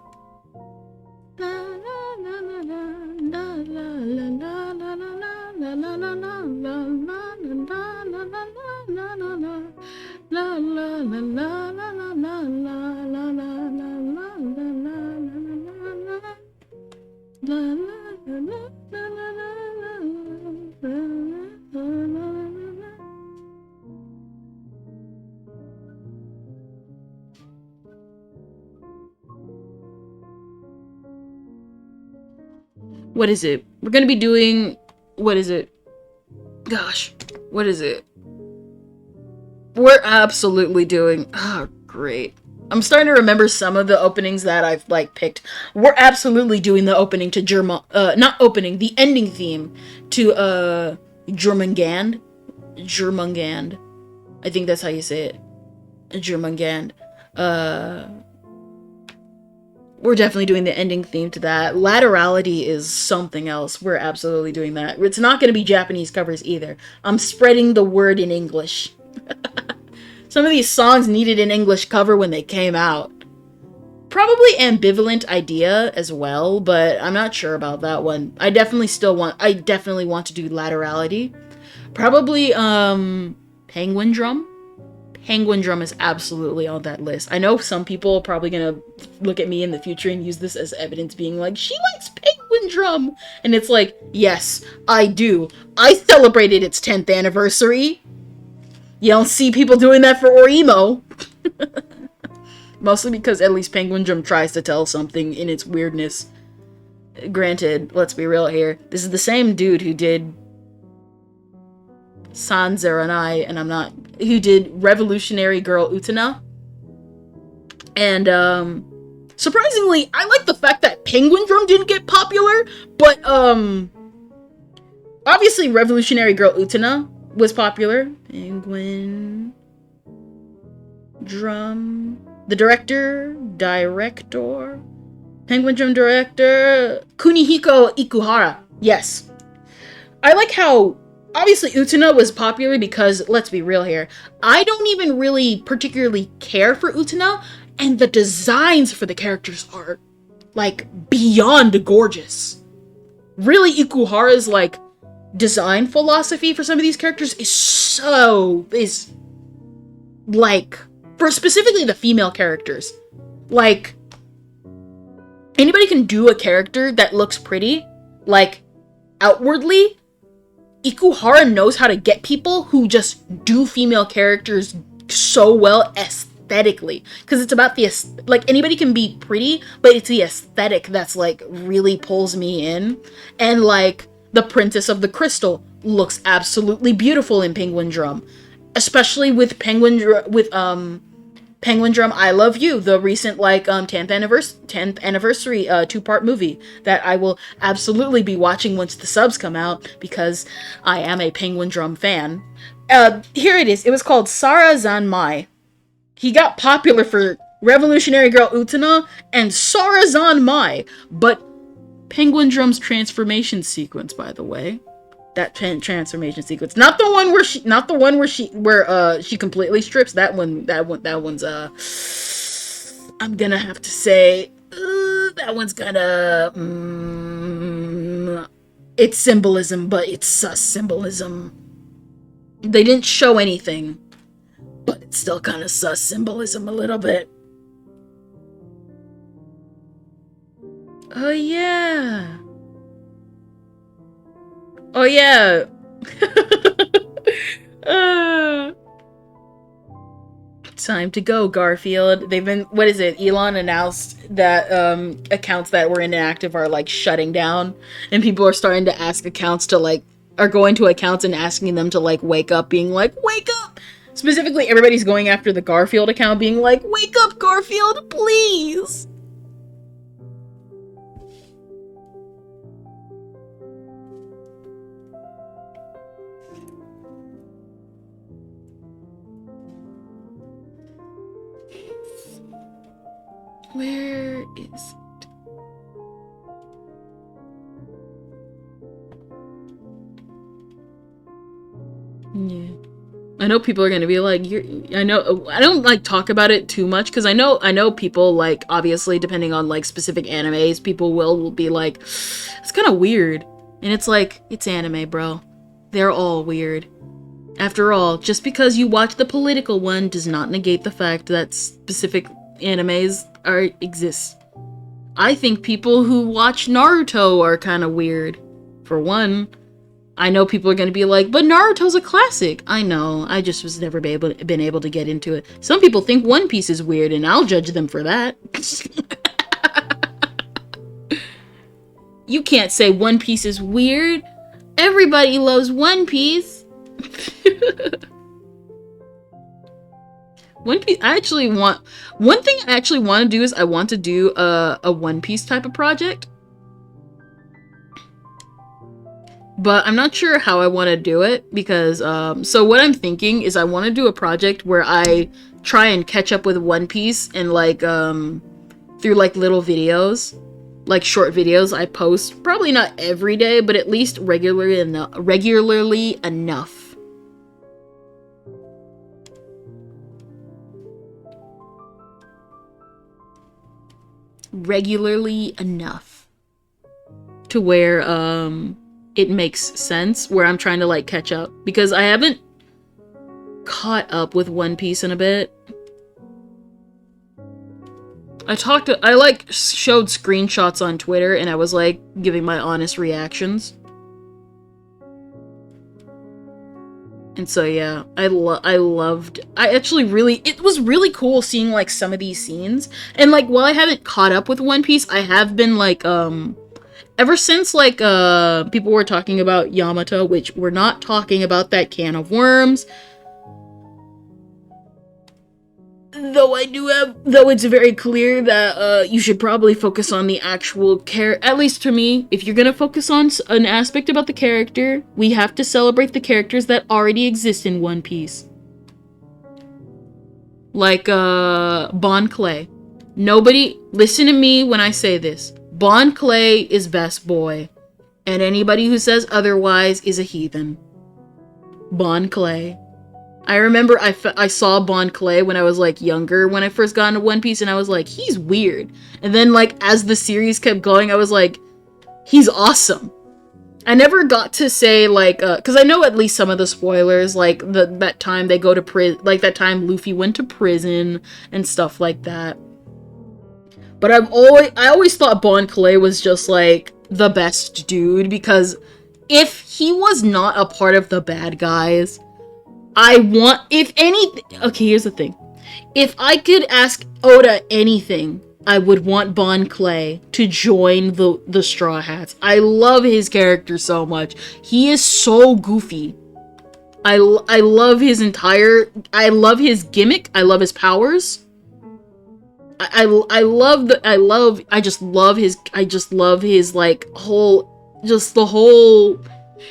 What is it? We're gonna be doing... What is it? Gosh. What is it? We're absolutely doing... Oh, great. I'm starting to remember some of the openings that I've, like, picked. We're absolutely doing the opening to not opening, the ending theme to, Jormungand. Jormungand. I think that's how you say it. Jormungand. We're definitely doing the ending theme to that. Laterality is something else. We're absolutely doing that. It's not going to be Japanese covers either. I'm spreading the word in English. Some of these songs needed an English cover when they came out. Probably ambivalent idea as well, but I'm not sure about that one. I definitely want to do Laterality. Probably, Penguin Drum. Penguin Drum is absolutely on that list. I know some people are probably gonna look at me in the future and use this as evidence, being like, she likes Penguin Drum! And it's like, yes, I do. I celebrated its 10th anniversary. You don't see people doing that for Oremo. Mostly because at least Penguin Drum tries to tell something in its weirdness. Granted, let's be real here. This is the same dude who did Sanzeranai, who did Revolutionary Girl Utena. And, surprisingly, I like the fact that Penguin Drum didn't get popular, but, obviously Revolutionary Girl Utena was popular. Penguin Drum. The director. Penguin Drum director. Kunihiko Ikuhara. Yes. I like how, obviously Utena was popular because, let's be real here, I don't even really particularly care for Utena, and the designs for the characters are, like, beyond gorgeous. Really, Ikuhara's, like, design philosophy for some of these characters is like, for specifically the female characters, like, anybody can do a character that looks pretty, like, outwardly. Ikuhara knows how to get people who just do female characters so well aesthetically, because it's about the, like, anybody can be pretty, but it's the aesthetic that's, like, really pulls me in. And, like, the Princess of the Crystal looks absolutely beautiful in Penguin Drum, especially with Penguin Drum I Love You, the recent, like, 10th anniversary 2-part movie that I will absolutely be watching once the subs come out, because I am a Penguin Drum fan. Here it is. It was called Sara Zanmai. He got popular for Revolutionary Girl Utena and Sara Zanmai, but Penguin Drum's transformation sequence, by the way, That transformation sequence, not the one where she completely strips. That one's I'm gonna have to say that one's gonna it's symbolism, but it's sus symbolism. They didn't show anything, but it's still kind of sus symbolism a little bit. Oh yeah. Oh yeah. Time to go, Garfield. They've been, what is it? Elon announced that accounts that were inactive are like shutting down, and people are starting to ask accounts to like, are going to accounts and asking them to like wake up, being like, wake up! Specifically, everybody's going after the Garfield account, being like, wake up, Garfield, please! Where is it? Yeah. I know people are gonna be like, I know, I don't like talk about it too much, because I know people, like, obviously, depending on, like, specific animes, people will be like, it's kind of weird. And it's like, it's anime, bro. They're all weird. After all, just because you watch the political one does not negate the fact that specific animes exist. I think people who watch Naruto are kind of weird. For one, I know people are going to be like, but Naruto's a classic. I know, I just was never been able to get into it. Some people think One Piece is weird, and I'll judge them for that. You can't say One Piece is weird. Everybody loves One Piece. One Piece, one thing I actually want to do is I want to do a One Piece type of project. But I'm not sure how I want to do it, because, so what I'm thinking is I want to do a project where I try and catch up with One Piece, and, like, through, like, little videos, like, short videos I post, probably not every day, but at least regularly enough. Regularly enough to where, it makes sense, where I'm trying to, like, catch up, because I haven't caught up with One Piece in a bit. I like showed screenshots on Twitter, and I was like giving my honest reactions. And so yeah, it was really cool seeing like some of these scenes. And like, while I haven't caught up with One Piece, I have been like ever since, like, people were talking about Yamato, which we're not talking about that can of worms. Though it's very clear that, you should probably focus on the actual at least to me, if you're gonna focus on an aspect about the character, we have to celebrate the characters that already exist in One Piece. Like, Bon Clay. Nobody, listen to me when I say this. Bon Clay is best boy, and anybody who says otherwise is a heathen. Bon Clay. I remember I saw Bon Clay when I was, like, younger, when I first got into One Piece, and I was like, he's weird. And then, like, as the series kept going, I was like, he's awesome. I never got to say, like, because I know at least some of the spoilers, like, that time they go to prison, like, that time Luffy went to prison, and stuff like that. But I always thought Bon Clay was just, like, the best dude, because if he was not a part of the bad guys, okay, here's the thing. If I could ask Oda anything, I would want Bon Clay to join the Straw Hats. I love his character so much. He is so goofy. I love his gimmick. I love his powers. I just love his like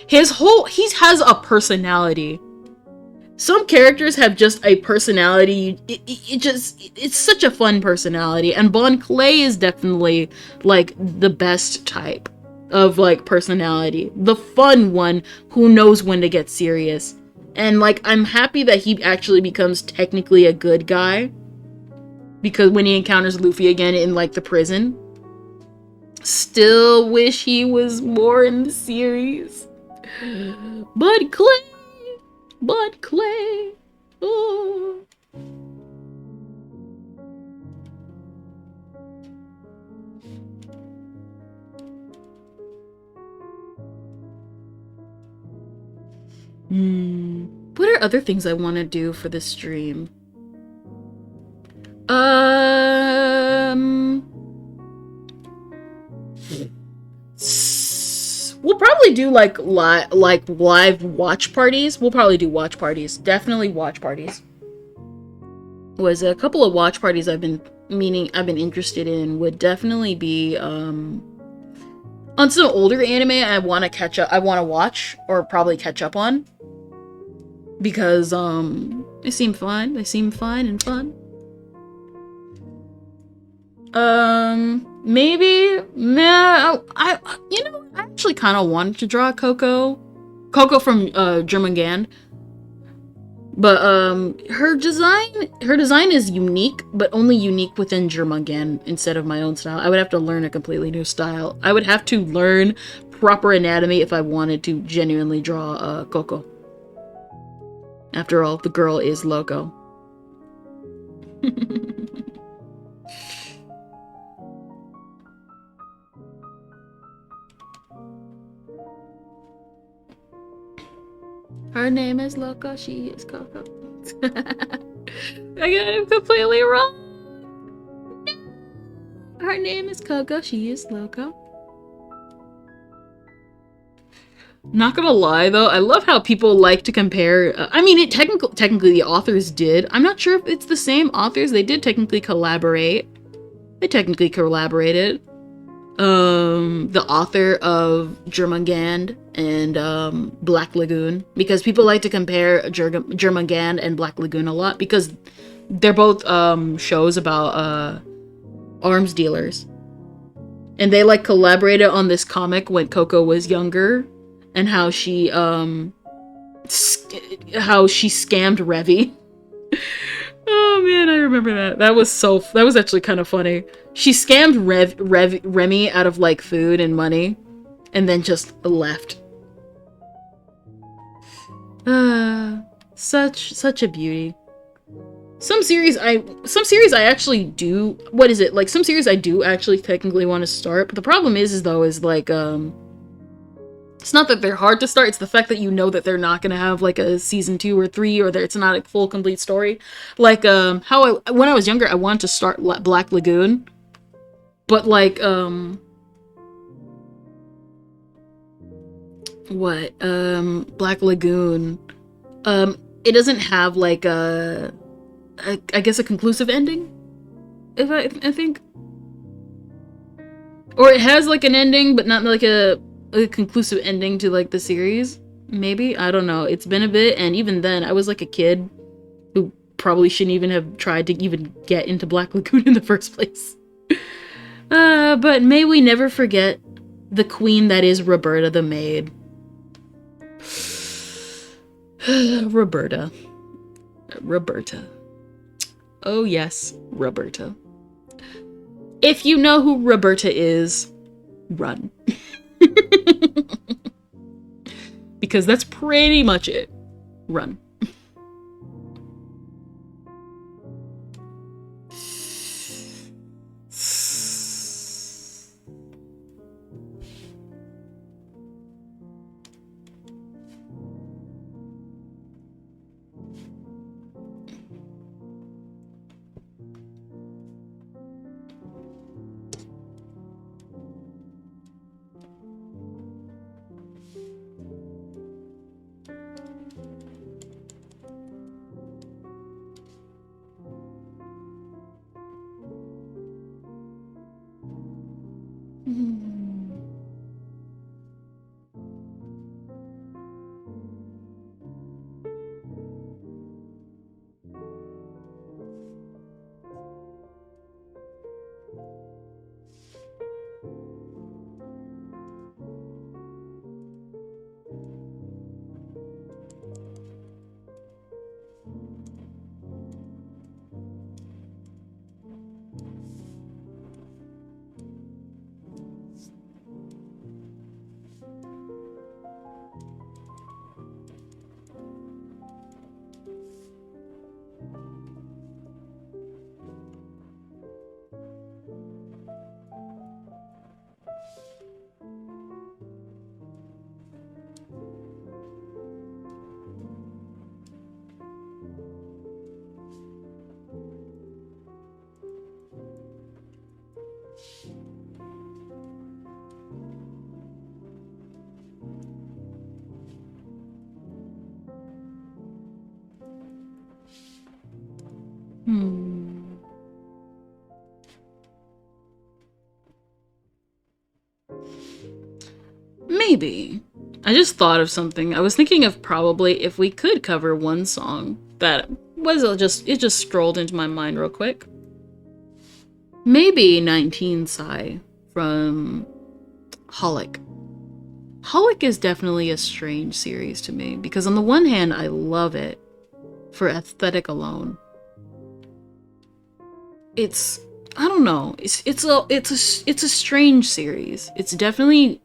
he has a personality. Some characters have just a personality. It's such a fun personality, and Bon Clay is definitely like the best type. of like personality. The fun one who knows when to get serious. And like I'm happy that he actually becomes technically a good guy. Because when he encounters Luffy again in like the prison. Still wish he was more in the series. But Clay! But Clay! Oh. What are other things I want to do for this stream? We'll probably do like live watch parties. We'll probably do watch parties. Definitely watch parties. Was a couple of watch parties I've been interested in would definitely be on some older anime I want to watch or probably catch up on. Because they seem fun. They seem fine and fun. Maybe I actually kind of wanted to draw Coco from German. But her design is unique, but only unique within German instead of my own style. I would have to learn a completely new style. I would have to learn proper anatomy if I wanted to genuinely draw Coco. After all, the girl is loco. Her name is Loco, she is Coco. I got it completely wrong. No. Her name is Coco, she is Loco. Not gonna lie though, I love how people like to compare. I mean, technically the authors did. I'm not sure if it's the same authors. They did technically collaborate. They technically collaborated. The author of Jurmungand and Black Lagoon, because people like to compare Jurmungand and Black Lagoon a lot because they're both shows about arms dealers, and they like collaborated on this comic when Coco was younger, and how she scammed Revy. Oh man, I remember that. That was actually kind of funny. She scammed Remy out of like food and money, and then just left. Such a beauty. Some series I actually do. What is it? Like some series I do actually technically want to start, but the problem is like it's not that they're hard to start, it's the fact that you know that they're not gonna have like a season 2 or 3, or that it's not a full complete story. Like when I was younger I wanted to start Black Lagoon, but like Black Lagoon it doesn't have like I guess a conclusive ending, if I think, or it has like an ending but not like a conclusive ending to like the series. Maybe, I don't know, it's been a bit, and even then I was like a kid who probably shouldn't even have tried to even get into Black Lagoon in the first place. But may we never forget the queen that is Roberta the Maid. Roberta. Oh yes, Roberta. If you know who Roberta is, run. Because that's pretty much it. Run. Maybe. I just thought of something. I was thinking of probably if we could cover one song that was it just strolled into my mind real quick. Maybe 19 Psy from Holic. Holic is definitely a strange series to me because on the one hand I love it for aesthetic alone. It's I don't know. It's a strange series. It's definitely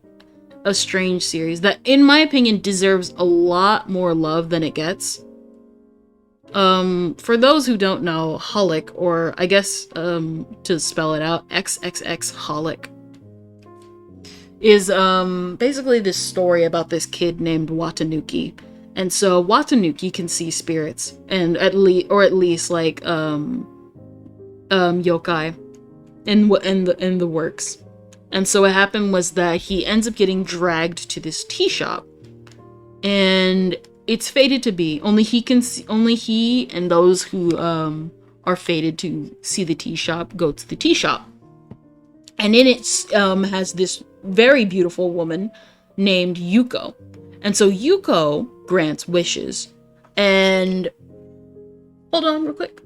a strange series that in my opinion deserves a lot more love than it gets. For those who don't know, Holic, or I guess to spell it out, XXX Holic, is basically this story about this kid named Watanuki. And so Watanuki can see spirits and at least like yokai in the works. And so what happened was that he ends up getting dragged to this tea shop. And it's fated to be only he and those who are fated to see the tea shop go to the tea shop. And in it has this very beautiful woman named Yuko. And so Yuko grants wishes. And hold on real quick.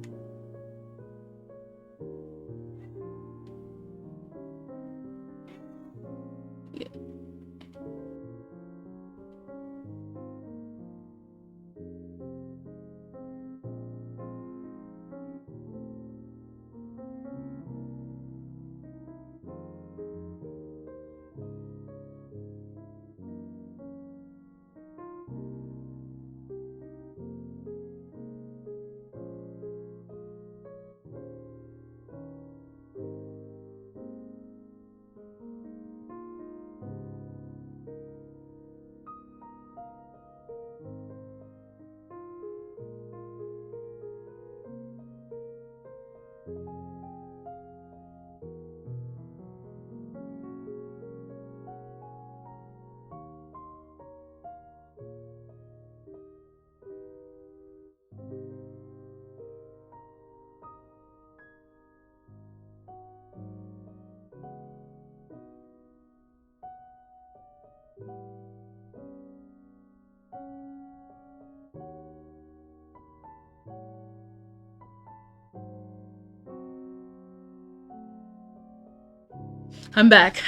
I'm back.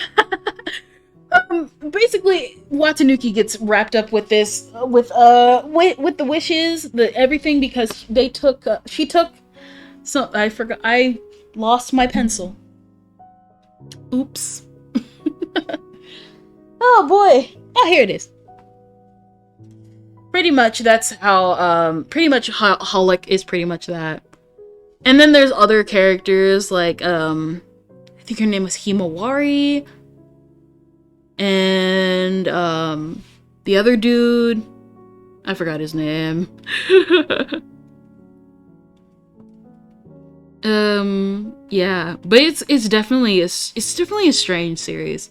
Basically, Watanuki gets wrapped up with this, with the wishes, the everything, because they took, she took, so I forgot, I lost my pencil. Oops. Oh boy. Oh, here it is. Pretty much that's how, pretty much Holic is pretty much that. And then there's other characters like, I think her name was Himawari. And the other dude, I forgot his name. Yeah, but it's definitely a strange series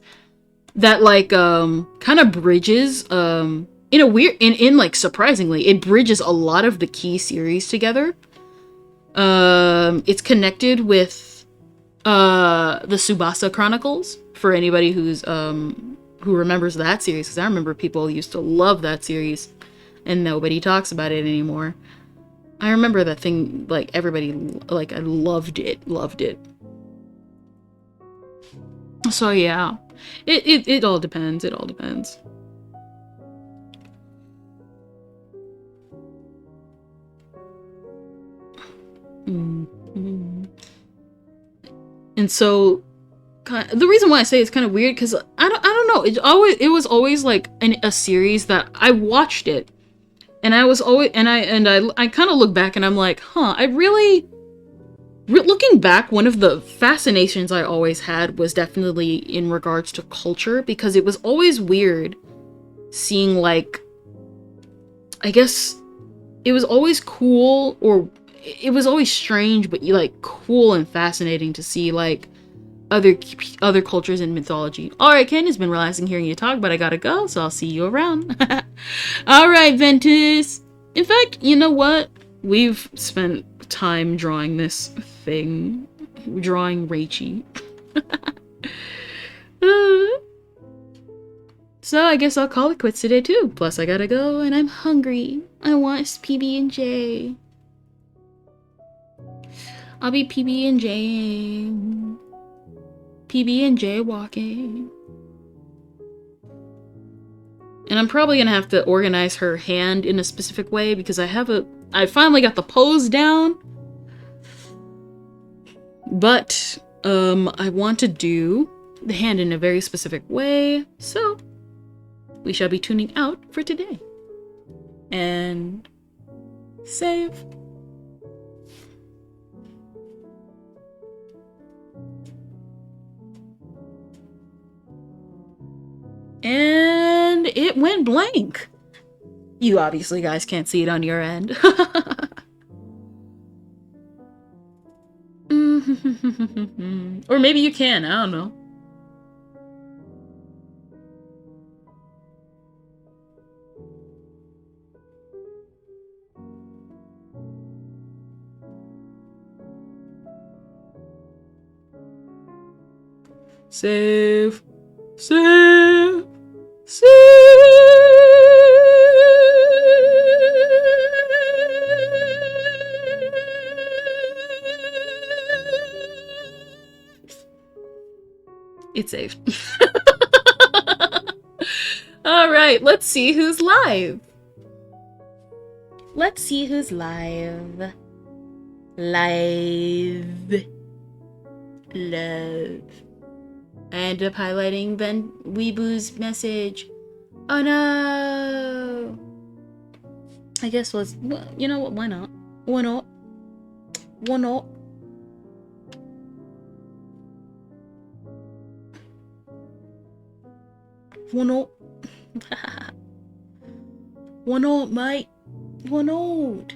that like kind of bridges in a weird in like surprisingly it bridges a lot of the key series together. It's connected with the Tsubasa Chronicles for anybody who's who remembers that series, because I remember people used to love that series and nobody talks about it anymore. I remember that thing, like everybody, like I loved it. So yeah, it all depends. It all depends. Mm-hmm. And so the reason why I say it's kind of weird because I don't know, it was always like a series that I watched it, and I was always I kind of look back and I'm like, huh, I really looking back, one of the fascinations I always had was definitely in regards to culture, because it was always weird seeing, like, I guess it was always cool, or it was always strange but like cool and fascinating to see like other cultures and mythology. Alright, Ken, it's been relaxing hearing you talk, but I gotta go, so I'll see you around. Alright, Ventus. In fact, you know what? We've spent time drawing this thing. Drawing Raichi. So I guess I'll call it quits today too. Plus I gotta go and I'm hungry. I want PB&J. I'll be PB&J. PB&J walking. And I'm probably gonna have to organize her hand in a specific way because I finally got the pose down. But I want to do the hand in a very specific way, so we shall be tuning out for today. And save. And it went blank. You obviously guys can't see it on your end. Or maybe you can, I don't know. Save. Save. Save. It's saved. Alright, let's see who's live. Let's see who's live. Live. Love. I ended up highlighting Ben Weeboo's message. Oh no! I guess you know what, why not? Why not? Why not? Why not? Why not, mate? Why not?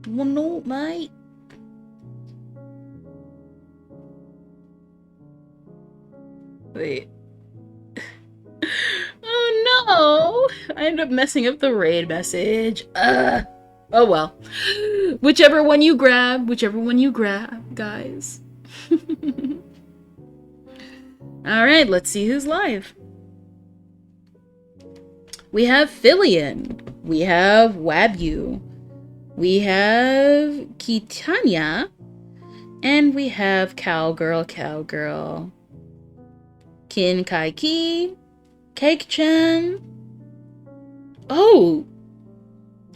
Why not, mate? Wait. Oh no! I ended up messing up the raid message. Oh well. Whichever one you grab, guys. Alright, let's see who's live. We have Fillion. We have Wabu. We have Kitanya. And we have Cowgirl. Kin Kai Ki. Cake-chan. Oh,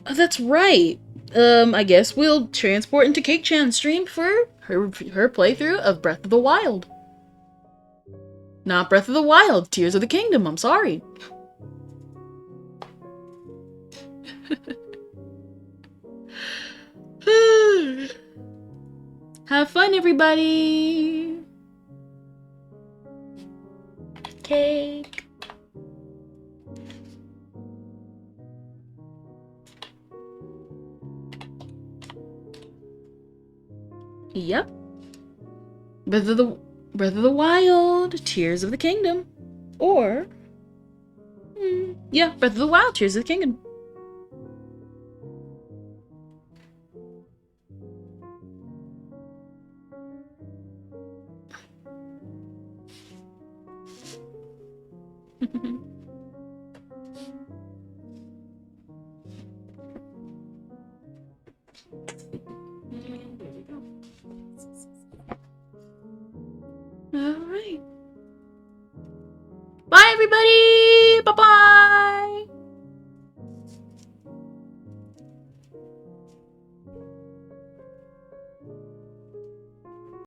that's right. I guess we'll transport into Cake-chan's stream for her playthrough of Breath of the Wild. Not Breath of the Wild, Tears of the Kingdom, I'm sorry. Have fun, everybody. Cake. Yep. Breath of the Wild, Tears of the Kingdom. Or yeah, Breath of the Wild, Tears of the Kingdom. All right. Bye, everybody. Bye-bye.